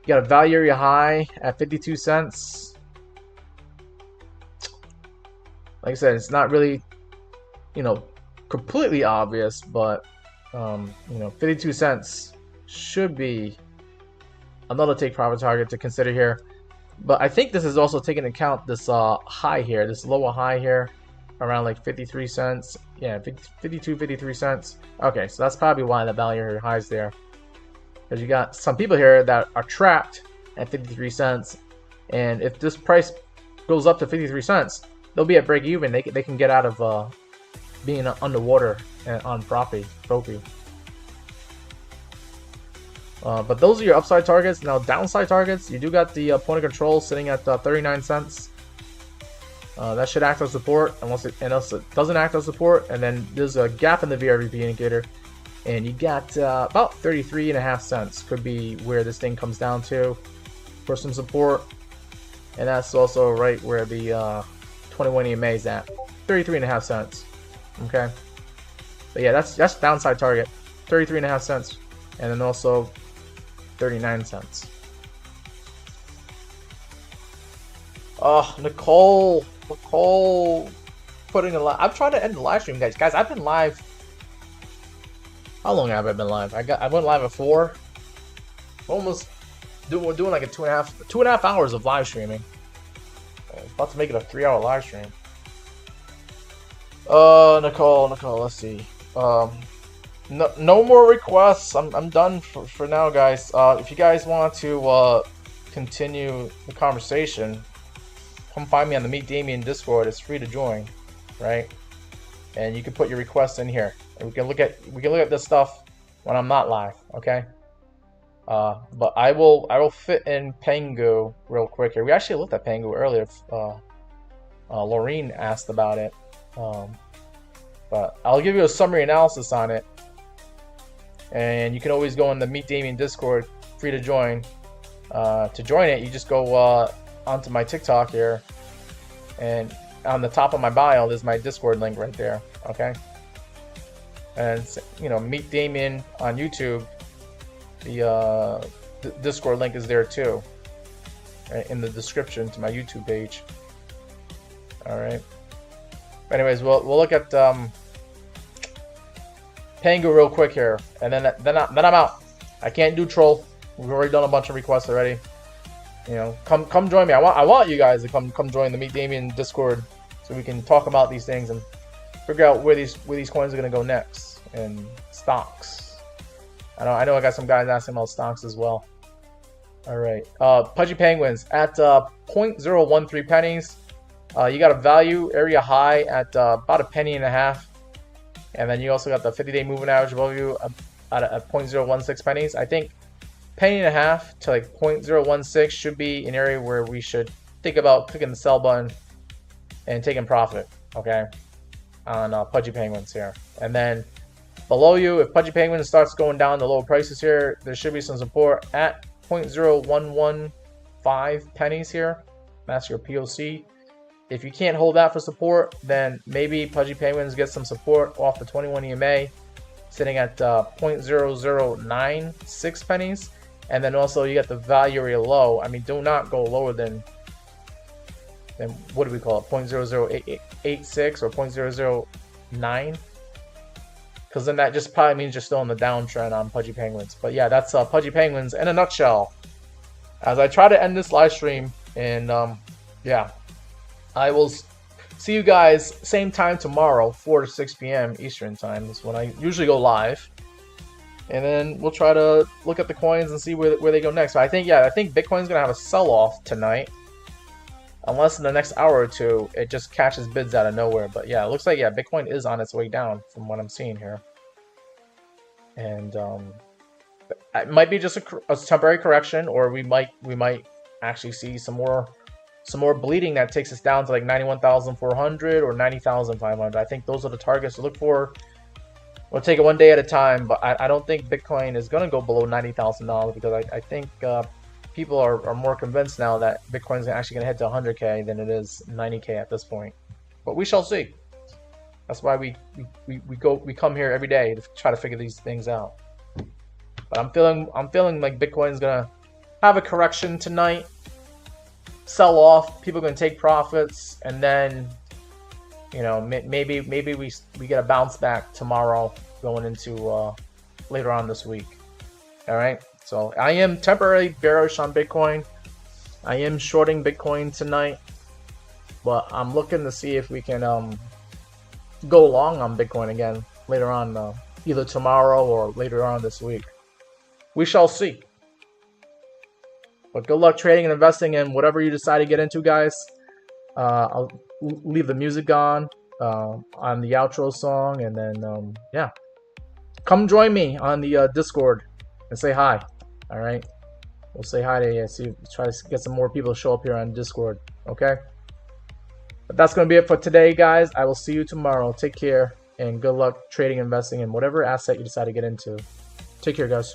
You got a value area high at 52 cents. Like I said, it's not really, completely obvious, but 52 cents should be another take profit target to consider here. But I think this is also taking into account this high here, this lower high here, around like 53 cents. Yeah, 52, 53 cents. Okay, so that's probably why the value area high is there. Because you got some people here that are trapped at 53 cents. And if this price goes up to 53 cents, they'll be at break even. They can get out of being underwater on Propy. But those are your upside targets. Now, downside targets, you do got the point of control sitting at 39 cents. That should act as support, unless it doesn't act as support. And then there's a gap in the VRVP indicator, and you got about 33.5 cents. Could be where this thing comes down to for some support. And that's also right where the 21 EMA is at, 33.5 cents. Okay. But yeah, that's downside target, 33.5 cents, and then also 39 cents. Oh, Nicole putting a live. I'm trying to end the live stream, guys. Guys, I've been live. How long have I been live? I went live at 4. Almost doing like a 2.5 hours of live streaming. I'm about to make it a 3-hour live stream. Nicole, let's see. No more requests. I'm done for now, guys. If you guys want to continue the conversation, come find me on the Meet Damien Discord. It's free to join, right? And you can put your requests in here. And we can look at this stuff when I'm not live, okay? But I will fit in Pengu real quick here. We actually looked at Pengu earlier. Laureen asked about it. But I'll give you a summary analysis on it. And you can always go in the Meet Damien Discord, free to join. To join it, you just go onto my TikTok here, and on the top of my bio, there's my Discord link right there. Okay, and Meet Damien on YouTube. The Discord link is there too, right, in the description to my YouTube page. All right. Anyways, we'll look at Pengu real quick here, and then I'm out. I can't do troll. We've already done a bunch of requests already. Come join me. I want you guys to come join the Meet Damien Discord, so we can talk about these things and figure out where these coins are gonna go next, and stocks. I know I got some guys asking about stocks as well. All right. Pudgy Penguins at 0.013 pennies. You got a value area high at about a penny and a half. And then you also got the 50-day moving average above you at 0.016 pennies. I think penny and a half to like 0.016 should be an area where we should think about clicking the sell button and taking profit, okay, on Pudgy Penguins here. And then below you, if Pudgy Penguins starts going down to lower prices here, there should be some support at 0.0115 pennies here. That's your POC. If you can't hold that for support, then maybe Pudgy Penguins get some support off the 21 EMA, sitting at 0.0096 pennies. And then also you got the value area low. I mean, do not go lower than what do we call it, 0.0086 or 0.009? Because then that just probably means you're still in the downtrend on Pudgy Penguins. But yeah, that's Pudgy Penguins in a nutshell. As I try to end this live stream, and yeah, I will see you guys same time tomorrow, 4 to 6 p.m. Eastern time. That's when I usually go live. And then we'll try to look at the coins and see where they go next. But I think Bitcoin's gonna have a sell-off tonight, unless in the next hour or two it just catches bids out of nowhere. But yeah, it looks like Bitcoin is on its way down from what I'm seeing here. And it might be just a temporary correction, or we might actually see some more bleeding that takes us down to like 91,400 or 90,500. I think those are the targets to look for. We'll take it one day at a time, but I don't think Bitcoin is going to go below $90,000 because I think people are more convinced now that Bitcoin is actually going to head to 100K than it is 90K at this point. But we shall see. That's why we come here every day to try to figure these things out. But I'm feeling like Bitcoin is going to have a correction tonight, sell off, people are going to take profits, and then, you know, maybe we get a bounce back tomorrow going into later on this week. All right. So I am temporarily bearish on Bitcoin. I am shorting Bitcoin tonight, but I'm looking to see if we can go long on Bitcoin again later on, either tomorrow or later on this week. We shall see. But good luck trading and investing in whatever you decide to get into, guys. I'll leave the music on the outro song, and then yeah, come join me on the Discord and say hi. All right, we'll say hi to you. See, try to get some more people to show up here on Discord. Okay, but that's gonna be it for today, guys. I will see you tomorrow. Take care and good luck trading, investing in whatever asset you decide to get into. Take care, guys.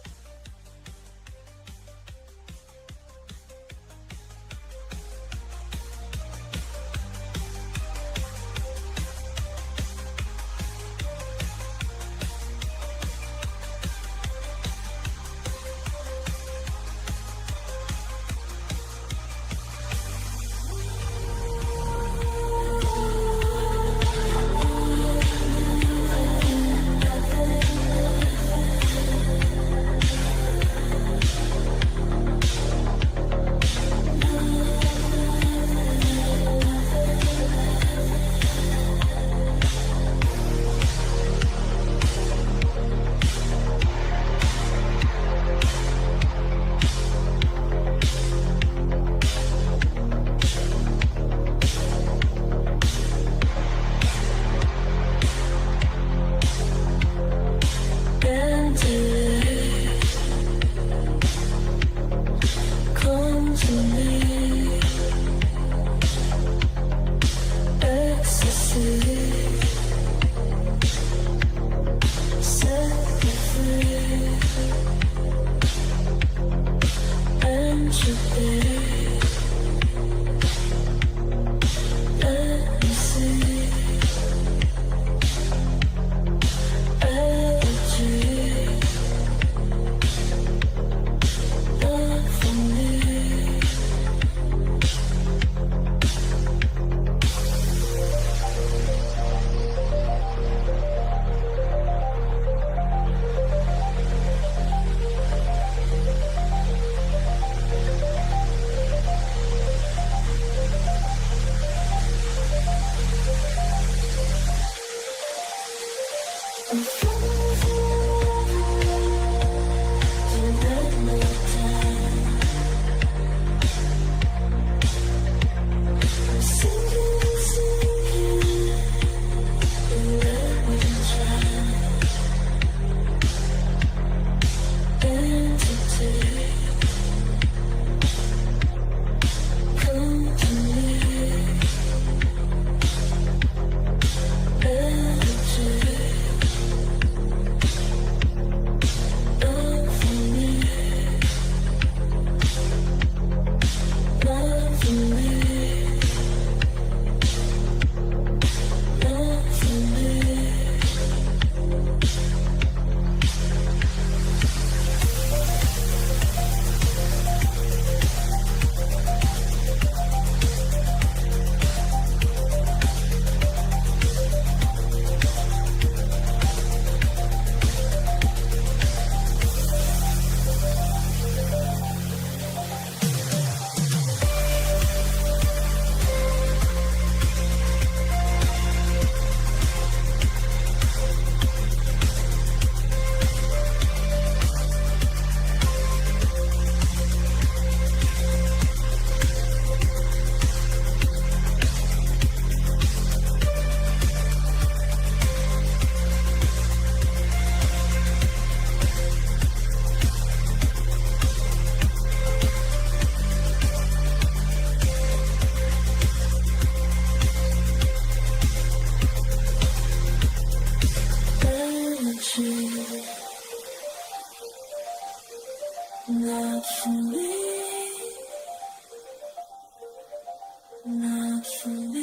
Not for me.